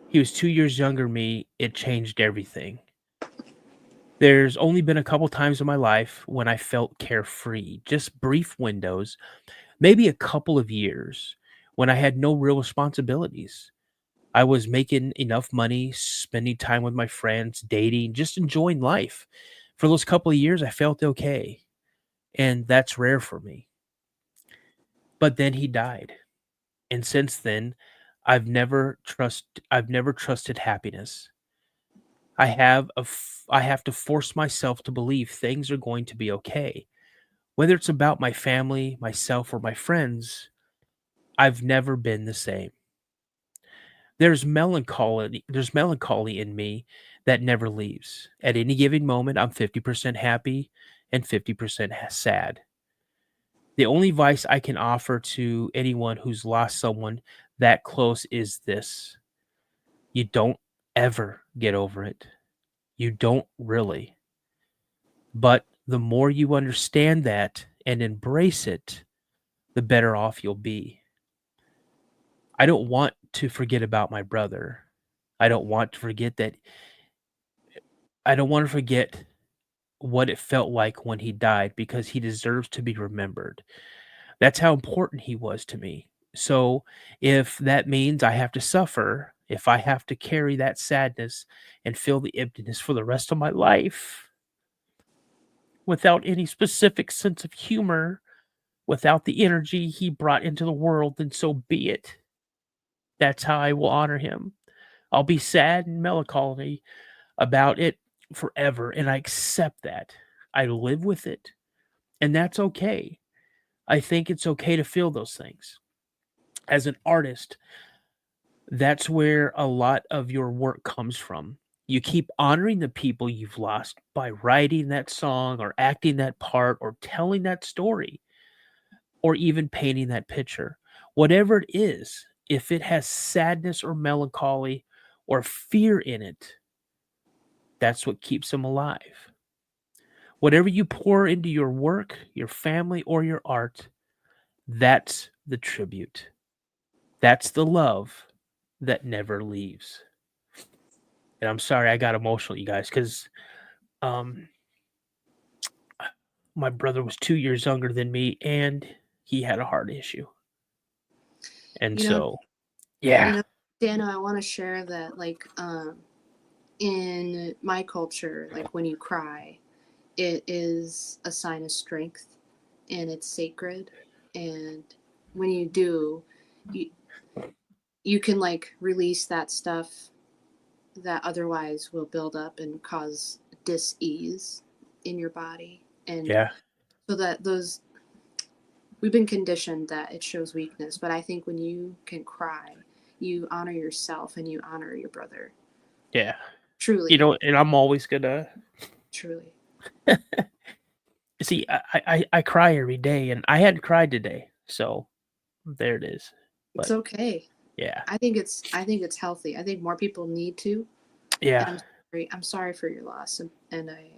He was 2 years younger than me. It changed everything. There's only been a couple times in my life when I felt carefree, just brief windows, maybe a couple of years when I had no real responsibilities. I was making enough money, spending time with my friends, dating, just enjoying life. For those couple of years, I felt okay. And that's rare for me. But then he died. And since then, I've never trusted happiness. I have to force myself to believe things are going to be okay. Whether it's about my family, myself, or my friends, I've never been the same. There's melancholy in me that never leaves. At any given moment, I'm 50% happy and 50% sad. The only advice I can offer to anyone who's lost someone that close is this: you don't ever get over it. You don't really. But the more you understand that and embrace it, the better off you'll be. I don't want to forget about my brother. I don't want to forget what it felt like when he died, because he deserves to be remembered. That's how important he was to me. So if that means I have to suffer, if I have to carry that sadness and feel the emptiness for the rest of my life without any specific sense of humor, without the energy he brought into the world, then so be it. That's how I will honor him. I'll be sad and melancholy, about it forever, and I accept that. I live with it, and that's okay. I think it's okay to feel those things. As an artist, that's where a lot of your work comes from. You keep honoring the people you've lost by writing that song or acting that part or telling that story or even painting that picture. Whatever it is, if it has sadness or melancholy or fear in it, that's what keeps them alive. Whatever you pour into your work, your family, or your art, that's the tribute. That's the love that never leaves. And I'm sorry I got emotional, you guys, because um, my brother was 2 years younger than me, and he had a heart issue. And You know, so, yeah, Dano, I want to share that, like, in my culture, like when you cry, it is a sign of strength and it's sacred. And when you do, you, you can like release that stuff that otherwise will build up and cause dis-ease in your body. And yeah, so that those, we've been conditioned that it shows weakness, but I think when you can cry, you honor yourself and you honor your brother. yeah. Truly, And I'm always gonna truly. see. I cry every day, and I hadn't cried today, so there it is. It's But okay. yeah, I think it's healthy. I think more people need to. yeah, And I'm sorry for your loss, and I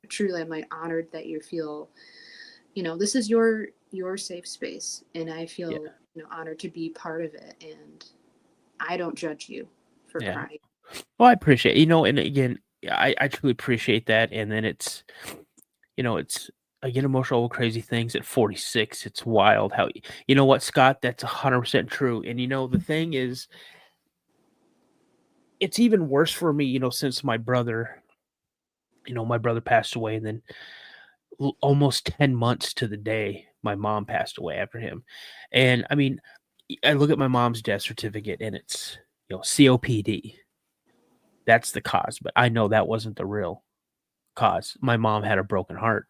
truly am like honored that you feel, this is your safe space, and I feel yeah, honored to be part of it, and I don't judge you for yeah. crying. Well, I appreciate, and again, I truly appreciate that. And then it's I get emotional over crazy things at 46. It's wild how you know what, Scott, that's 100% true. And the thing is, it's even worse for me, since my brother passed away, and then almost 10 months to the day my mom passed away after him. And I mean, I look at my mom's death certificate and it's, COPD. That's the cause, but I know that wasn't the real cause. My mom had a broken heart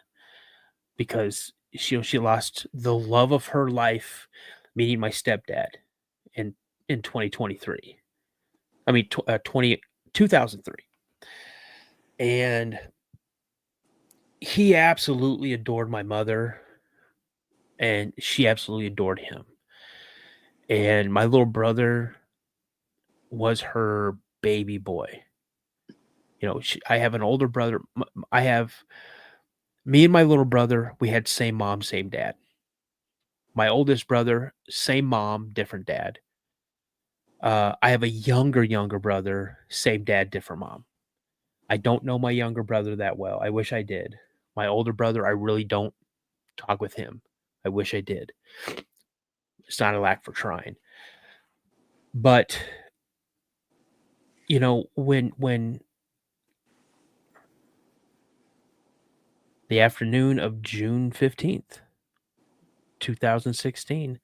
because she lost the love of her life, meeting my stepdad in 2023. I mean, 2003. And he absolutely adored my mother, and she absolutely adored him. And my little brother was her baby boy. I have an older brother. I have me and my little brother. We had same mom, same dad. My oldest brother, same mom, different dad. I have a younger brother, same dad, different mom. I don't know my younger brother that well. I wish I did. My older brother, I really don't talk with him. I wish I did. It's not a lack for trying. But when the afternoon of June 15th, 2016,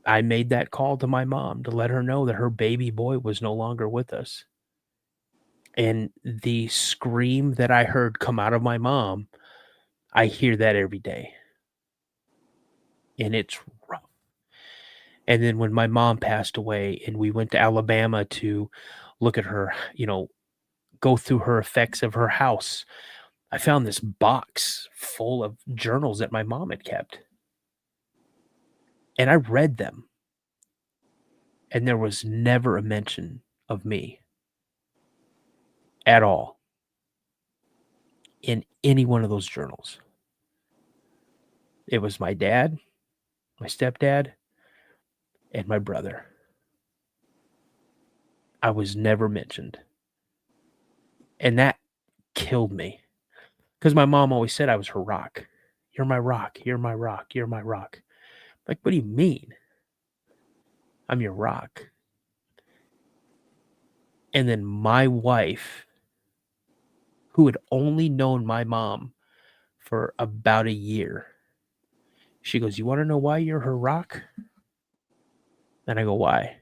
I made that call to my mom to let her know that her baby boy was no longer with us. And the scream that I heard come out of my mom, I hear that every day. And it's rough. And then when my mom passed away and we went to Alabama to look at her, go through her effects of her house, I found this box full of journals that my mom had kept. And I read them. And there was never a mention of me at all in any one of those journals. It was my dad, my stepdad, and my brother. I was never mentioned. And that killed me. Because my mom always said I was her rock. You're my rock. You're my rock. You're my rock. Like, what do you mean? I'm your rock. And then my wife, who had only known my mom for about a year, she goes, "You want to know why you're her rock?" And I go, "Why?"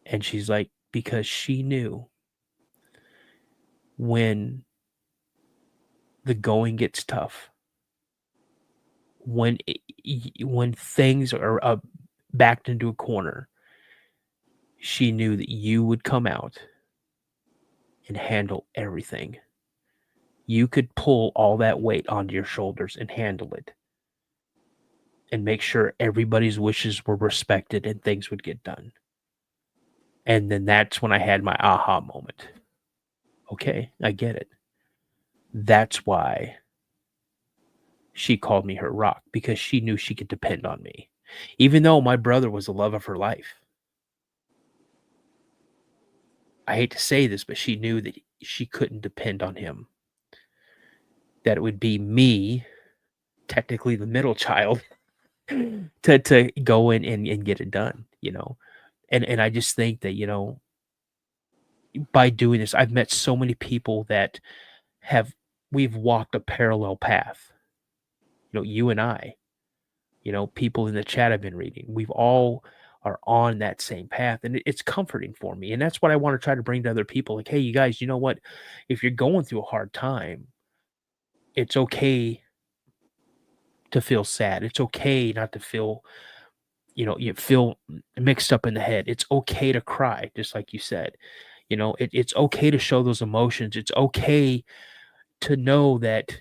And she's like, "Because she knew when the going gets tough, when when things are backed into a corner, she knew that you would come out and handle everything. You could pull all that weight onto your shoulders and handle it and make sure everybody's wishes were respected and things would get done. And then that's when I had my aha moment. Okay, I get it. That's why she called me her rock, because she knew she could depend on me. Even though my brother was the love of her life. I hate to say this, but she knew that she couldn't depend on him. That it would be me, technically the middle child, to go in and get it done, And I just think that, by doing this, I've met so many people that we've walked a parallel path. You and I, people in the chat I've been reading, we've all are on that same path, and it's comforting for me. And that's what I want to try to bring to other people. Like, hey, you guys, you know what? If you're going through a hard time, it's okay to feel sad. It's okay not to feel, you feel mixed up in the head. It's okay to cry, just like you said. It's okay to show those emotions. It's okay to know that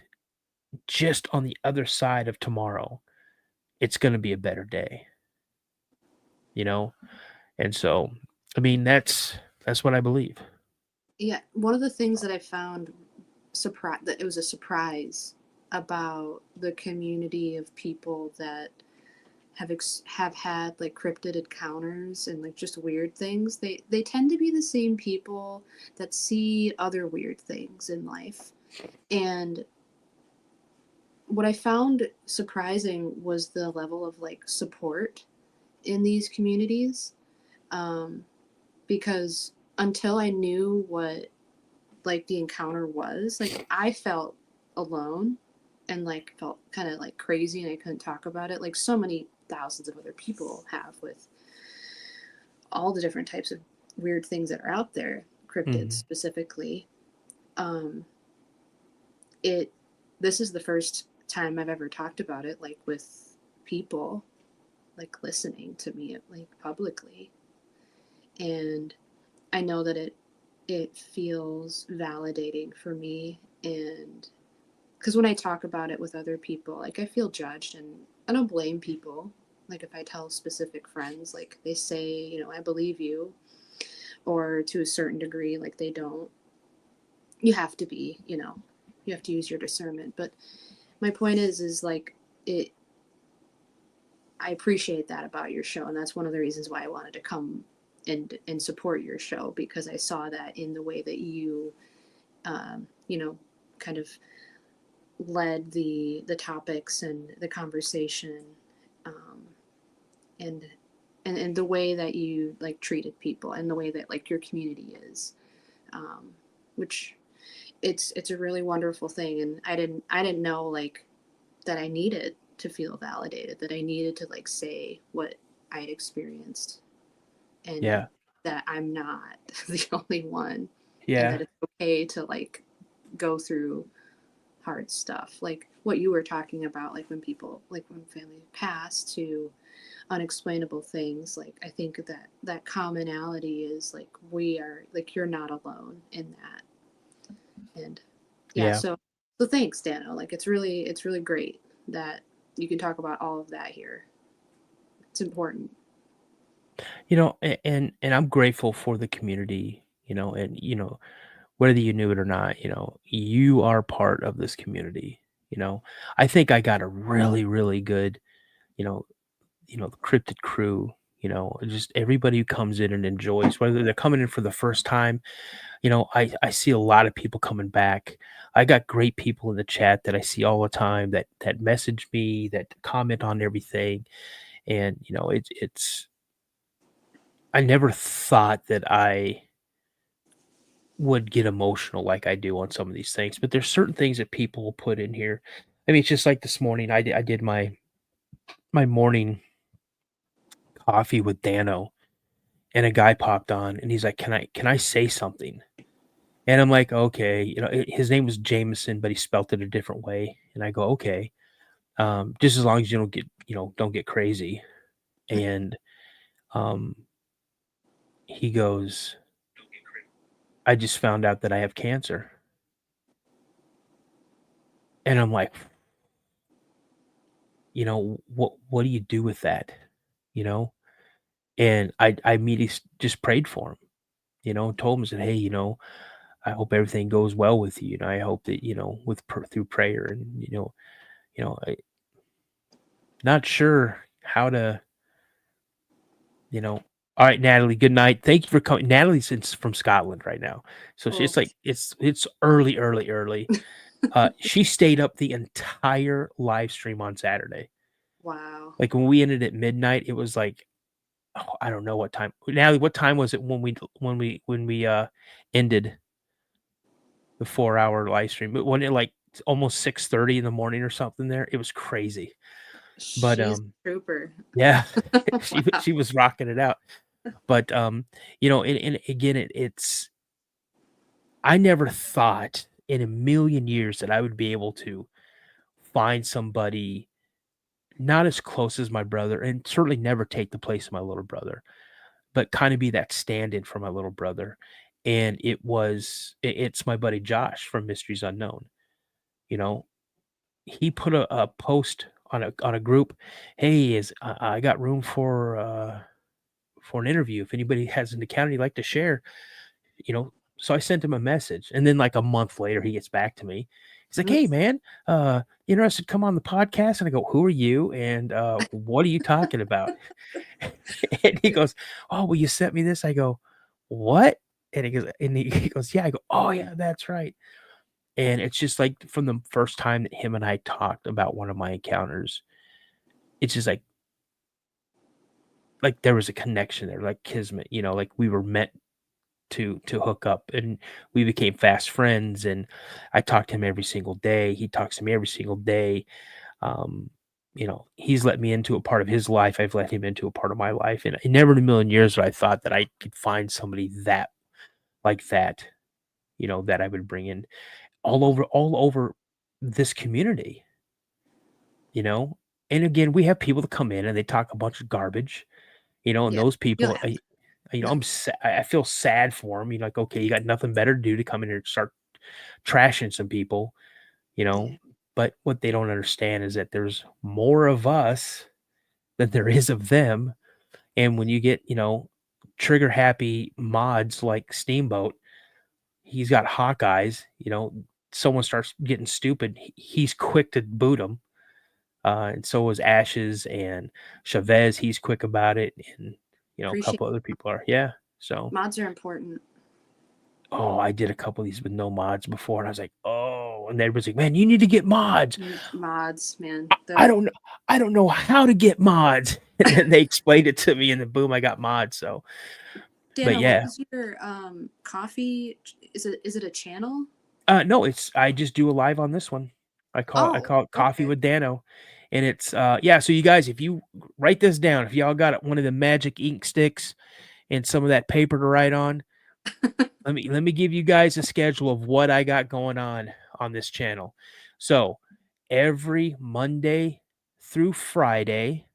just on the other side of tomorrow, it's going to be a better day. And so, I mean, that's what I believe. Yeah, one of the things that I found that it was a surprise about the community of people that have had like cryptid encounters and like just weird things. They tend to be the same people that see other weird things in life. And what I found surprising was the level of like support in these communities, because until I knew what like the encounter was, like I felt alone and like felt kind of like crazy, and I couldn't talk about it like so many thousands of other people have with all the different types of weird things that are out there, cryptids specifically. This is the first time I've ever talked about it like with people like listening to me like publicly, and I know that it feels validating for me. And because when I talk about it with other people, like I feel judged, and I don't blame people. Like if I tell specific friends, like they say, I believe you, or to a certain degree, like they don't. You have to be, you have to use your discernment. But my point is like I appreciate that about your show, and that's one of the reasons why I wanted to come and support your show, because I saw that in the way that you, kind of led the topics and the conversation, and the way that you like treated people, and the way that like your community is, which it's a really wonderful thing. And I didn't know like that I needed to feel validated, that I needed to like say what I had experienced, and that I'm not the only one, and that it's okay to like go through hard stuff, like what you were talking about, like when people, like when family pass to unexplainable things. Like I think that commonality is like we are like you're not alone in that. And so thanks, Dano. Like it's really great that you can talk about all of that here. It's important. And I'm grateful for the community, and whether you knew it or not, you are part of this community. I think I got a really, really good, the Cryptid crew, just everybody who comes in and enjoys, whether they're coming in for the first time. I see a lot of people coming back. I got great people in the chat that I see all the time that message me, that comment on everything. And, it's I never thought that I would get emotional like I do on some of these things, but there's certain things that people will put in here. I mean, it's just like this morning, I did my morning coffee with Dano, and a guy popped on and he's like, can I say something? And I'm like, okay, his name was Jameson, but he spelt it a different way. And I go, okay, just as long as you don't get crazy. And he goes, I just found out that I have cancer. And I'm like, what do you do with that? And I immediately just prayed for him, told him, said, hey, I hope everything goes well with you. I hope that, through prayer and, I not sure how to, all right, Natalie, good night. Thank you for coming. Natalie's from Scotland right now. So Oh. it's like, it's early. She stayed up the entire live stream on Saturday. Wow. Like when we ended at midnight, it was like, oh, I don't know what time. Natalie, what time was it when we ended the 4-hour live stream? Wasn't it like almost 6:30 in the morning or something there? It was crazy. But She's a trooper. yeah, Wow. she was rocking it out. But and again, it's I never thought in a million years that I would be able to find somebody not as close as my brother, and certainly never take the place of my little brother, but kind of be that stand-in for my little brother. And it's my buddy Josh from Mysteries Unknown. He put a post on a group. Hey, I got room for an interview. If anybody has an account he'd like to share, So I sent him a message, and then like a month later, he gets back to me. He's like, "Hey, man, interested to come on the podcast?" And I go, "Who are you? And what are you talking about?" And he goes, "Oh, well, you sent me this." I go, "What?" And he goes, "Yeah." I go, "Oh, yeah, that's right." And it's just like from the first time that him and I talked about one of my encounters, it's just like there was a connection there, like kismet, like we were meant to hook up, and we became fast friends. And I talk to him every single day. He talks to me every single day. Um, he's let me into a part of his life. I've let him into a part of my life. And never in a million years would I thought that I could find somebody that like that, that I would bring in all over this community, you know? And again, we have people that come in and they talk a bunch of garbage, and Yeah. those You'll people, have to. I feel sad for them. Like, okay, you got nothing better to do to come in here and start trashing some people, you know. Yeah. But what they don't understand is that there's more of us than there is of them. And when you get, trigger happy mods like Steamboat, he's got hawk eyes, someone starts getting stupid, he's quick to boot them. And so is Ashes and Chavez. He's quick about it. And, a Appreciate couple other people are. Yeah. So, mods are important. oh, I did a couple of these with no mods before. And I was like, oh, and everybody's like, man, you need to get mods. Mods, man. I don't know how to get mods. And then they explained it to me, and then boom, I got mods. So, but Dana, yeah. what is your coffee? Is it a channel? No, I just do a live on this one. I call it Coffee Okay. with Dano. And it's yeah, so you guys, if you write this down, if y'all got one of the magic ink sticks and some of that paper to write on, let me give you guys a schedule of what I got going on this channel. So, every Monday through Friday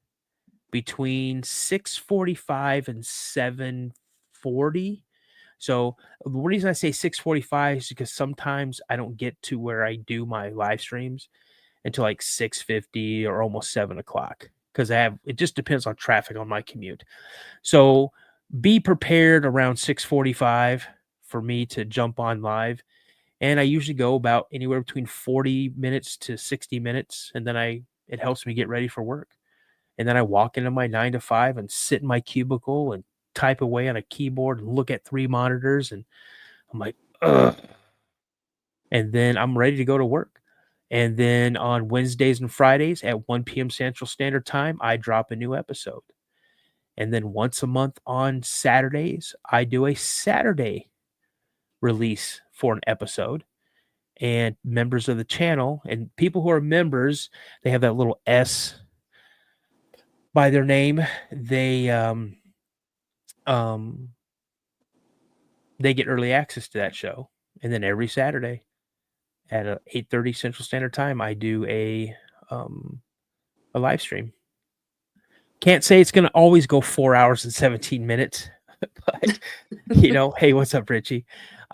between 6:45 and 7:40. So the reason I say 6:45 is because sometimes I don't get to where I do my live streams until like 6:50 or almost 7 o'clock, because it just depends on traffic on my commute. So be prepared around 6:45 for me to jump on live. And I usually go about anywhere between 40 minutes to 60 minutes. And then it helps me get ready for work. And then I walk into my 9 to 5 and sit in my cubicle and type away on a keyboard and look at 3 monitors. And I'm like, ugh. And then I'm ready to go to work. And then on Wednesdays and Fridays at 1 p.m. Central Standard Time, I drop a new episode. And then once a month on Saturdays, I do a Saturday release for an episode. And members of the channel and people who are members, they have that little S by their name. They get early access to that show. And then every Saturday at 8:30 Central Standard Time, I do a live stream. Can't say it's going to always go 4 hours and 17 minutes, but hey, what's up, Richie?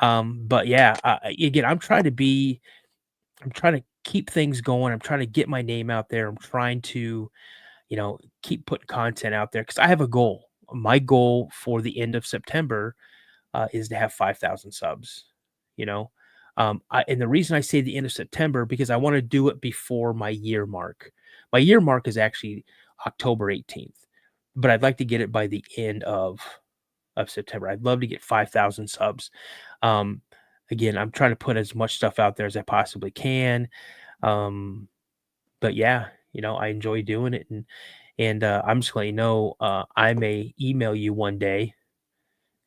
But yeah, again, I'm trying to keep things going. I'm trying to get my name out there. I'm trying to, keep putting content out there because I have a goal. My goal for the end of September is to have 5,000 subs. And the reason I say the end of September because I want to do it before my year mark. My year mark is actually October 18th, but I'd like to get it by the end of September. I'd love to get 5,000 subs. Again, I'm trying to put as much stuff out there as I possibly can. But yeah, I enjoy doing it, and I'm just letting you know, I may email you one day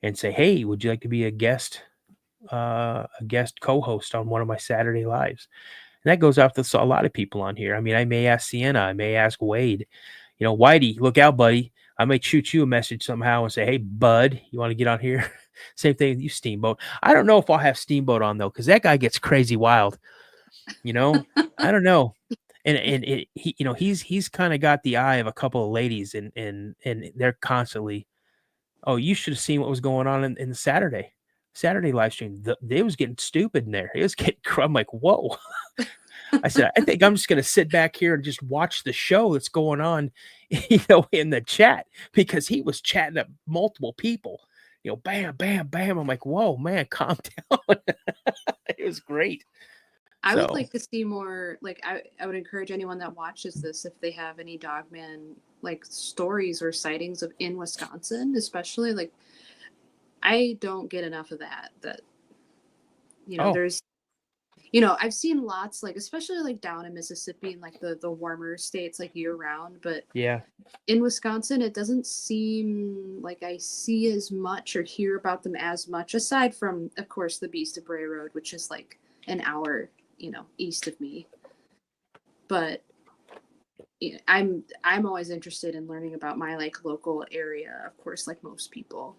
and say, hey, would you like to be a guest co-host on one of my Saturday lives? And that goes out to a lot of people on here. I mean, I may ask Sienna, I may ask Wade, Whitey, look out, buddy. I might shoot you a message somehow and say, hey, bud, you want to get on here? Same thing with you, Steamboat. I don't know if I'll have Steamboat on though, because that guy gets crazy wild. I don't know. And he's kind of got the eye of a couple of ladies, and they're constantly, oh, you should have seen what was going on in the Saturday live stream. They was getting stupid in there. It was getting, I'm like, whoa. I said, I think I'm just going to sit back here and just watch the show that's going on, in the chat, because he was chatting up multiple people, bam, bam, bam. I'm like, whoa, man, calm down. It was great. I would like to see more, like, I would encourage anyone that watches this, if they have any Dogman, like, stories or sightings in Wisconsin, especially, like, I don't get enough of that, there's, I've seen lots, like, especially, like, down in Mississippi and, like, the warmer states, like, year-round, but yeah, in Wisconsin, it doesn't seem like I see as much or hear about them as much, aside from, of course, the Beast of Bray Road, which is, like, an hour east of me. But I'm always interested in learning about my, like, local area, of course, like most people.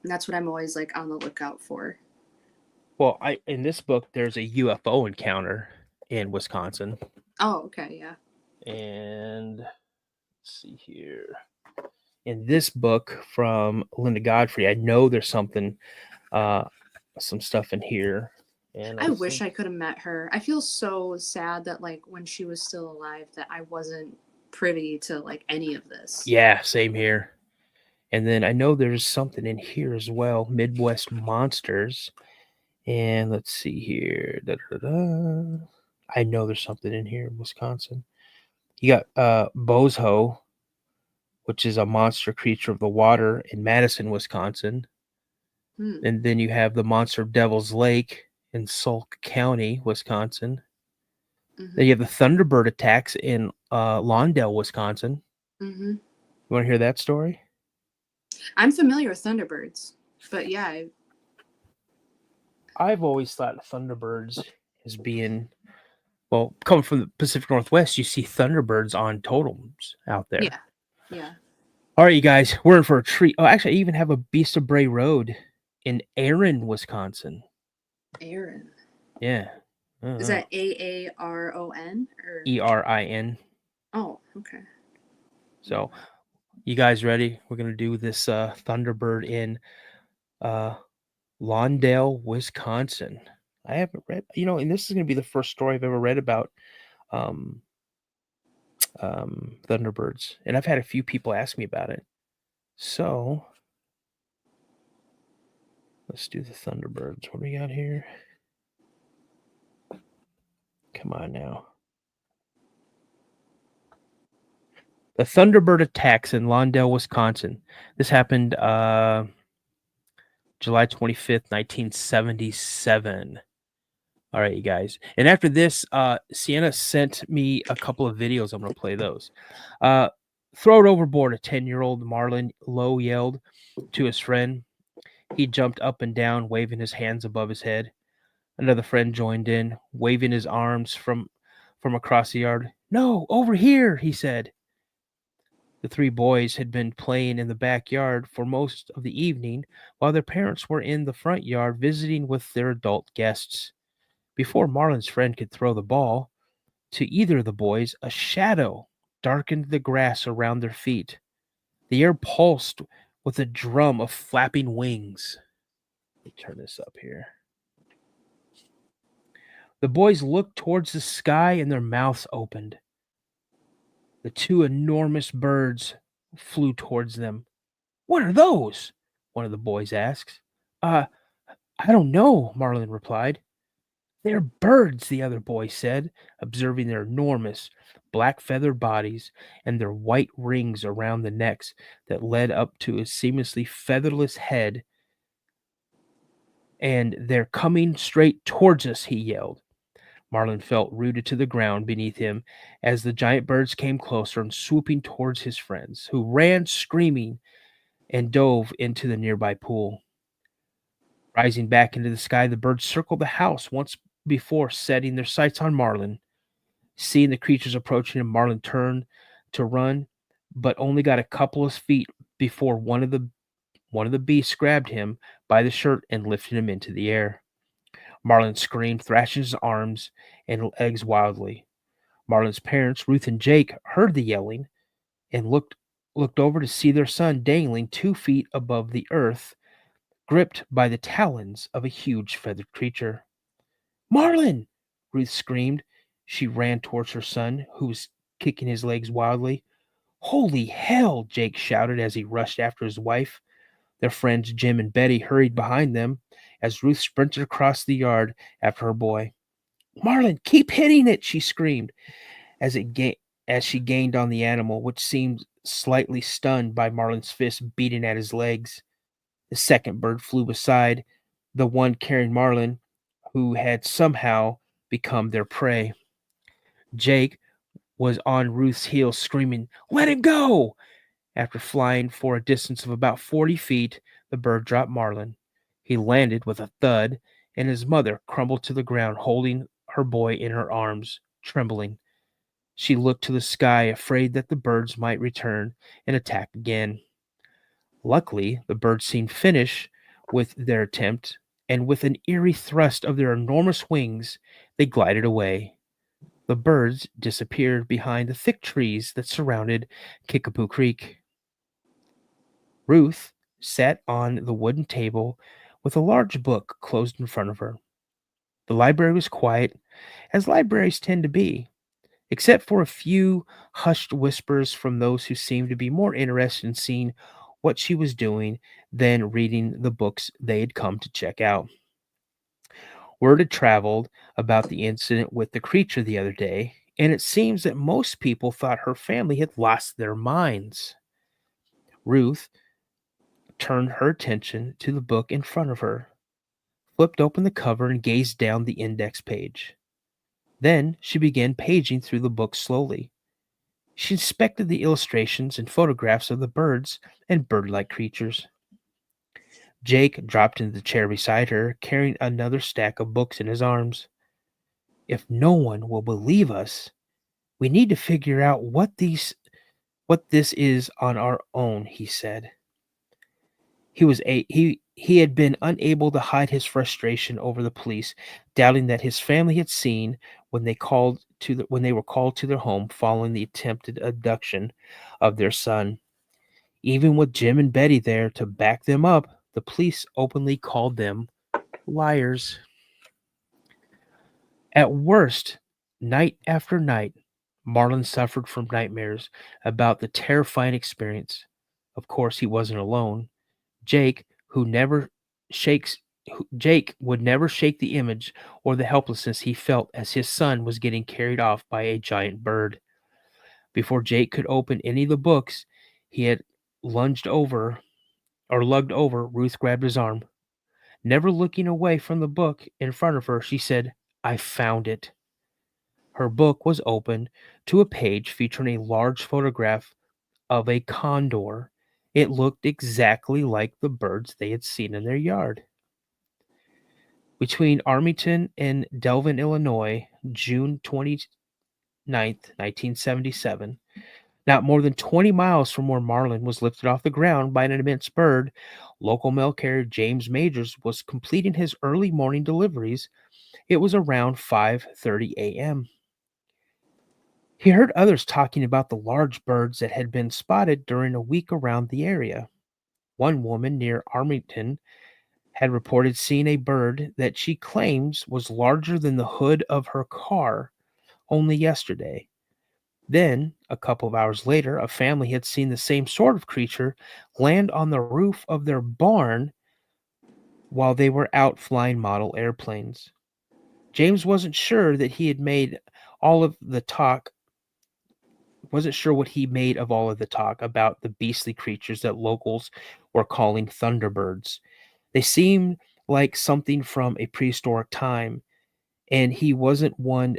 And that's what I'm always, like, on the lookout for. Well, in this book, there's a UFO encounter in Wisconsin. Oh, okay, yeah. And let's see here. In this book from Linda Godfrey, I know there's something, some stuff in here. And I wish I could have met her. I feel so sad that, like, when she was still alive, that I wasn't privy to, like, any of this. Yeah, same here. And then I know there's something in here as well, Midwest Monsters. And let's see here. I know there's something in here in Wisconsin. You got Bozo, which is a monster creature of the water in Madison, Wisconsin. And then you have the monster of Devil's Lake in Sauk County, Wisconsin. Then you have the Thunderbird attacks in Lawndale, Wisconsin. You want to hear that story? I'm familiar with Thunderbirds, but yeah. I've always thought of Thunderbirds as being, well, coming from the Pacific Northwest, you see Thunderbirds on totems out there. Yeah. All right, you guys, we're in for a treat. Oh, actually, I even have a Beast of Bray Road in Erin, Wisconsin. Erin. Yeah. Is that Aaron or Erin? Oh, okay. So, you guys ready? We're gonna do this Thunderbird in Lawndale, Wisconsin. I haven't read, and this is gonna be the first story I've ever read about Thunderbirds, and I've had a few people ask me about it. So let's do the Thunderbirds. What do we got here? Come on now. The Thunderbird attacks in Lawndale, Wisconsin. This happened July 25th, 1977. All right, you guys. And after this, Sienna sent me a couple of videos. I'm going to play those. Throw it overboard, a 10-year-old Marlon Lowe yelled to his friend. He jumped up and down, waving his hands above his head. Another friend joined in, waving his arms from across the yard. No, over here, he said. The three boys had been playing in the backyard for most of the evening, while their parents were in the front yard visiting with their adult guests. Before Marlin's friend could throw the ball to either of the boys, a shadow darkened the grass around their feet. The air pulsed with a drum of flapping wings. Let me turn this up here. The boys looked towards the sky and their mouths opened. The two enormous birds flew towards them. "What are those?" one of the boys asked. I don't know," Marlin replied. "They're birds," the other boy said, observing their enormous black feathered bodies and their white rings around the necks that led up to a seamlessly featherless head. "And they're coming straight towards us," he yelled. Marlin felt rooted to the ground beneath him as the giant birds came closer and swooping towards his friends, who ran screaming and dove into the nearby pool. Rising back into the sky, the birds circled the house once before setting their sights on Marlin. Seeing the creatures approaching him, Marlin turned to run, but only got a couple of feet before one of the beasts grabbed him by the shirt and lifted him into the air. Marlin screamed, thrashing his arms and legs wildly. Marlin's parents, Ruth and Jake, heard the yelling and looked over to see their son dangling 2 feet above the earth, gripped by the talons of a huge feathered creature. "Marlin!" Ruth screamed. She ran towards her son, who was kicking his legs wildly. "Holy hell!" Jake shouted as he rushed after his wife. Their friends Jim and Betty hurried behind them as Ruth sprinted across the yard after her boy. "Marlin, keep hitting it!" she screamed as she gained on the animal, which seemed slightly stunned by Marlin's fist beating at his legs. The second bird flew beside the one carrying Marlin, who had somehow become their prey. Jake was on Ruth's heels, screaming, "Let him go!" After flying for a distance of about 40 feet, the bird dropped Marlin. He landed with a thud, and his mother crumbled to the ground, holding her boy in her arms, trembling. She looked to the sky, afraid that the birds might return and attack again. Luckily, the birds seemed finished with their attempt, and with an eerie thrust of their enormous wings, they glided away. The birds disappeared behind the thick trees that surrounded Kickapoo Creek. Ruth sat on the wooden table with a large book closed in front of her. The library was quiet, as libraries tend to be, except for a few hushed whispers from those who seemed to be more interested in seeing what she was doing than reading the books they had come to check out. Word had traveled about the incident with the creature the other day, and it seems that most people thought her family had lost their minds. Ruth turned her attention to the book in front of her, flipped open the cover, and gazed down the index page. Then she began paging through the book slowly. She inspected the illustrations and photographs of the birds and bird-like creatures. Jake dropped into the chair beside her, carrying another stack of books in his arms. "If no one will believe us, we need to figure out what this is on our own," he said. He had been unable to hide his frustration over the police, doubting that his family had seen when they were called to their home following the attempted abduction of their son. Even with Jim and Betty there to back them up, the police openly called them liars. At worst, night after night, Marlin suffered from nightmares about the terrifying experience. Of course, he wasn't alone. Jake, Jake would never shake the image or the helplessness he felt as his son was getting carried off by a giant bird. Before Jake could open any of the books, he had lugged over, Ruth grabbed his arm. Never looking away from the book in front of her, she said, "I found it." Her book was open to a page featuring a large photograph of a condor. It looked exactly like the birds they had seen in their yard. Between Armington and Delvin, Illinois, June 29th, 1977, Not more than 20 miles from where Marlin was lifted off the ground by an immense bird, local mail carrier James Majors was completing his early morning deliveries. It was around 5:30 a.m. He heard others talking about the large birds that had been spotted during a week around the area. One woman near Armington had reported seeing a bird that she claims was larger than the hood of her car only yesterday. Then, a couple of hours later, a family had seen the same sort of creature land on the roof of their barn while they were out flying model airplanes. James wasn't sure that he had made all of the talk, wasn't sure what he made of all of the talk about the beastly creatures that locals were calling Thunderbirds. They seemed like something from a prehistoric time, and he wasn't one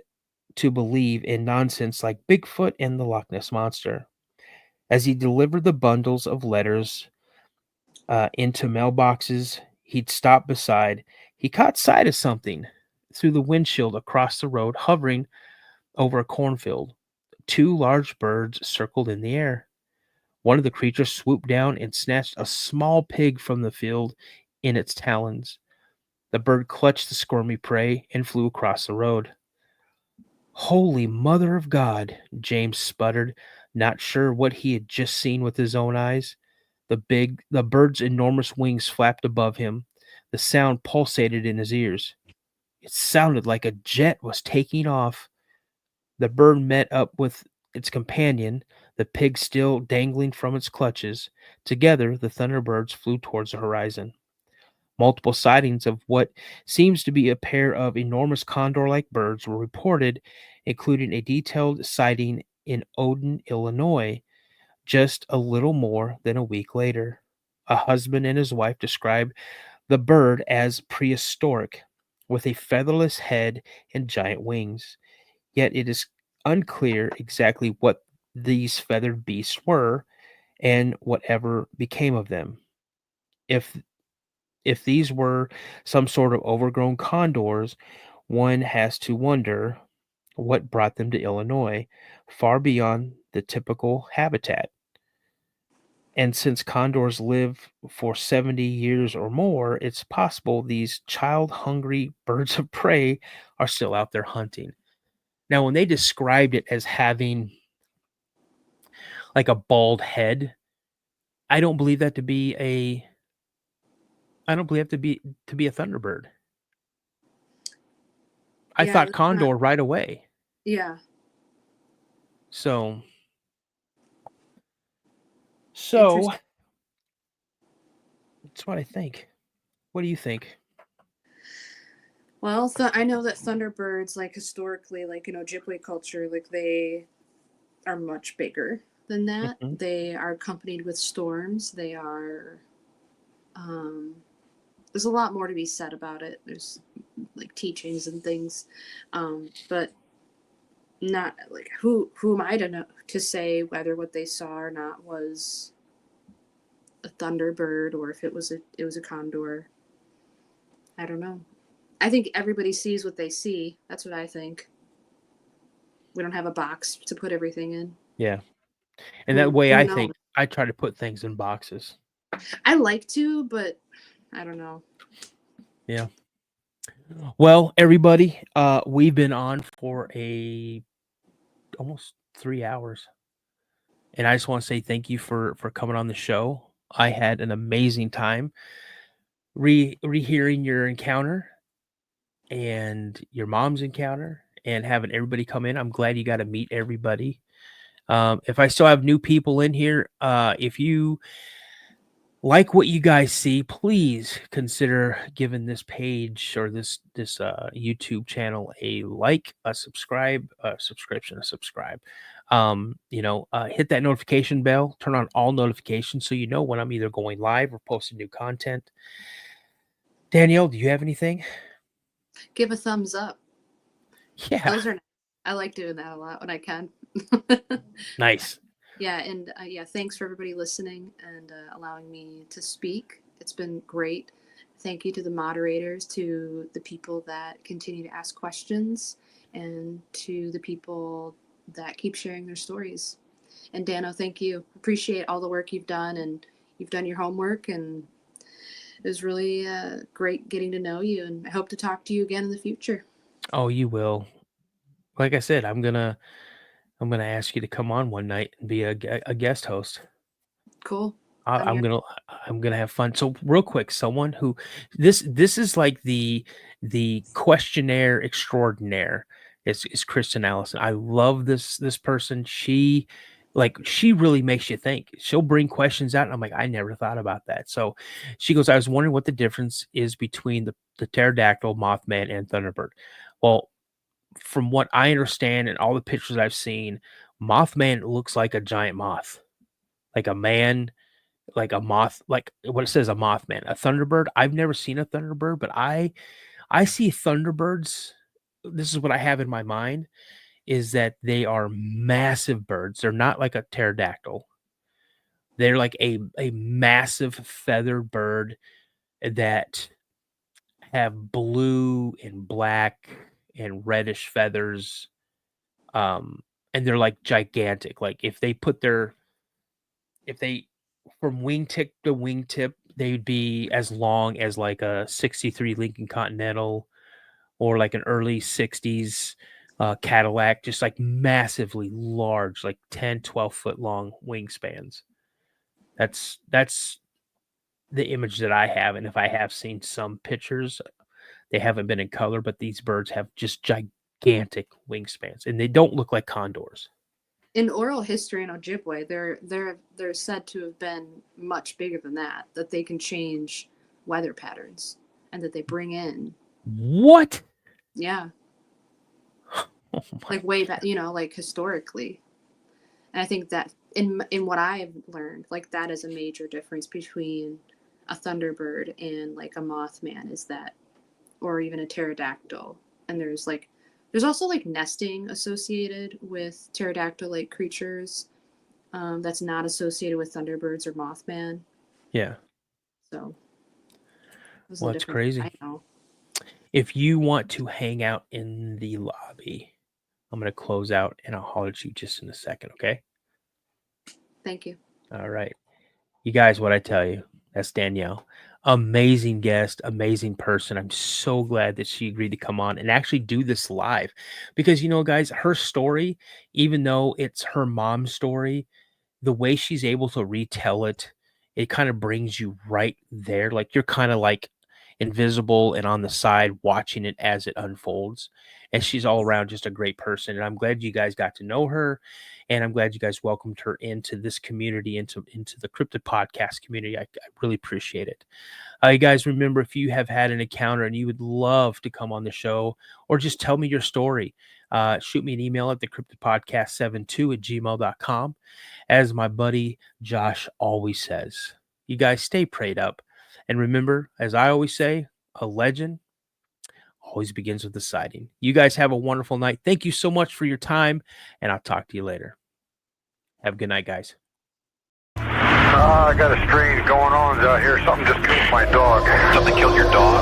to believe in nonsense like Bigfoot and the Loch Ness Monster. As he delivered the bundles of letters into mailboxes he'd stopped beside, he caught sight of something through the windshield across the road, hovering over a cornfield. Two large birds circled in the air. One of the creatures swooped down and snatched a small pig from the field in its talons. The bird clutched the squirmy prey and flew across the road. Holy Mother of God, James sputtered, not sure what he had just seen with his own eyes. The bird's enormous wings flapped above him. The sound pulsated in his ears. It sounded like a jet was taking off. The bird met up with its companion, the pig still dangling from its clutches. Together, the Thunderbirds flew towards the horizon. Multiple sightings of what seems to be a pair of enormous condor-like birds were reported, including a detailed sighting in Odin, Illinois, just a little more than a week later. A husband and his wife described the bird as prehistoric, with a featherless head and giant wings. Yet it is unclear exactly what these feathered beasts were and whatever became of them. If if these were some sort of overgrown condors, one has to wonder what brought them to Illinois, far beyond the typical habitat. And since condors live for 70 years or more, it's possible these child hungry birds of prey are still out there hunting. Now, when they described it as having like a bald head, I don't believe that to be a I don't believe it to be a thunderbird. I Yeah, thought that's not. condor right away. Yeah, So so interesting. that's what I think. What do you think? Well, I know that Thunderbirds, like historically, like Ojibwe culture, like they are much bigger than that. Mhm. They are accompanied with storms. They are. Um, there's a lot more to be said about it. There's like teachings and things, but not like who am I to know to say whether what they saw or not was a thunderbird or if it was a condor. I don't know. I think everybody sees what they see. That's what I think. We don't have a box to put everything in. Yeah. And that Who way who I knows? think I try to put things in boxes. I like to, but I don't know. Yeah. Well, everybody, we've been on for a almost 3 hours. And I just want to say thank you for coming on the show. I had an amazing time rehearing your encounter and your mom's encounter and having everybody come in. I'm glad you got to meet everybody. If I still have new people in here, if you like what you guys see, please consider giving this page or this YouTube channel a like, a subscribe, a subscription, a subscribe. Hit that notification bell, turn on all notifications so you know when I'm either going live or posting new content. Danielle, do you have anything? Give a thumbs up. Yeah, Those are. I like doing that a lot when I can. nice. Yeah, and yeah, thanks for everybody listening and allowing me to speak. It's been great. Thank you to the moderators, to the people that continue to ask questions, and to the people that keep sharing their stories. And Dano, thank you. Appreciate all the work you've done, and you've done your homework, and it was really great getting to know you, and I hope to talk to you again in the future. Oh, you will. Like I said, I'm gonna ask you to come on one night and be a guest host. Cool. I'm gonna have fun. So real quick, someone who this is like the questionnaire extraordinaire is Kristen Allison. I love this person. She really makes you think. She'll bring questions out, and I'm like, I never thought about that. So she goes, I was wondering what the difference is between the pterodactyl, Mothman, and Thunderbird. Well, from what I understand and all the pictures I've seen, Mothman looks like a giant moth, like a man, like a moth, like what it says, a Mothman. A Thunderbird, I've never seen a Thunderbird, but I see Thunderbirds. This is what I have in my mind, is that they are massive birds. They're not like a pterodactyl. They're like a massive feathered bird that have blue and black and reddish feathers. And they're like gigantic. Like if they from wingtip to wingtip, they'd be as long as like a 63 Lincoln Continental or like an early 60s Cadillac, just like massively large, like 10, 12-foot long wingspans. That's the image that I have. And if I have seen some pictures, they haven't been in color, but these birds have just gigantic wingspans, and they don't look like condors. In oral history in Ojibwe, they're said to have been much bigger than that. That they can change weather patterns, and that they bring in. What? Yeah. Oh like way back, like historically. And I think that in what I've learned, like that is a major difference between a Thunderbird and like a Mothman, is that, or even a pterodactyl. And there's also like nesting associated with pterodactyl-like creatures that's not associated with Thunderbirds or Mothman. Yeah. So. Well, it's crazy. I know. If you want to hang out in the lobby, I'm going to close out and I'll holler at you just in a second, okay? Thank you. All right. You guys, what I tell you, that's Danielle. Amazing guest, amazing person. I'm so glad that she agreed to come on and actually do this live because, guys, her story, even though it's her mom's story, the way she's able to retell it, it kind of brings you right there. Like you're kind of like invisible and on the side watching it as it unfolds. And she's all around just a great person. And I'm glad you guys got to know her. And I'm glad you guys welcomed her into this community, into the Cryptid podcast community. I really appreciate it. You guys, remember, if you have had an encounter and you would love to come on the show or just tell me your story, shoot me an email at thecryptidpodcast72@gmail.com. As my buddy Josh always says, you guys stay prayed up. And remember, as I always say, a legend always begins with a sighting. You guys have a wonderful night. Thank you so much for your time, and I'll talk to you later. Have a good night, guys. I got a strange going on out here. Something just killed my dog. Something killed your dog?